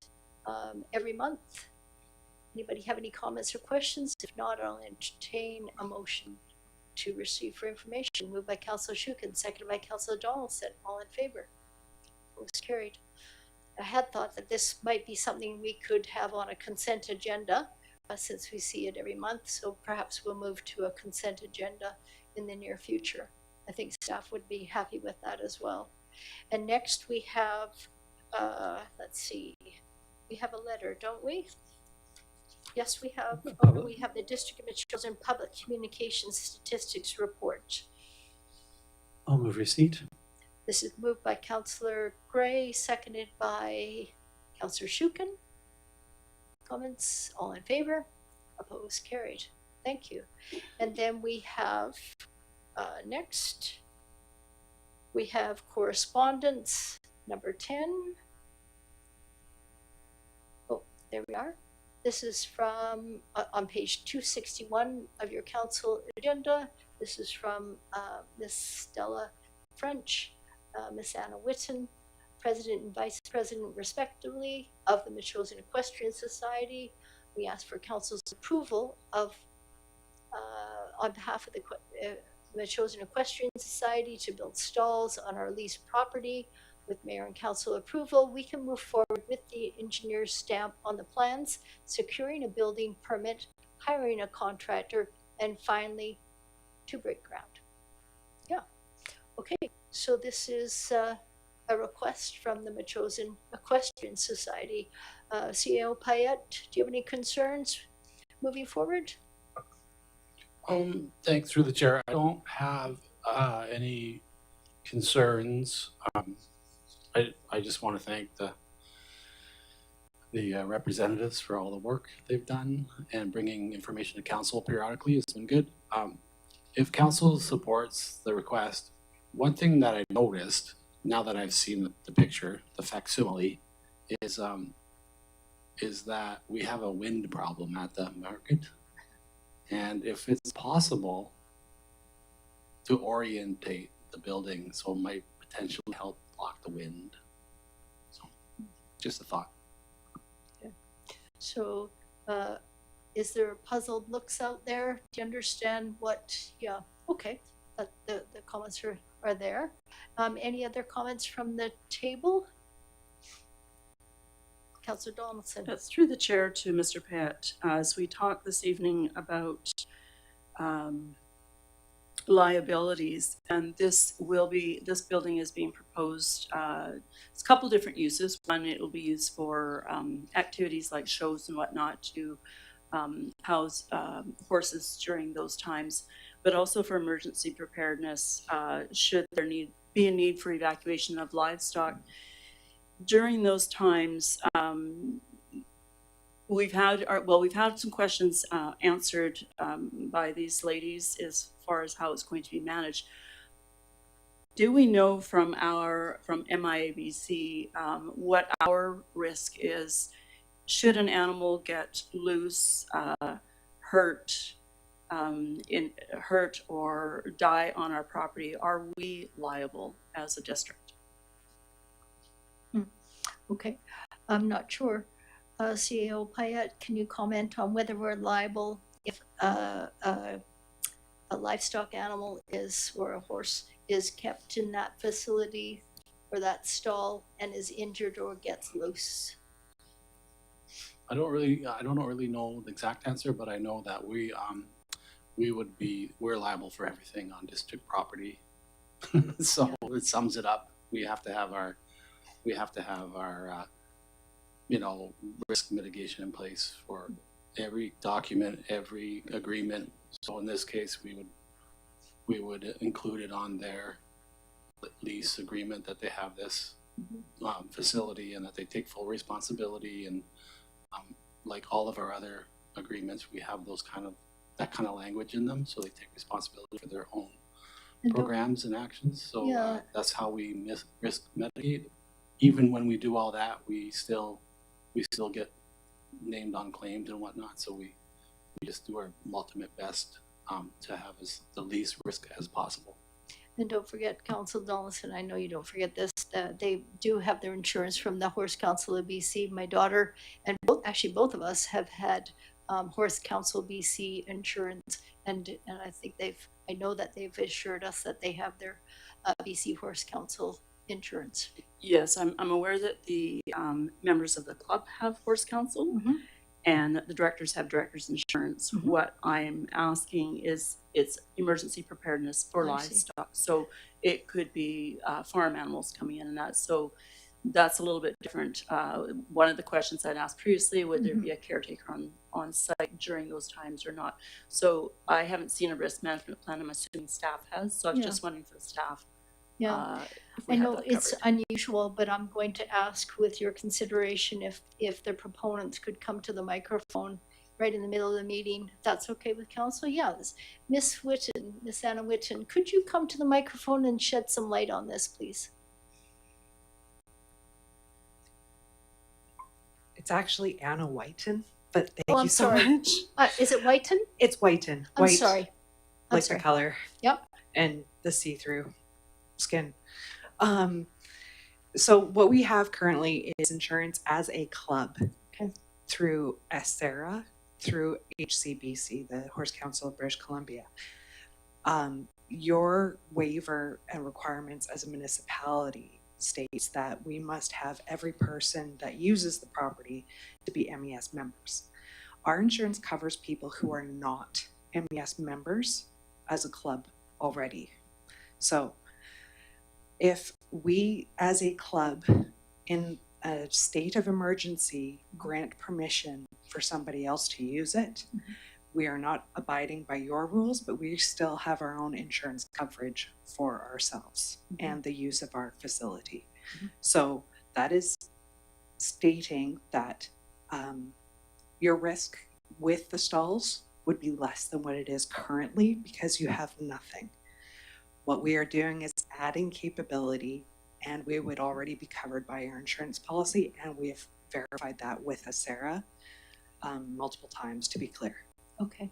every month. Anybody have any comments or questions? If not, I'll entertain a motion to receive for information. Moved by Councillor Shukin, seconded by Councillor Donaldson. All in favor? Opposed, carried. I had thought that this might be something we could have on a consent agenda since we see it every month. So perhaps we'll move to a consent agenda in the near future. I think staff would be happy with that as well. And next we have, let's see, we have a letter, don't we? Yes, we have. Oh, we have the District of Metchosin Public Communications Statistics Report. I'll move receipt. This is moved by Councillor Gray, seconded by Councillor Shukin. Comments? All in favor? Opposed? Carried. Thank you. And then we have next, we have correspondence number 10. Oh, there we are. This is from on page 261 of your council agenda. This is from Miss Stella French, Miss Anna Whiten, President and Vice President, respectively, of the Metchosin Equestrian Society. We ask for council's approval of, on behalf of the Metchosin Equestrian Society, to build stalls on our leased property. With mayor and council approval, we can move forward with the engineer's stamp on the plans, securing a building permit, hiring a contractor, and finally to break ground. Yeah. Okay. So this is a request from the Metchosin Equestrian Society. CEO Payette, do you have any concerns moving forward? Thanks, through the chair. I don't have any concerns. I just want to thank the representatives for all the work they've done, and bringing information to council periodically has been good. If council supports the request, one thing that I noticed now that I've seen the picture, the facsimile, is that we have a wind problem at the market. And if it's possible to orientate the building so it might potentially help block the wind. So just a thought. Okay. So is there puzzled looks out there? Do you understand what, yeah, okay. The comments are there. Any other comments from the table? Councillor Donaldson. That's through the chair to Mr. Pett. As we talk this evening about liabilities, and this building is being proposed. It's a couple different uses. One, it will be used for activities like shows and whatnot to house horses during those times, but also for emergency preparedness should there be a need for evacuation of livestock. During those times, we've had some questions answered by these ladies as far as how it's going to be managed. Do we know from MIABC what our risk is should an animal get loose, hurt or die on our property? Are we liable as a district? Okay, I'm not sure. CEO Payette, can you comment on whether we're liable if a livestock animal or a horse is kept in that facility or that stall and is injured or gets loose? I don't really know the exact answer, but I know that we're liable for everything on district property. So it sums it up. We have to have our you know, risk mitigation in place for every document, every agreement. So in this case, we would include it on their lease agreement that they have this facility and that they take full responsibility. And like all of our other agreements, we have that kind of language in them, so they take responsibility for their own programs and actions. So that's how we risk mitigate. Even when we do all that, we still get named on claims and whatnot. So we just do our ultimate best to have the least risk as possible. And don't forget, Council Donaldson, I know you don't forget this, they do have their insurance from the Horse Council of BC. My daughter and both of us have had Horse Council BC insurance, and I think I know that they've assured us that they have their BC Horse Council insurance. Yes, I'm aware that the members of the club have Horse Council, and the directors have directors insurance. What I'm asking is it's emergency preparedness for livestock. So it could be farm animals coming in and that. So that's a little bit different. One of the questions I'd asked previously, would there be a caretaker on site during those times or not? So I haven't seen a risk management plan. I'm assuming staff has. So I was just wondering for the staff. Yeah, I know it's unusual, but I'm going to ask with your consideration if the proponents could come to the microphone right in the middle of the meeting. If that's okay with council? Yes. Miss Whiten, Miss Anna Whiten, could you come to the microphone and shed some light on this, please? It's actually Anna Whiten, but thank you so much. Is it Whiten? It's Whiten. I'm sorry. Like the color. Yep. And the see-through skin. So what we have currently is insurance as a club through SERA, through HCBC, the Horse Council of British Columbia. Your waiver and requirements as a municipality states that we must have every person that uses the property to be MES members. Our insurance covers people who are not MES members as a club already. So if we as a club in a state of emergency grant permission for somebody else to use it, we are not abiding by your rules, but we still have our own insurance coverage for ourselves and the use of our facility. So that is stating that your risk with the stalls would be less than what it is currently because you have nothing. What we are doing is adding capability, and we would already be covered by our insurance policy, and we have verified that with SERA multiple times, to be clear. Okay,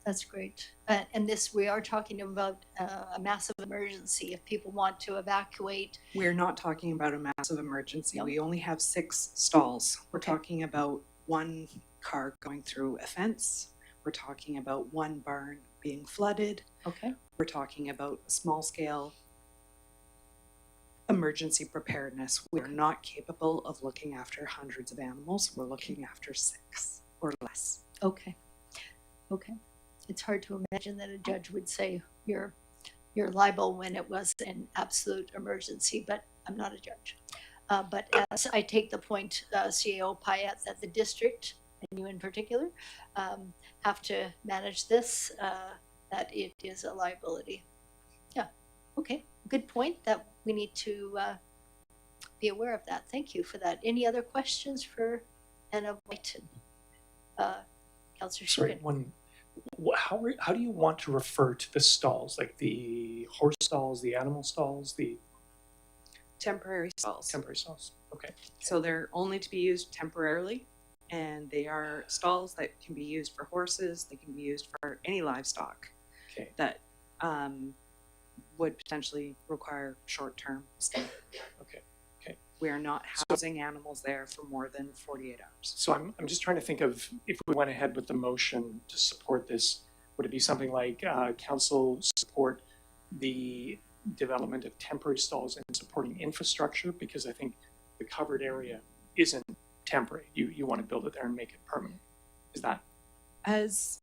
that's great. And this, we are talking about a massive emergency if people want to evacuate. We're not talking about a massive emergency. We only have 6 stalls. We're talking about one car going through a fence. We're talking about one barn being flooded. Okay. We're talking about small scale emergency preparedness. We're not capable of looking after hundreds of animals. We're looking after 6 or less. Okay. Okay. It's hard to imagine that a judge would say you're liable when it was an absolute emergency, but I'm not a judge. But as I take the point, CAO Payette, that the district, and you in particular, have to manage this, that it is a liability. Yeah. Okay. Good point that we need to be aware of that. Thank you for that. Any other questions for Anna Whiten? Councillor Sorry, how do you want to refer to the stalls? Like the horse stalls, the animal stalls, the temporary stalls? Temporary stalls. Okay. So they're only to be used temporarily, and they are stalls that can be used for horses. They can be used for any livestock that would potentially require short-term stay. Okay. We are not housing animals there for more than 48 hours. So I'm just trying to think of, if we went ahead with the motion to support this, would it be something like council support the development of temporary stalls and supporting infrastructure? Because I think the covered area isn't temporary. You want to build it there and make it permanent. Is that? As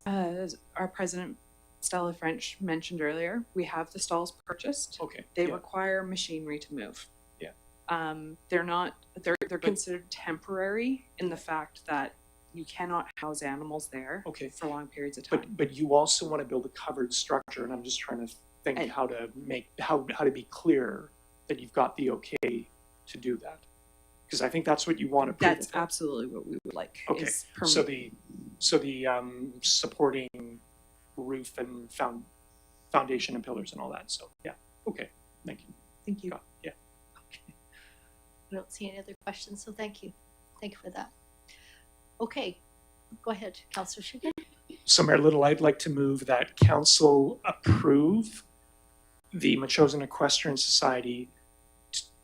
our president Stella French mentioned earlier, we have the stalls purchased. Okay. They require machinery to move. Yeah. They're considered temporary in the fact that you cannot house animals there Okay. for long periods of time. But you also want to build a covered structure, and I'm just trying to think And- how to be clear that you've got the okay to do that. Because I think that's what you want to. That's absolutely what we would like. Okay. Is So the supporting roof and foundation and pillars and all that. So yeah. Okay. Thank you. Thank you. Yeah. I don't see any other questions, so thank you. Thank you for that. Okay, go ahead, Councillor Shugan. So Mayor Little, I'd like to move that council approve the Metchosin Equestrian Society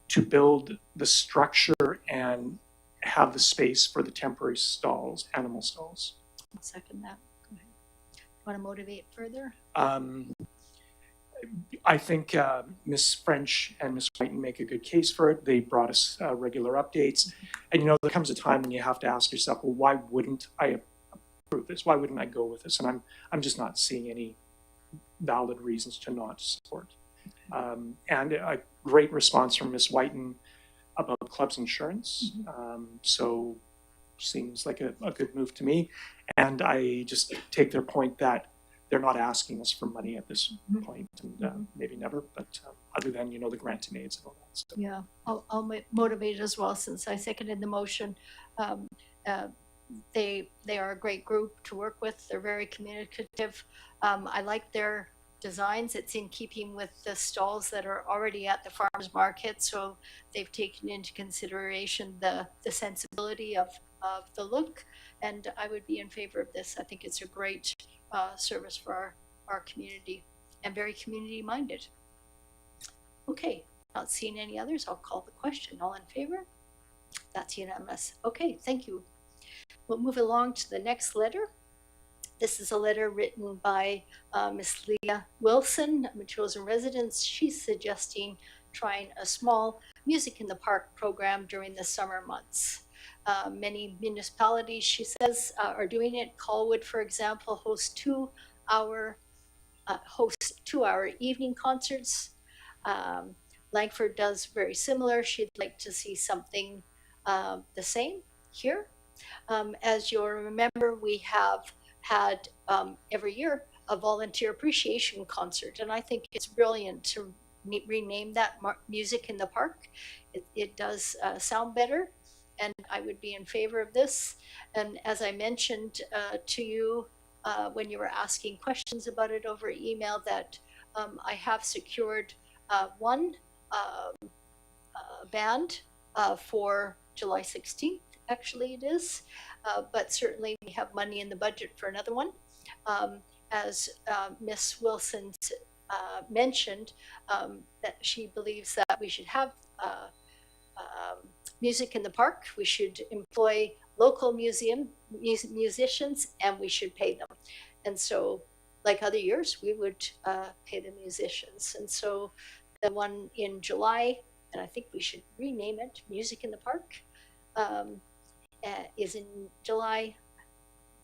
to build the structure and have the space for the temporary stalls, animal stalls. I'll second that. Go ahead. Want to motivate further? I think Ms. French and Ms. Whiten make a good case for it. They brought us regular updates. And there comes a time when you have to ask yourself, well, why wouldn't I approve this? Why wouldn't I go with this? And I'm just not seeing any valid reasons to not support. And a great response from Ms. Whiten about club's insurance. So seems like a good move to me. And I just take their point that they're not asking us for money at this point, and maybe never, but other than, the grant and aids and all that. So. Yeah, I'll motivate as well, since I seconded the motion. They are a great group to work with. They're very communicative. I like their designs. It's in keeping with the stalls that are already at the farmers market, so they've taken into consideration the sensibility of the look, and I would be in favor of this. I think it's a great service for our community, and very community minded. Okay, not seeing any others, I'll call the question. All in favor? That's unanimous. Okay, thank you. We'll move along to the next letter. This is a letter written by Miss Leah Wilson, a Metchosin resident. She's suggesting trying a small music in the park program during the summer months. Many municipalities, she says, are doing it. Colwood, for example, hosts two-hour evening concerts. Langford does very similar. She'd like to see something the same here. As you'll remember, we have had every year a volunteer appreciation concert, and I think it's brilliant to rename that Music in the Park. It does sound better, and I would be in favor of this. And as I mentioned to you when you were asking questions about it over email, that I have secured one band for July 16th. Actually, it is, but certainly we have money in the budget for another one. As Miss Wilson mentioned, that she believes that we should have music in the park. We should employ local musicians, and we should pay them. And so, like other years, we would pay the musicians. And so, the one in July, and I think we should rename it Music in the Park, is in July.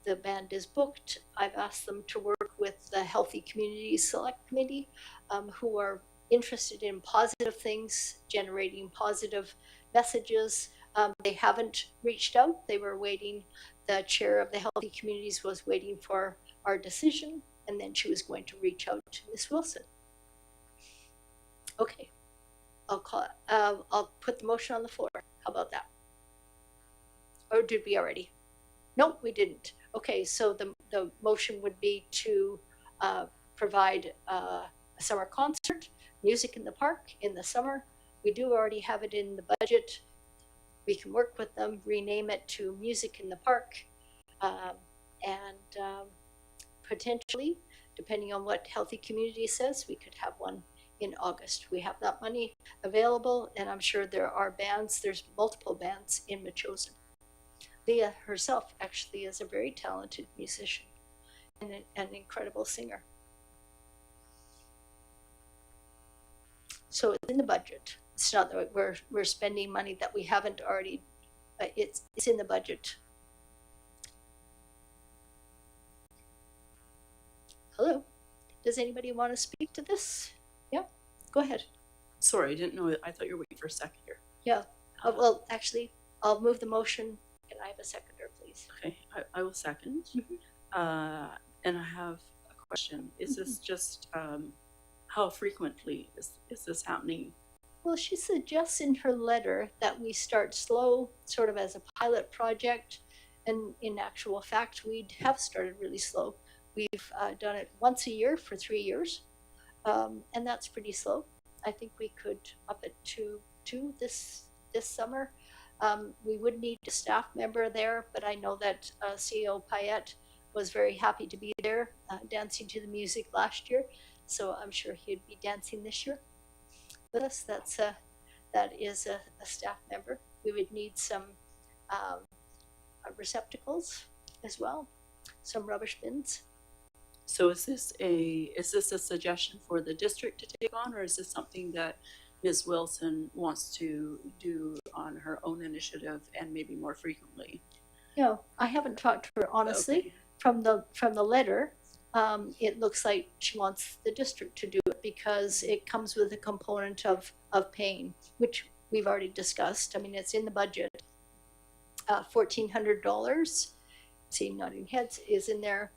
The band is booked. I've asked them to work with the Healthy Communities Select Committee, who are interested in positive things, generating positive messages. They haven't reached out. They were waiting. The chair of the Healthy Communities was waiting for our decision, and then she was going to reach out to Ms. Wilson. Okay, I'll put the motion on the floor. How about that? Or did we already? Nope, we didn't. Okay, so the motion would be to provide a summer concert, music in the park in the summer. We do already have it in the budget. We can work with them, rename it to Music in the Park, and potentially, depending on what Healthy Community says, we could have one in August. We have that money available, and I'm sure there are bands. There's multiple bands in Metchosin. Leah herself actually is a very talented musician and an incredible singer. So it's in the budget. It's not that we're spending money that we haven't already. It's in the budget. Hello. Does anybody want to speak to this? Yeah. Go ahead. Sorry, I didn't know. I thought you were waiting for a second here. Yeah, well, actually, I'll move the motion. Can I have a seconder, please? Okay, I will second. And I have a question. Is this just, how frequently is this happening? Well, she suggests in her letter that we start slow, sort of as a pilot project. And in actual fact, we have started really slow. We've done it once a year for 3 years. And that's pretty slow. I think we could up it to 2 this summer. We would need a staff member there, but I know that CEO Payette was very happy to be there, dancing to the music last year. So I'm sure he'd be dancing this year with us. That is a staff member. We would need some receptacles as well, some rubbish bins. So is this a suggestion for the district to take on, or is this something that Ms. Wilson wants to do on her own initiative and maybe more frequently? I haven't talked to her honestly. Okay. From the letter, it looks like she wants the district to do it because it comes with a component of paying, which we've already discussed. I mean, it's in the budget. $1,400. See, nodding heads is in there.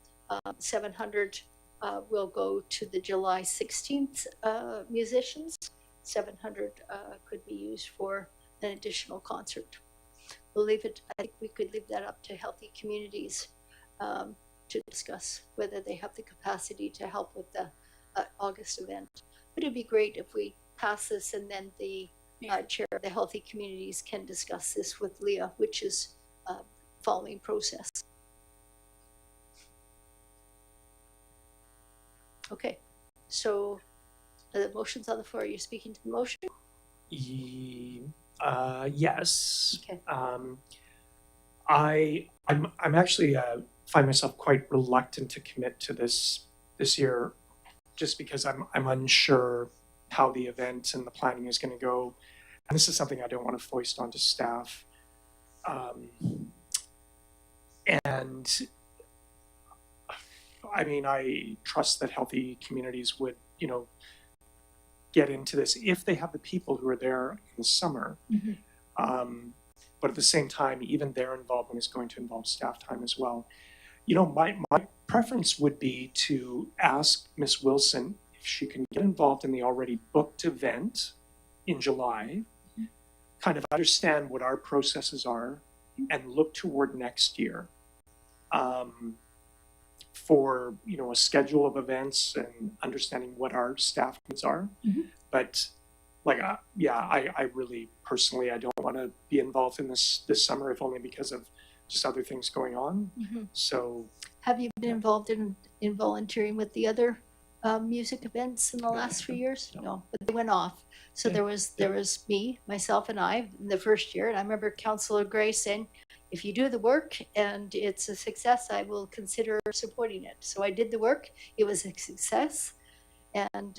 700 will go to the July 16th musicians. 700 could be used for an additional concert. We'll leave it. I think we could leave that up to Healthy Communities to discuss whether they have the capacity to help with the August event. But it'd be great if we pass this and then the chair of the Healthy Communities can discuss this with Leah, which is following process. Okay, so the motion's on the floor. Are you speaking to the motion? Yes. Okay. I'm actually find myself quite reluctant to commit to this year, just because I'm unsure how the event and the planning is going to go, and this is something I don't want to foist onto staff. And I mean, I trust that Healthy Communities would, get into this if they have the people who are there in the summer. Mm-hmm. But at the same time, even their involvement is going to involve staff time as well. My preference would be to ask Ms. Wilson if she can get involved in the already booked event in July, kind of understand what our processes are, and look toward next year for a schedule of events and understanding what our staff needs are. Mm-hmm. But I really personally I don't want to be involved in this summer, if only because of just other things going on. Mm-hmm. So have you been involved in volunteering with the other music events in the last 3 years? No, but they went off. So there was me, myself, and I in the first year, and I remember Councillor Gray saying, if you do the work and it's a success, I will consider supporting it. So I did the work. It was a success, and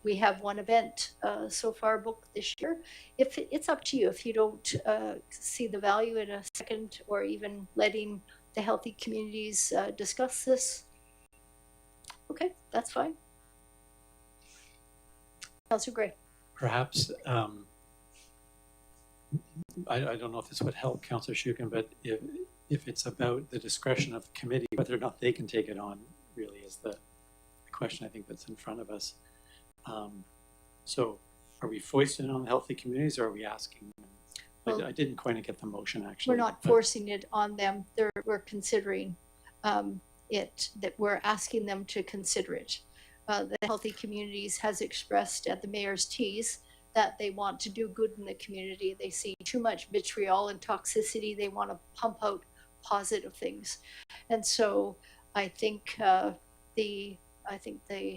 we have one event so far booked this year. If it's up to you, if you don't see the value in a second, or even letting the Healthy Communities discuss this, okay, that's fine. Councillor Gray. Perhaps, I don't know if this would help Councillor Shukin, but if it's about the discretion of the committee, whether or not they can take it on really is the question I think that's in front of us. So are we foisting it on the Healthy Communities, or are we asking them? Well, I didn't quite get the motion actually. We're not forcing it on them. We're considering it, that we're asking them to consider it. The Healthy Communities has expressed at the mayor's teas that they want to do good in the community. They see too much vitriol and toxicity. They want to pump out positive things. And so I think the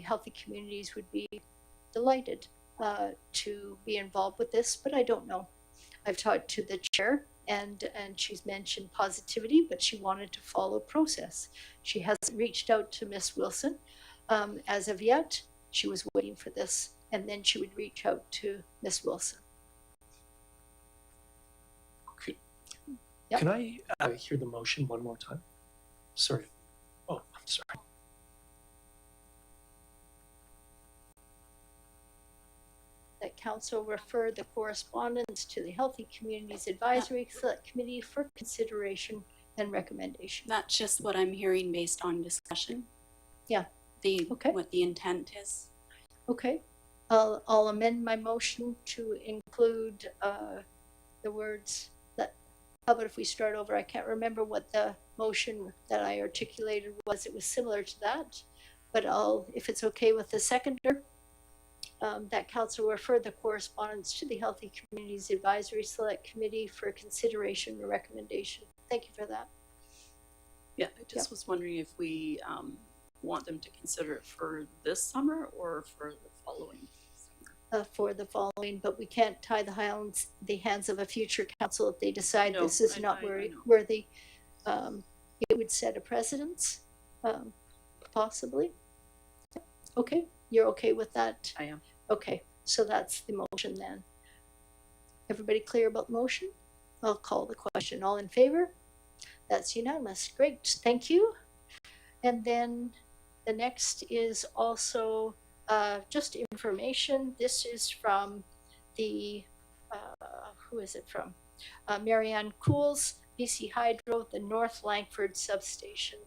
Healthy Communities would be delighted to be involved with this, but I don't know. I've talked to the chair, and she's mentioned positivity, but she wanted to follow process. She hasn't reached out to Miss Wilson as of yet. She was waiting for this, and then she would reach out to Miss Wilson. Yep. Can I hear the motion one more time? Sorry. Oh, I'm sorry. That council refer the correspondence to the Healthy Communities Advisory Select Committee for consideration and recommendation. That's just what I'm hearing based on discussion. Yeah. Okay. What the intent is. Okay, I'll amend my motion to include the words that, how about if we start over? I can't remember what the motion that I articulated was. It was similar to that, but if it's okay with the seconder, that council refer the correspondence to the Healthy Communities Advisory Select Committee for consideration and recommendation. Thank you for that. Yeah, I just was wondering if we want them to consider it for this summer or for the following summer. For the following, but we can't tie the hands of a future council if they decide No, this is I not know. worthy. It would set a precedence, possibly. Okay, you're okay with that? I am. Okay, so that's the motion then. Everybody clear about the motion? I'll call the question. All in favor? That's unanimous. Great, thank you. And then the next is also just information. This is from the, who is it from? Marianne Cools, BC Hydro, the North Langford substation,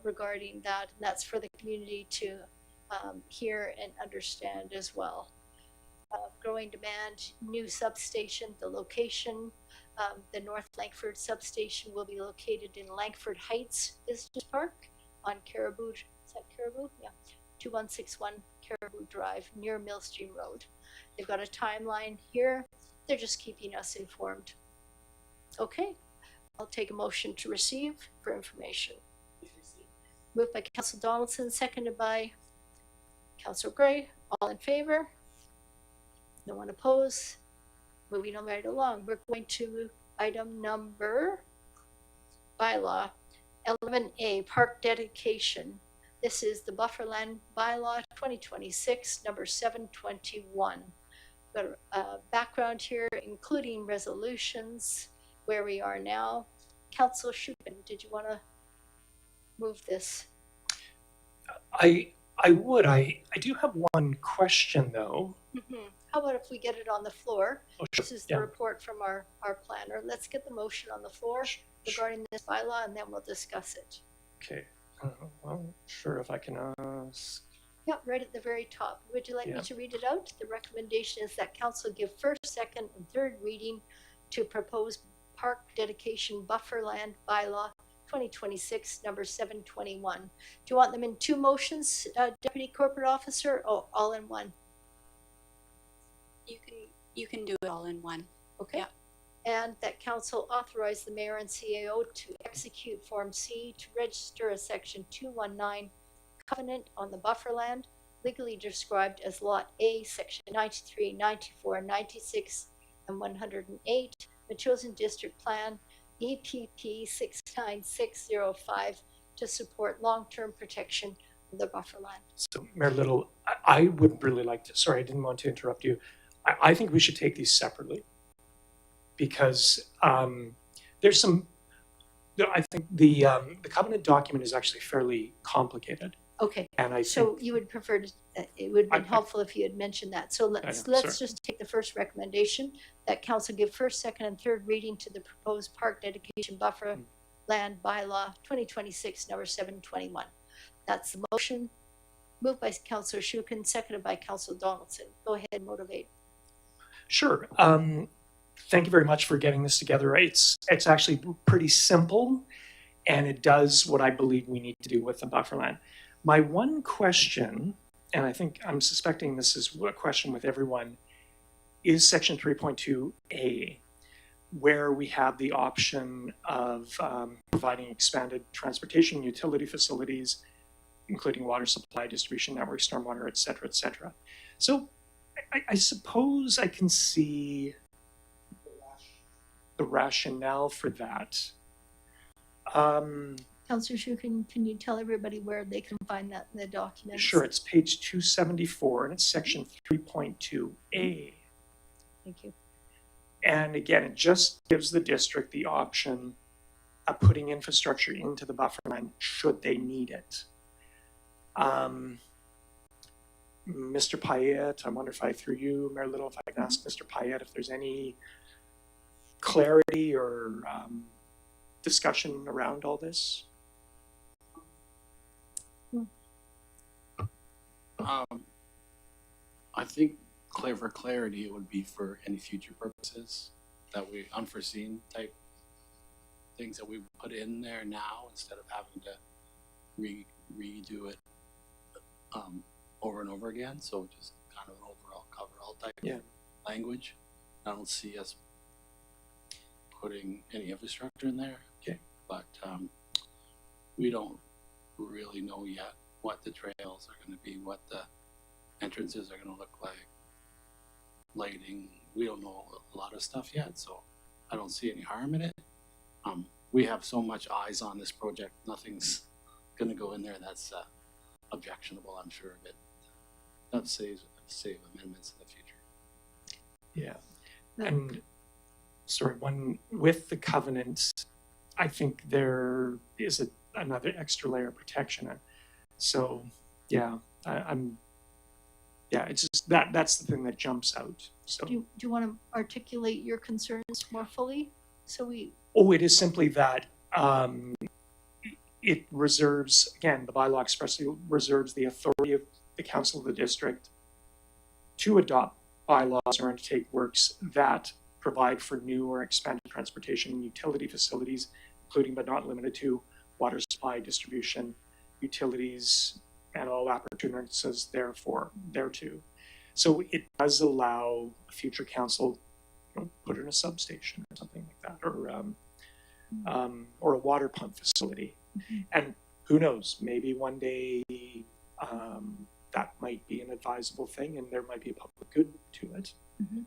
regarding that. And that's for the community to hear and understand as well. Growing demand, new substation, the location. The North Langford substation will be located in Langford Heights Business Park on Caribou, is that Caribou? Yeah, 2161 Caribou Drive near Millstream Road. They've got a timeline here. They're just keeping us informed. Okay, I'll take a motion to receive for information. Moved by Council Donaldson, seconded by Council Gray. All in favor? No one opposed? Moving on right along, we're going to item number bylaw 11A, park dedication. This is the Bufferland Bylaw 2026, number 721. Got a background here, including resolutions, where we are now. Council Schuppen, did you want to move this? I would. I do have one question though. Mm-hmm. How about if we get it on the floor? Oh, sure. This is the report from our planner. Let's get the motion on the floor regarding this bylaw, and then we'll discuss it. Okay. Well, sure, if I can Yeah, right at the very top. Would you like me to read it out? The recommendation is that council give first, second, and third reading to proposed park dedication buffer land bylaw 2026, number 721. Do you want them in two motions, Deputy Corporate Officer, or all in one? You can do it all in one. Okay. Yeah. And that council authorize the mayor and CAO to execute Form C to register a section 219 covenant on the buffer land, legally described as Lot A, section 93, 94, 96, and 108, Metchosin District Plan, EPP 69605, to support long-term protection of the buffer land. So, Mayor Little, I would really like to, sorry, I didn't want to interrupt you. I think we should take these separately because there's some, I think the covenant document is actually fairly complicated. Okay, and I so think, you would prefer to, it would have been helpful if you had mentioned that. So let's just take the first recommendation, that council give first, second, and third reading to the proposed park dedication buffer land bylaw 2026, number 721. That's the motion. Moved by Councillor Schuppen, seconded by Councillor Donaldson. Go ahead and motivate. Sure. Thank you very much for getting this together. It's actually pretty simple, and it does what I believe we need to do with the buffer land. My one question, and I think I'm suspecting this is a question with everyone, is section 3.2A, where we have the option of providing expanded transportation utility facilities, including water supply, distribution network, stormwater, et cetera, et cetera. So I suppose I can see the rationale for that. Councillor Schuppen, can you tell everybody where they can find that in the documents? Sure, it's page 274 and it's section 3.2A. Thank you. And again, it just gives the district the option of putting infrastructure into the buffer land should they need it. Mr. Payette, I wonder if I, through you, Mayor Little, if I can ask Mr. Payette if there's any clarity or discussion around all this? I think for clarity, it would be for any future purposes that we unforeseen type things that we put in there now instead of having to redo it over and over again. So just kind of an overall coverall type of language. I don't see us putting any infrastructure in there. Okay. But we don't really know yet what the trails are going to be, what the entrances are going to look like, lighting. We don't know a lot of stuff yet, so I don't see any harm in it. We have so much eyes on this project, nothing's going to go in there that's objectionable, I'm sure of it. That saves amendments in the future. Yeah. And sorry, with the covenant, I think there is another extra layer of protection. So yeah, it's just that's the thing that jumps out. So Do you want to articulate your concerns more fully? it is simply that it reserves, again, the bylaw expressly reserves the authority of the council of the district to adopt bylaws or undertake works that provide for new or expanded transportation and utility facilities, including but not limited to water supply, distribution, utilities, and all appurtenances thereto. So it does allow a future council, put in a substation or something like that, or a water pump facility. Mm-hmm. And who knows, maybe one day that might be an advisable thing and there might be a public good to it. Mm-hmm.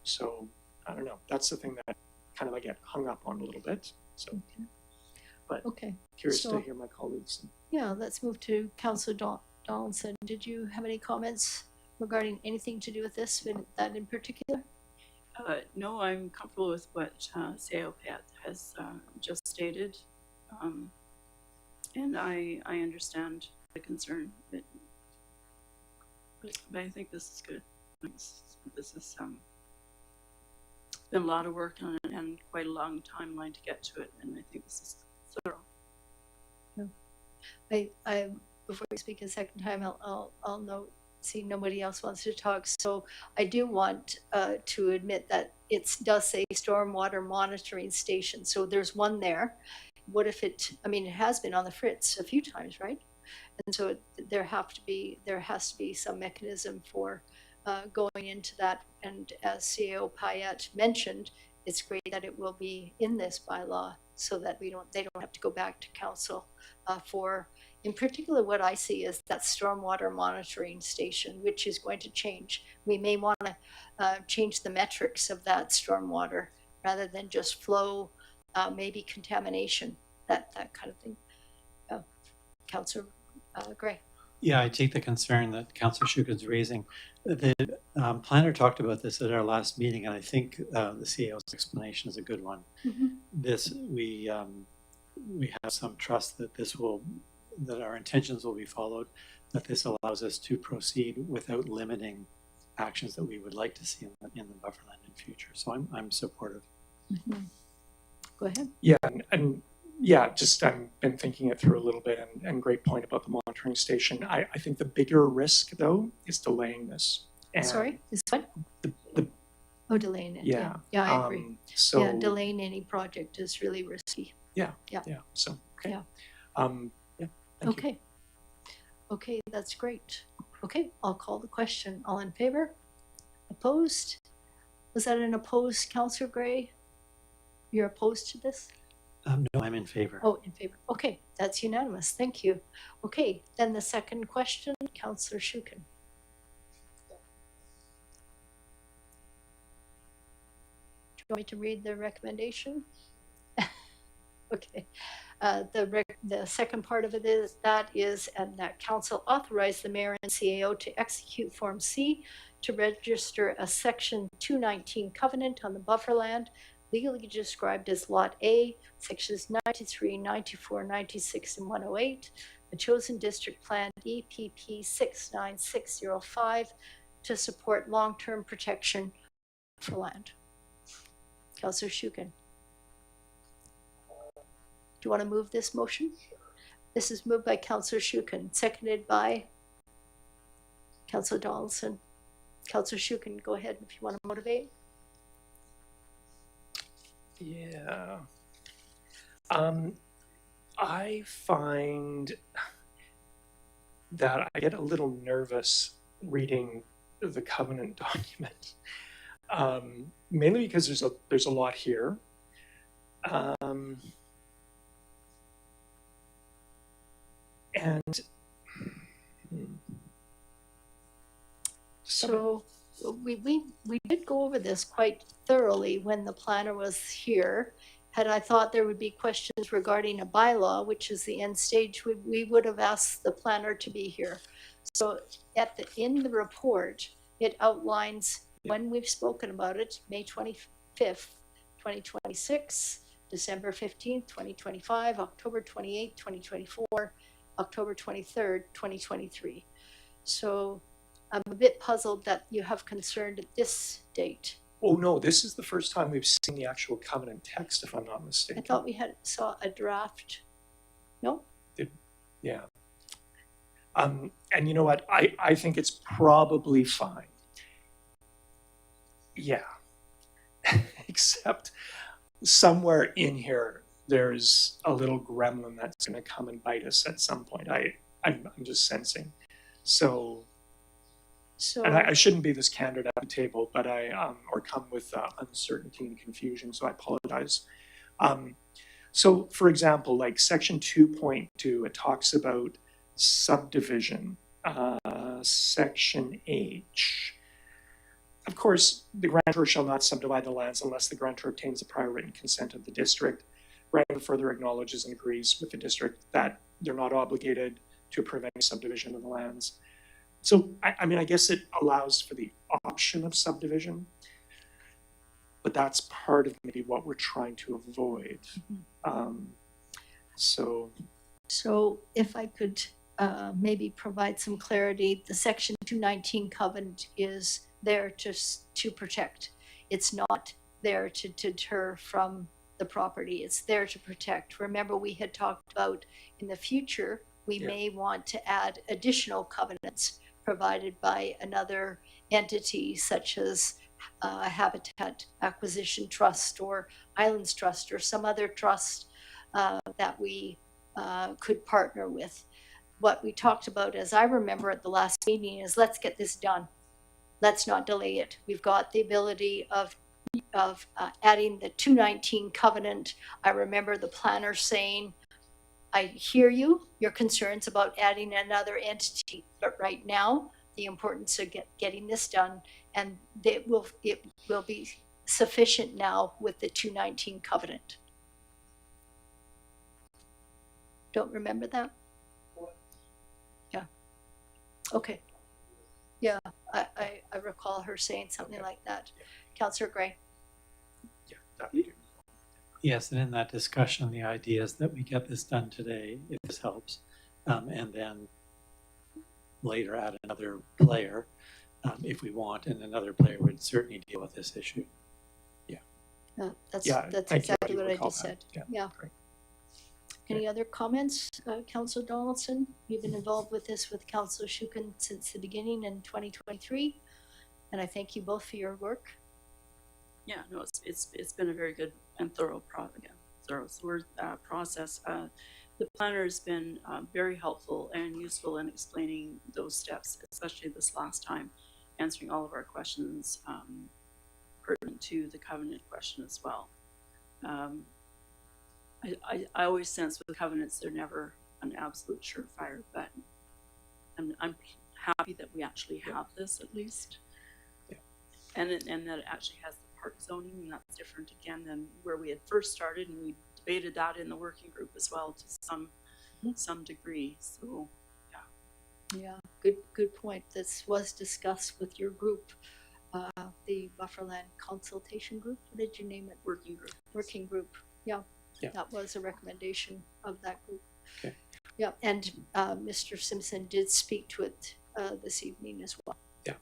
So I don't know, that's the thing that kind of I get hung up on a little bit. So, but curious to hear my colleagues. Yeah, let's move to Councillor Donaldson. Did you have any comments regarding anything to do with this, that in particular? No, I'm comfortable with what CAO has just stated, and I understand the concern, but I think this is good. This is been a lot of work on it and quite a long timeline to get to it, and I think this is thorough. I before we speak a second time, I'll note. See, nobody else wants to talk, so I do want to admit that it does say stormwater monitoring station. So there's one there. What if it has been on the fritz a few times, right? And so there has to be some mechanism for going into that. And as CEO Payette mentioned, it's great that it will be in this bylaw so that they don't have to go back to council for. In particular, what I see is that stormwater monitoring station, which is going to change. We may want to change the metrics of that stormwater rather than just flow, maybe contamination, that kind of thing. Councillor Gray. Yeah, I take the concern that Councillor Shukin's raising. The planner talked about this at our last meeting, and I think the CAO's explanation is a good one. Mm-hmm. We have some trust that that our intentions will be followed, that this allows us to proceed without limiting actions that we would like to see in the bufferland in future. So I'm supportive. Mm-hmm. Go ahead. Yeah, and just I've been thinking it through a little bit, and great point about the monitoring station. I think the bigger risk, though, is delaying this. And sorry, is what? Delaying it. Yeah, I agree. Delaying any project is really risky. Yeah. So okay. Yeah. Okay, that's great. Okay, I'll call the question. All in favor? Opposed? Was that an opposed, Councillor Gray? You're opposed to this? No, I'm in favor. Oh, in favor. Okay, that's unanimous. Thank you. Okay, then the second question, Councillor Shukin. Do you want me to read the recommendation? Okay. The second part of it is and that council authorized the mayor and CAO to execute Form C to register a Section 219 covenant on the bufferland, legally described as Lot A, Sections 93, 94, 96, and 108, Metchosin District Plan EPP 69605 to support long-term protection for land. Councillor Shukin. Do you want to move this motion? This is moved by Councillor Shukin, seconded by Councillor Donaldson. Councillor Shukin, go ahead if you want to motivate. Yeah. I find that I get a little nervous reading the covenant document, mainly because there's a lot here. So we did go over this quite thoroughly when the planner was here. Had I thought there would be questions regarding a bylaw, which is the end stage, we would have asked the planner to be here. So in the report, it outlines when we've spoken about it, May 25th, 2026, December 15th, 2025, October 28th, 2024, October 23rd, 2023. So I'm a bit puzzled that you have concern at this date. Oh no, this is the first time we've seen the actual covenant text, if I'm not I mistaken. thought we saw a draft. No? Yeah. And you know what? I think it's probably fine. Yeah. Except somewhere in here, there's a little gremlin that's going to come and bite us at some point. I'm just sensing. So and I shouldn't be this candid at the table, but or come with uncertainty and confusion, so I apologize. So for example, like section 2.2, it talks about subdivision, section H. Of course, the grantor shall not subdivide the lands unless the grantor obtains the prior written consent of the district. Grantor further acknowledges and agrees with the district that they're not obligated to approve any subdivision of the lands. So, I mean, I guess it allows for the option of subdivision, but that's part of maybe what we're trying to avoid. So if I could maybe provide some clarity, the section 219 covenant is there to protect. It's not there to deter from the property. It's there to protect. Remember, we had talked about in the future, we may want to add additional covenants provided by another entity such as a Habitat Acquisition Trust or Islands Trust or some other trust that we could partner with. What we talked about, as I remember at the last meeting, is let's get this done. Let's not delay it. We've got the ability of adding the 219 covenant. I remember the planner saying, I hear you, your concerns about adding another entity, but right now, the importance of getting this done, and it will be sufficient now with the 219 covenant. Don't remember that? Yeah. Okay. Yeah, I recall her saying something like that. Councillor Gray. Yeah, that we do. Yes, and in that discussion, the idea is that we get this done today, if this helps, and then later add another player if we want, and another player would certainly deal with this issue. Yeah. That's exactly what I just said. Yeah. Great. Any other comments, Councillor Donaldson? You've been involved with this with Councillor Shukin since the beginning in 2023, and I thank you both for your work. Yeah, no, it's been a very good and thorough process. The planner has been very helpful and useful in explaining those steps, especially this last time, answering all of our questions pertinent to the covenant question as well. I always sense with covenants they're never an absolute surefire, but I'm happy that we actually have this at least, and that it actually has the park zoning, and that's different again than where we had first started, and we debated that in the working group as well to some degree. So yeah, good point. This was discussed with your group, the Bufferland Consultation Group. What did you name it? Working group. Working group. Yeah. That was a recommendation of that group. Okay. Yeah, and Mr. Simpson did speak to it this evening as well. Yeah.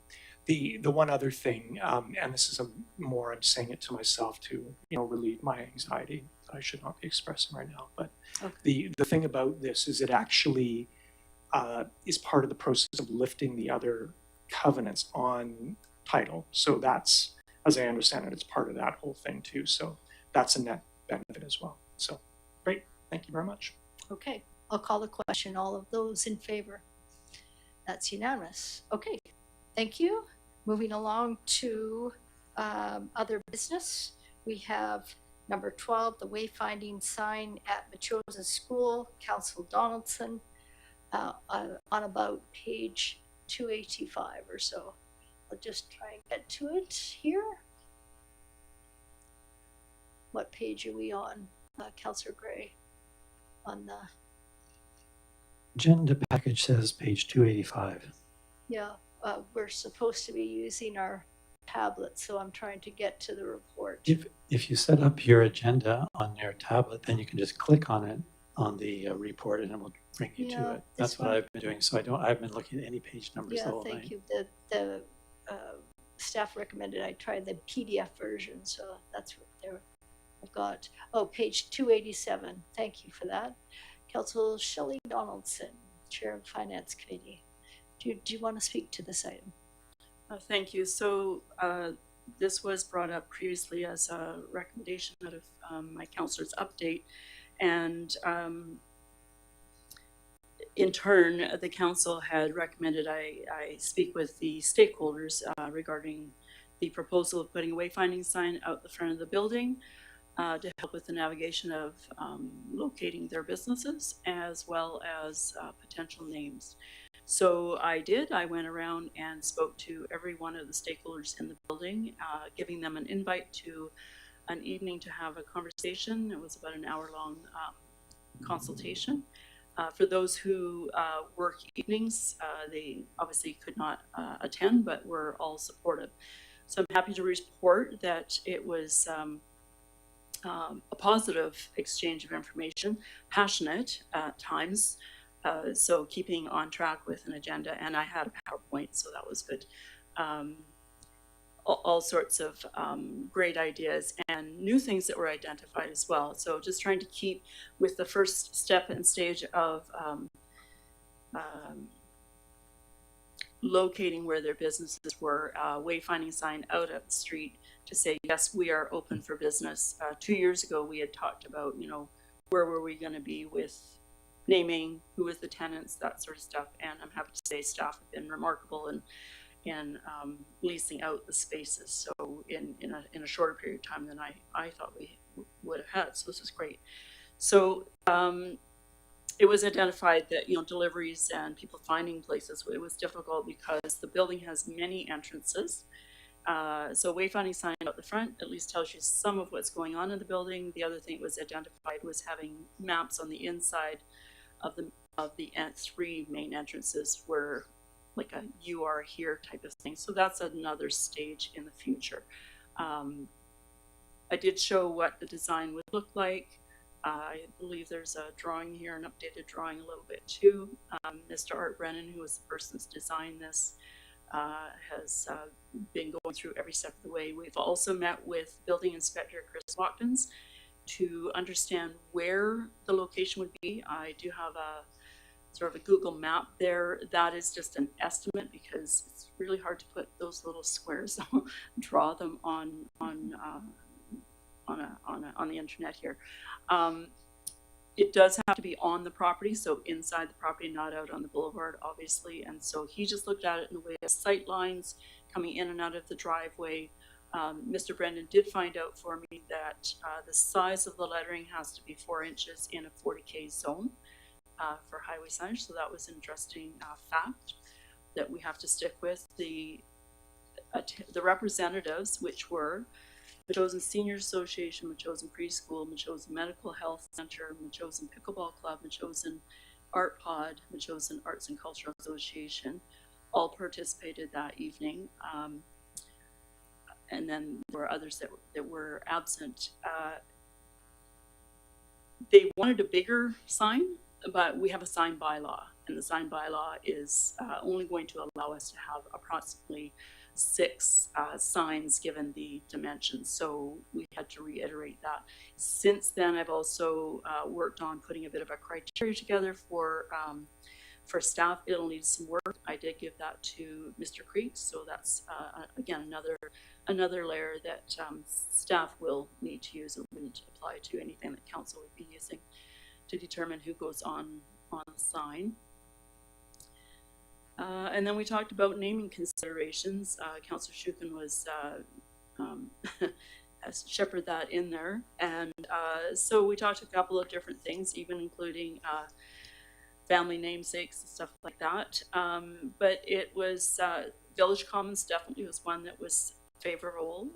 The one other thing, and this is more, I'm saying it to myself to, relieve my anxiety that I should not be expressing right now. But Okay. the thing about this is it actually is part of the process of lifting the other covenants on title. So that's, as I understand it, it's part of that whole thing too. So that's a net benefit as well. So great, thank you very much. Okay, I'll call the question. All of those in favor? That's unanimous. Okay, thank you. Moving along to other business, we have number 12, the wayfinding sign at Metchosin School, Council Donaldson, on about page 285 or so. I'll just try and get to it here. What page are we on, Councillor Gray? On the Agenda package says page 285. Yeah, we're supposed to be using our tablet, so I'm trying to get to the report. If you set up your agenda on your tablet, then you can just click on it on the report and it will bring you to it. That's what I've been doing. So I've been looking at any page numbers the whole night. Thank you. The staff recommended I try the PDF version, so that's what I've got. Oh, page 287. Thank you for that. Council Shelley Donaldson, Chair of Finance Committee. Do you want to speak to this item? Thank you. So this was brought up previously as a recommendation out of my councillor's update. And in turn, the council had recommended I speak with the stakeholders regarding the proposal of putting a wayfinding sign out the front of the building to help with the navigation of locating their businesses as well as potential names. So I went around and spoke to every one of the stakeholders in the building, giving them an invite to an evening to have a conversation. It was about an hour-long consultation. For those who work evenings, they obviously could not attend, but were all supportive. So I'm happy to report that it was a positive exchange of information, passionate at times, so keeping on track with an agenda, and I had a PowerPoint, so that was good. All sorts of great ideas and new things that were identified as well. So just trying to keep with the first step and stage of locating where their businesses were, wayfinding sign out at the street to say, yes, we are open for business. 2 years ago, we had talked about, where were we going to be with naming, who was the tenants, that sort of stuff. And I'm happy to say staff have been remarkable in leasing out the spaces. So in a shorter period of time than I thought we would have had. So this is great. So it was identified that, deliveries and people finding places, it was difficult because the building has many entrances. So wayfinding sign out the front at least tells you some of what's going on in the building. The other thing that was identified was having maps on the inside of the 3 main entrances where like a "you are here" type of thing. So that's another stage in the future. I did show what the design would look like. I believe there's a drawing here, an updated drawing a little bit too. Mr. Art Brennan, who was the person who's designed this, has been going through every step of the way. We've also met with Building Inspector Chris Watkins to understand where the location would be. I do have a sort of a Google map there. That is just an estimate because it's really hard to put those little squares, draw them on the internet here. It does have to be on the property, so inside the property, not out on the boulevard, obviously. And so he just looked at it in the way of sight lines coming in and out of the driveway. Mr. Brendan did find out for me that the size of the lettering has to be 4 inches in a 40K zone for highway signage. So that was an interesting fact that we have to stick with. The representatives, which were Metchosin Senior Association, Metchosin Preschool, Metchosin Medical Health Center, Metchosin Pickleball Club, Metchosin Art Pod, Metchosin Arts and Cultural Association, all participated that evening. And then there were others that were absent. They wanted a bigger sign but we have a sign bylaw, and the sign bylaw is only going to allow us to have approximately 6 signs given the dimensions. So we had to reiterate that. Since then, I've also worked on putting a bit of a criteria together for staff. It'll need some work. I did give that to Mr. Creeks, so that's again another layer that staff will need to use and will need to apply to anything that council would be using to determine who goes on the sign. And then we talked about naming considerations. Councillor Shukin was has shepherded that in there, and so we talked a couple of different things, even including family namesakes and stuff like that. But it was Village Commons definitely was one that was favorable,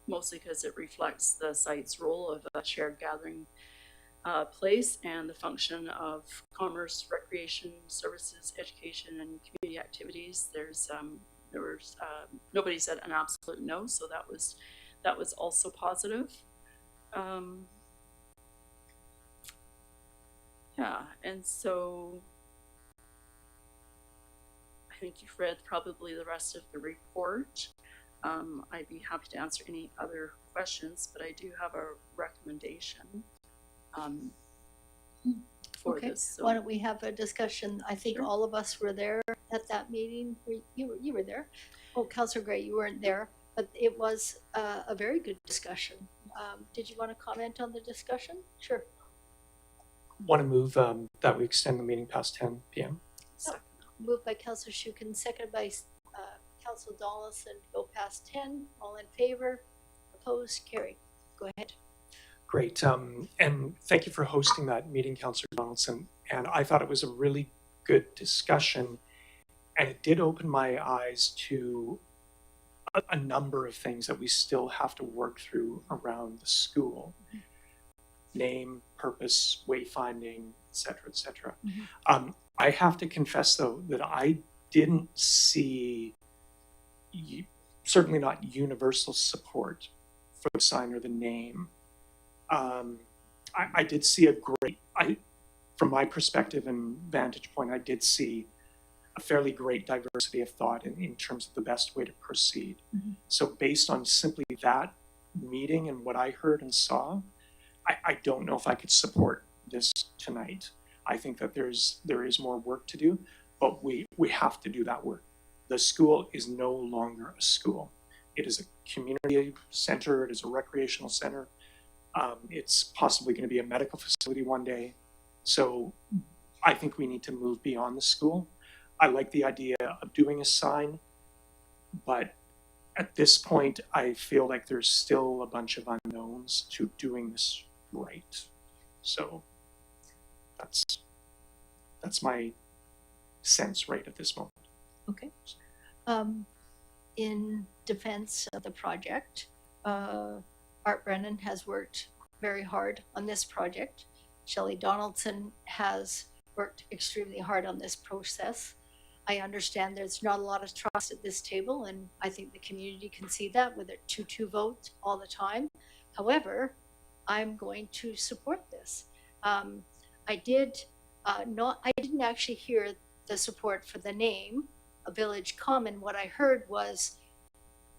mostly because it reflects the site's role of a shared gathering place and the function of commerce, recreation, services, education, and community activities. There was nobody said an absolute no, so that was also positive. Yeah, and so I think you've read probably the rest of the report. I'd be happy to answer any other questions, but I do have a recommendation for this. So. Why don't we have a discussion? I think Sure. all of us were there at that meeting. You were there. Oh, Councillor Gray, you weren't there, but it was a very good discussion. Did you want to comment on the discussion? Sure. Want to move that we extend the meeting past 10 p.m. Moved by Councillor Shukin, seconded by Councillor Donaldson, go past 10. All in favor? Opposed? Carried. Go ahead. Great. And thank you for hosting that meeting, Councillor Donaldson. And I thought it was a really good discussion. And it did open my eyes to a number of things that we still have to work through around the school. Name, purpose, wayfinding, et cetera, et cetera. I have to confess, though, that I didn't see, certainly not universal support for the sign or the name. I did see from my perspective and vantage point, I did see a fairly great diversity of thought in terms of the best way to proceed. So based on simply that meeting and what I heard and saw, I don't know if I could support this tonight. I think that there is more work to do, but we have to do that work. The school is no longer a school. It is a community center. It is a recreational center. It's possibly going to be a medical facility one day. So I think we need to move beyond the school. I like the idea of doing a sign, but at this point, I feel like there's still a bunch of unknowns to doing this right. So that's my sense right at this moment. Okay. In defense of the project, Art Brennan has worked very hard on this project. Shelley Donaldson has worked extremely hard on this process. I understand there's not a lot of trust at this table, and I think the community can see that with a 2-2 vote all the time. However, I'm going to support this. I didn't actually hear the support for the name, a Village Common. What I heard was,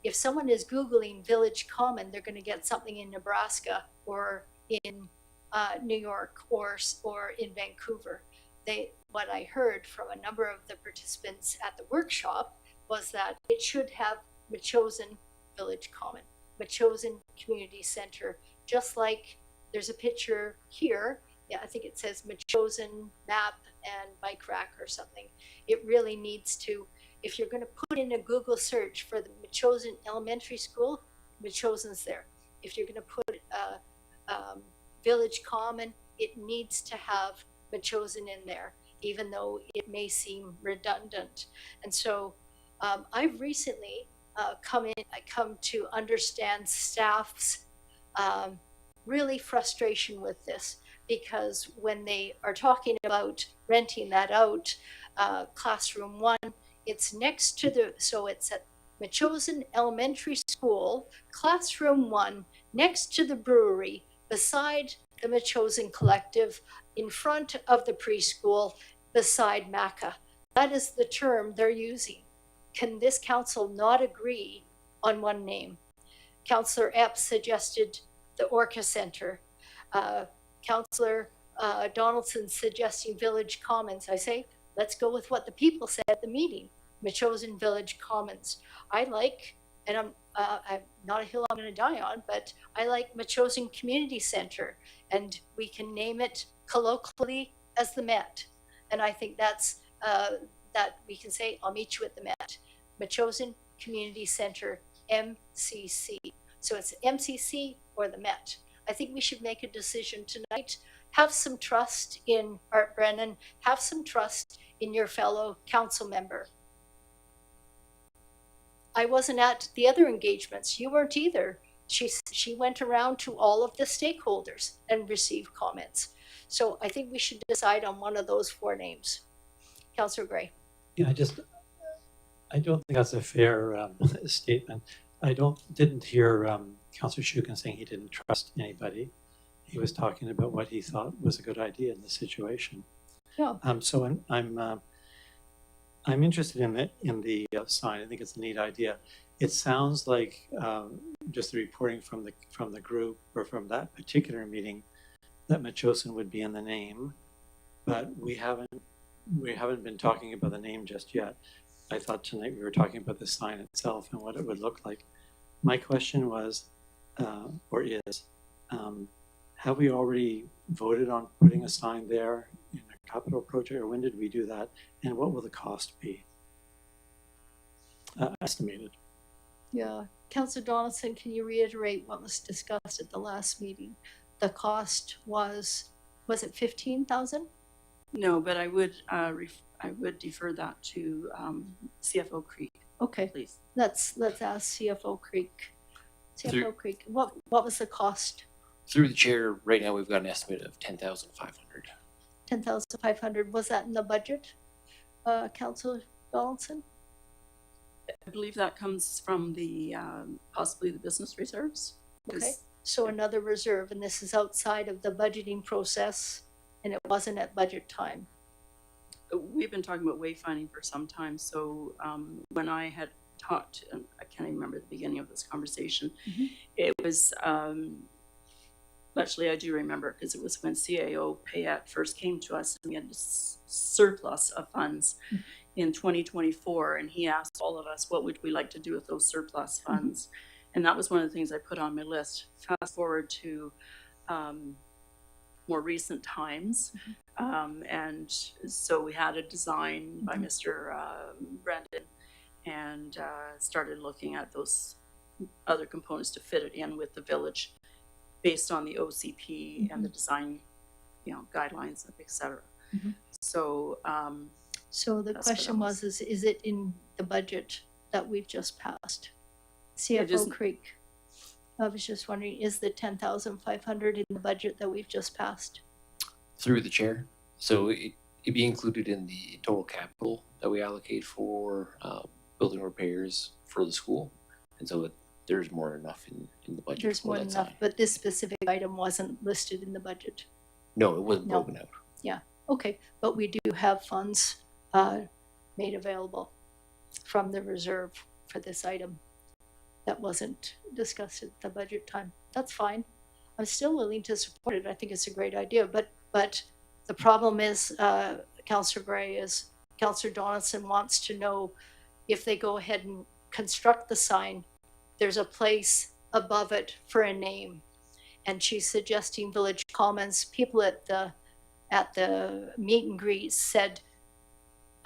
if someone is Googling Village Common, they're going to get something in Nebraska or in New York or in Vancouver. What I heard from a number of the participants at the workshop was that it should have Metchosin Village Common, Metchosin Community Center, just like there's a picture here. Yeah, I think it says Metchosin map and bike rack or something. It really needs to, if you're going to put in a Google search for the Metchosin Elementary School, Metchosin's there. If you're going to put Village Common, it needs to have Metchosin in there, even though it may seem redundant. And so I've recently come to understand staff's really frustration with this, because when they are talking about renting that out, Classroom 1, it's next to so it's at Metchosin Elementary School, Classroom 1, next to the brewery, beside the Metchosin Collective, in front of the preschool beside MACA. That is the term they're using. Can this council not agree on one name? Councillor Epps suggested the Orca Centre. Councillor Donaldson suggesting Village Commons. I say, let's go with what the people said at the meeting, Metchosin Village Commons. I like, and I'm not a hill I'm going to die on, but I like Metchosin Community Centre, and we can name it colloquially as the Met. And I think that's, that we can say, I'll meet you at the Met. Metchosin Community Centre, MCC. So it's MCC or the Met. I think we should make a decision tonight. Have some trust in Art Brennan. Have some trust in your fellow council member. I wasn't at the other engagements. You weren't either. She went around to all of the stakeholders and received comments. So I think we should decide on one of those 4 names. Councillor Gray. Yeah, I don't think that's a fair statement. I didn't hear Councillor Shukin saying he didn't trust anybody. He was talking about what he thought was a good idea in the situation. Yeah. So I'm interested in the sign. I think it's a neat idea. It sounds like just the reporting from the group or from that particular meeting that Metchosin would be in the name, but we haven't been talking about the name just yet. I thought tonight we were talking about the sign itself and what it would look like. My question was, or is, have we already voted on putting a sign there in a capital project, or when did we do that? And what will the cost be? Estimated. Yeah. Councillor Donaldson, can you reiterate what was discussed at the last meeting? The cost was it 15,000? No, but I would defer that to CFO Creek. Okay, please. let's ask CFO Creek. CFO Creek, what was the cost? Through the chair, right now we've got an estimate of 10,500. 10,500. Was that in the budget, Councillor Donaldson? I believe that comes from the possibly the business reserves. Okay, so another reserve, and this is outside of the budgeting process, and it wasn't at budget time. We've been talking about wayfinding for some time. So when I had talked, and I can't even remember the beginning of this conversation, it was actually I do remember because it was when CAO PAAC first came to us and we had a surplus of funds in 2024, and he asked all of us what would we like to do with those surplus funds, and that was one of the things I put on my list. Fast forward to more recent times, and so we had a design by Mr. Brendan, and started looking at those other components to fit it in with the village based on the OCP and the design, guidelines, etc. So so the question was, is it in the budget that we've just passed? CFO Creek. I was just wondering, is the 10,500 in the budget that we've just passed? Through the chair. So it'd be included in the total capital that we allocate for building repairs for the school. And so there's more than enough in the budget. There's more than enough, but this specific item wasn't listed in the budget. No, it wasn't broken out. Yeah, okay, but we do have funds made available from the reserve for this item that wasn't discussed at the budget time. That's fine. I'm still willing to support it. I think it's a great idea, but the problem is, Councillor Gray, is Councillor Donaldson wants to know if they go ahead and construct the sign, there's a place above it for a name. And she's suggesting Village Commons. People at the meet and greet said,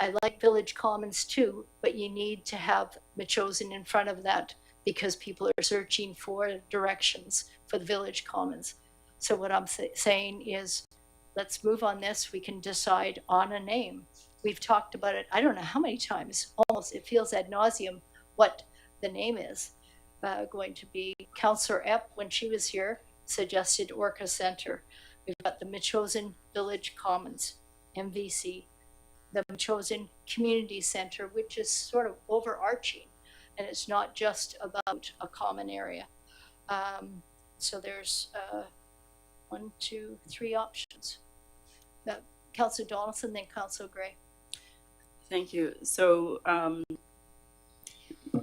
I like Village Commons too, but you need to have Metchosin in front of that because people are searching for directions for the Village Commons. So what I'm saying is, let's move on this. We can decide on a name. We've talked about it, I don't know how many times, almost it feels ad nauseum what the name is going to be. Councillor Epp, when she was here, suggested Orca Centre. We've got the Metchosin Village Commons, MVC, the Metchosin Community Centre, which is sort of overarching, and it's not just about a common area. So there's 1, 2, 3 options. Councillor Donaldson, then Councillor Gray. Thank you. So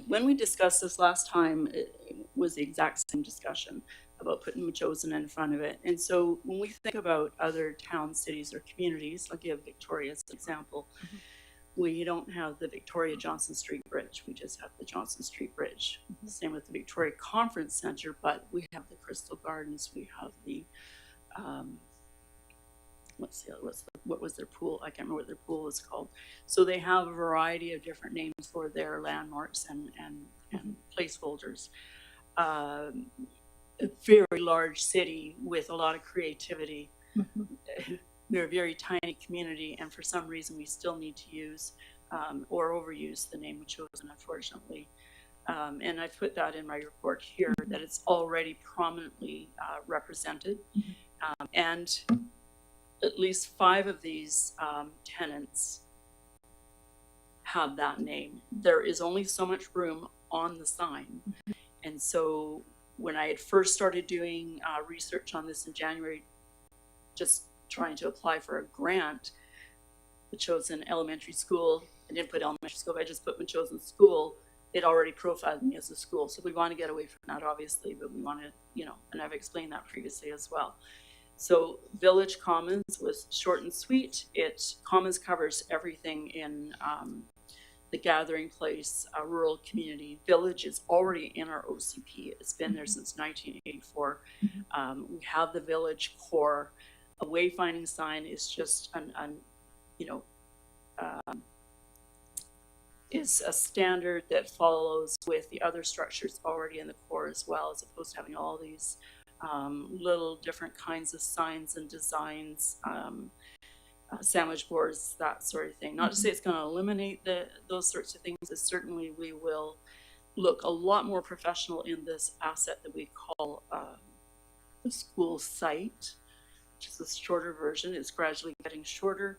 when we discussed this last time, it was the exact same discussion about putting Metchosin in front of it. And so when we think about other towns, cities, or communities, I'll give Victoria as an example. We don't have the Victoria Johnson Street Bridge. We just have the Johnson Street Bridge. Same with the Victoria Conference Center, but we have the Crystal Gardens. We have the what was their pool? I can't remember what their pool was called. So they have a variety of different names for their landmarks and placeholders. A very large city with a lot of creativity. We're a very tiny community, and for some reason we still need to use or overuse the name Metchosin, unfortunately. And I put that in my report here, that it's already prominently represented. And at least 5 of these tenants have that name. There is only so much room on the sign. And so when I had first started doing research on this in January, just trying to apply for a grant, Metchosin Elementary School, I didn't put elementary school, I just put Metchosin School. It already profiled me as a school. So we want to get away from that, obviously, but we want to, and I've explained that previously as well. So Village Commons was short and sweet. Commons covers everything in the gathering place, a rural community. Village is already in our OCP. It's been there since 1984. We have the village core. A wayfinding sign is just is a standard that follows with the other structures already in the core as well, as opposed to having all these little different kinds of signs and designs, sandwich boards, that sort of thing. Not to say it's going to eliminate those sorts of things, but certainly we will look a lot more professional in this asset that we call the school site, which is a shorter version. It's gradually getting shorter.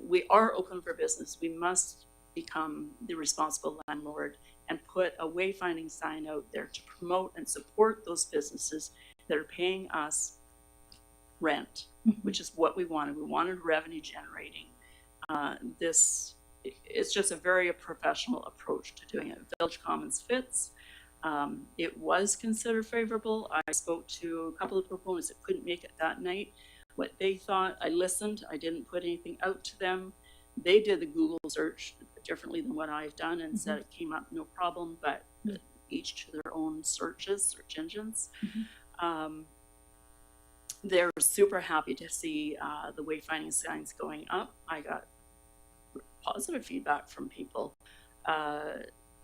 We are open for business. We must become the responsible landlord and put a wayfinding sign out there to promote and support those businesses that are paying us rent, which is what we wanted. We wanted revenue generating. It's just a very professional approach to doing it. Village Commons fits. It was considered favorable. I spoke to a couple of proponents that couldn't make it that night. What they thought, I listened. I didn't put anything out to them. They did the Google search differently than what I've done and said it came up no problem, but each to their own search engines. They're super happy to see the wayfinding signs going up. I got positive feedback from people.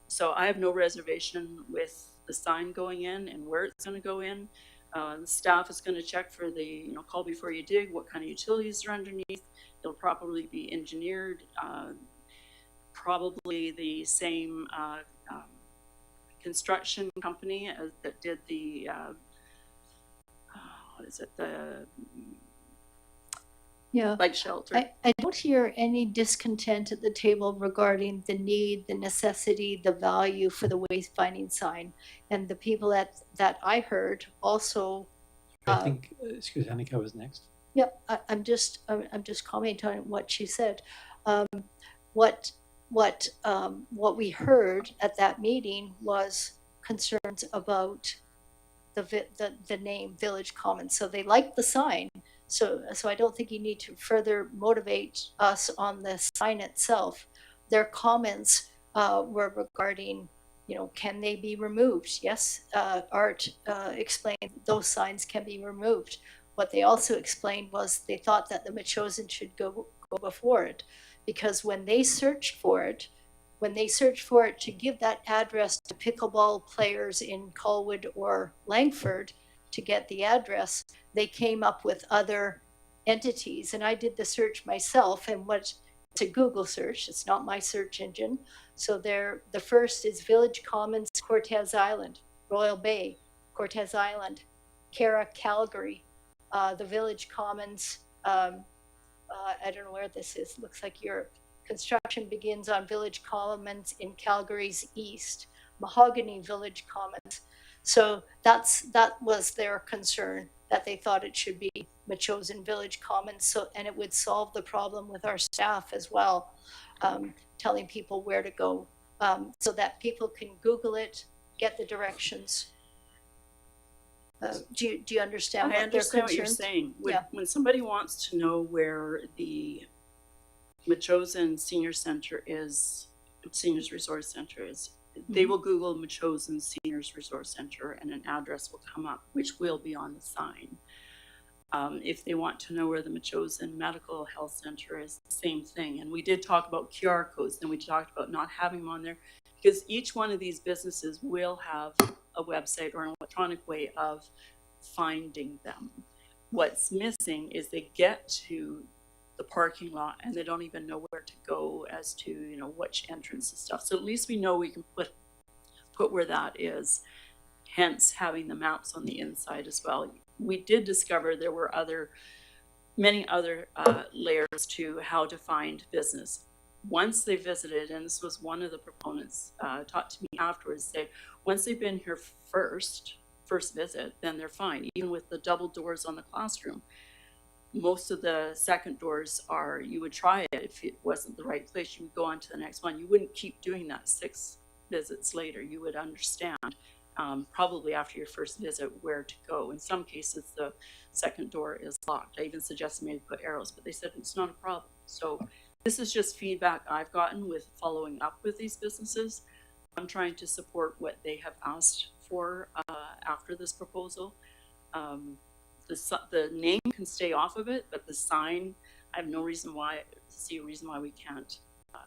So I have no reservation with the sign going in and where it's going to go in. The staff is going to check for the, call before you dig, what kind of utilities are underneath. They'll probably be engineered, probably the same construction company that did the, bike shelter. I don't hear any discontent at the table regarding the need, the necessity, the value for the wayfinding sign. And the people that I heard also. I think I was next. Yep, I'm just commenting on what she said. What we heard at that meeting was concerns about the name Village Commons. So they liked the sign. So I don't think you need to further motivate us on the sign itself. Their comments were regarding, can they be removed? Yes, Art explained those signs can be removed. What they also explained was they thought that the Metchosin should go before it, because when they searched for it to give that address to pickleball players in Colwood or Langford to get the address, they came up with other entities. And I did the search myself, and it's a Google search. It's not my search engine. So the first is Village Commons, Cortez Island, Royal Bay, Cortez Island, Cara, Calgary, the Village Commons, I don't know where this is, looks like Europe. Construction begins on Village Commons in Calgary's east, Mahogany Village Commons. So that was their concern. that they thought it should be Metchosin Village Commons, so, and it would solve the problem with our staff as well, telling people where to go, so that people can Google it, get the directions. Do you understand I what their understand what you're concerns? saying. Yeah. When somebody wants to know where the Metchosin Senior Center is, Seniors Resource Center is, they will Google Metchosin Seniors Resource Center and an address will come up, which will be on the sign. If they want to know where the Metchosin Medical Health Center is, same thing. And we did talk about QR codes, and we talked about not having them on there, because each one of these businesses will have a website or an electronic way of finding them. What's missing is they get to the parking lot and they don't even know where to go as to, you know, which entrance and stuff. So at least we know we can put where that is, hence having the maps on the inside as well. We did discover there were many other layers to how to find business. Once they visited, and this was one of the proponents talked to me afterwards, say once they've been here first visit, then they're fine. Even with the double doors on the classroom, most of the second doors are, you would try it. If it wasn't the right place, you would go on to the next one. You wouldn't keep doing that 6 visits later. You would understand probably after your first visit where to go. In some cases, the second door is locked. I even suggested maybe put arrows, but they said it's not a problem. So this is just feedback I've gotten with following up with these businesses. I'm trying to support what they have asked for after this proposal. The name can stay off of it, but the sign, I have no reason why, see a reason why we can't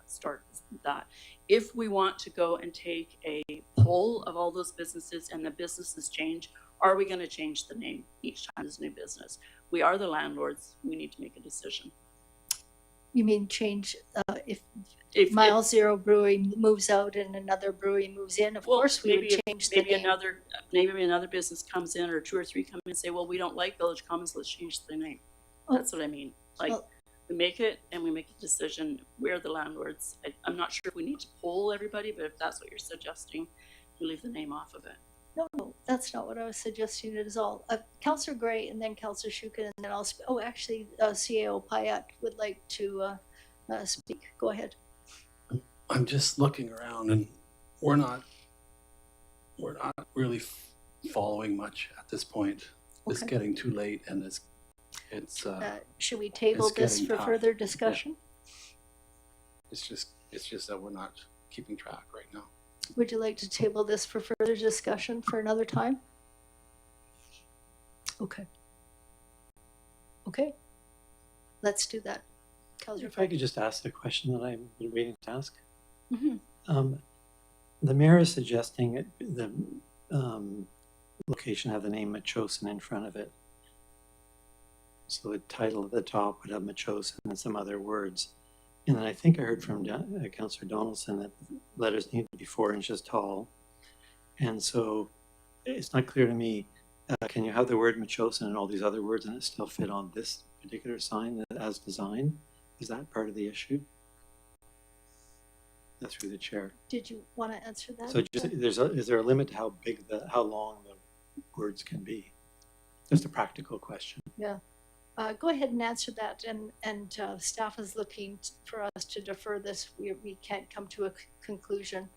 start that. If we want to go and take a poll of all those businesses and the businesses change, are we going to change the name each time there's a new business? We are the landlords. We need to make a decision. You mean change, if Mile Zero Brewery moves out and another brewery moves in, of course we would change the name. Maybe another business comes in, or 2 or 3 come in and say, well, we don't like Village Commons, let's change the name. That's what I mean. Like, we make it and we make a decision. We're the landlords. I'm not sure if we need to poll everybody, but if that's what you're suggesting, we leave the name off of it. No, that's not what I was suggesting at all. Councillor Gray and then Councillor Shukin, and then I'll speak. Oh, actually, CAO PAAC would like to speak. Go ahead. I'm just looking around, and we're not really following much at this point. Okay. It's getting too late, and it's should we table this for further discussion? Yeah. It's just that we're not keeping track right now. Would you like to table this for further discussion for another time? Okay. Okay. Let's do that. If I could just ask the question that I've been waiting to ask. Mm-hmm. The mayor is suggesting the location have the name Metchosin in front of it. So the title at the top would have Metchosin and some other words. And then I think I heard from Councillor Donaldson that letters need to be 4 inches tall. And so it's not clear to me, can you have the word Metchosin and all these other words and it still fit on this particular sign as designed? Is that part of the issue? That's through the chair. Did you want to answer that? So just, is there a limit to how long the words can be? Just a practical question. Yeah. Go ahead and answer that, and staff is looking for us to defer this. We can't come to a conclusion.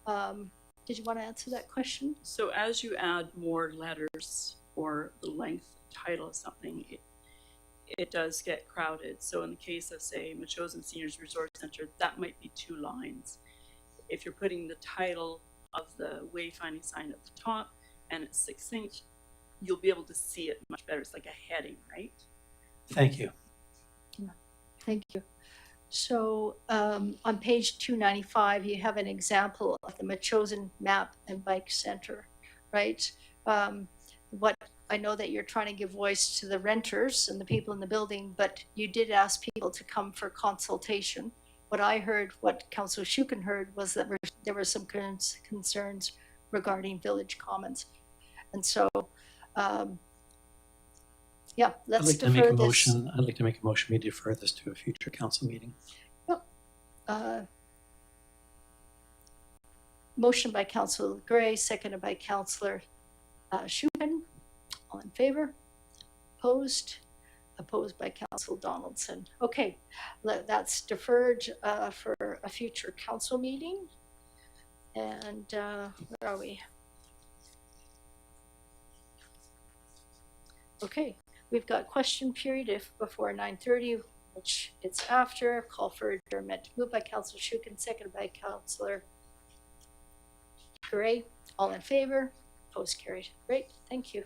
Did you want to answer that question? So as you add more letters or the length title of something, it does get crowded. So in the case of, say, Metchosin Seniors Resort Center, that might be 2 lines. If you're putting the title of the wayfinding sign at the top and it's succinct, you'll be able to see it much better. It's like a heading, right? Thank you. Yeah, thank you. So on page 295, you have an example of the Metchosin Map and Bike Center, right? What I know that you're trying to give voice to the renters and the people in the building, but you did ask people to come for consultation. What I heard, what Councillor Shukin heard, was that there were some concerns regarding Village Commons. And so, yeah, let's defer this. I'd like to make a motion we defer this to a future council meeting. Yep. Motion by Councillor Gray, seconded by Councillor Shukin. All in favor? opposed? Opposed by Council Donaldson. Okay, that's deferred for a future council meeting. And where are we? Okay, we've got question period if before 9:30, which it's after. Call for adjournment. Moved by Councillor Shukin, seconded by Councillor Gray. All in favor? Opposed, carried. Great, thank you.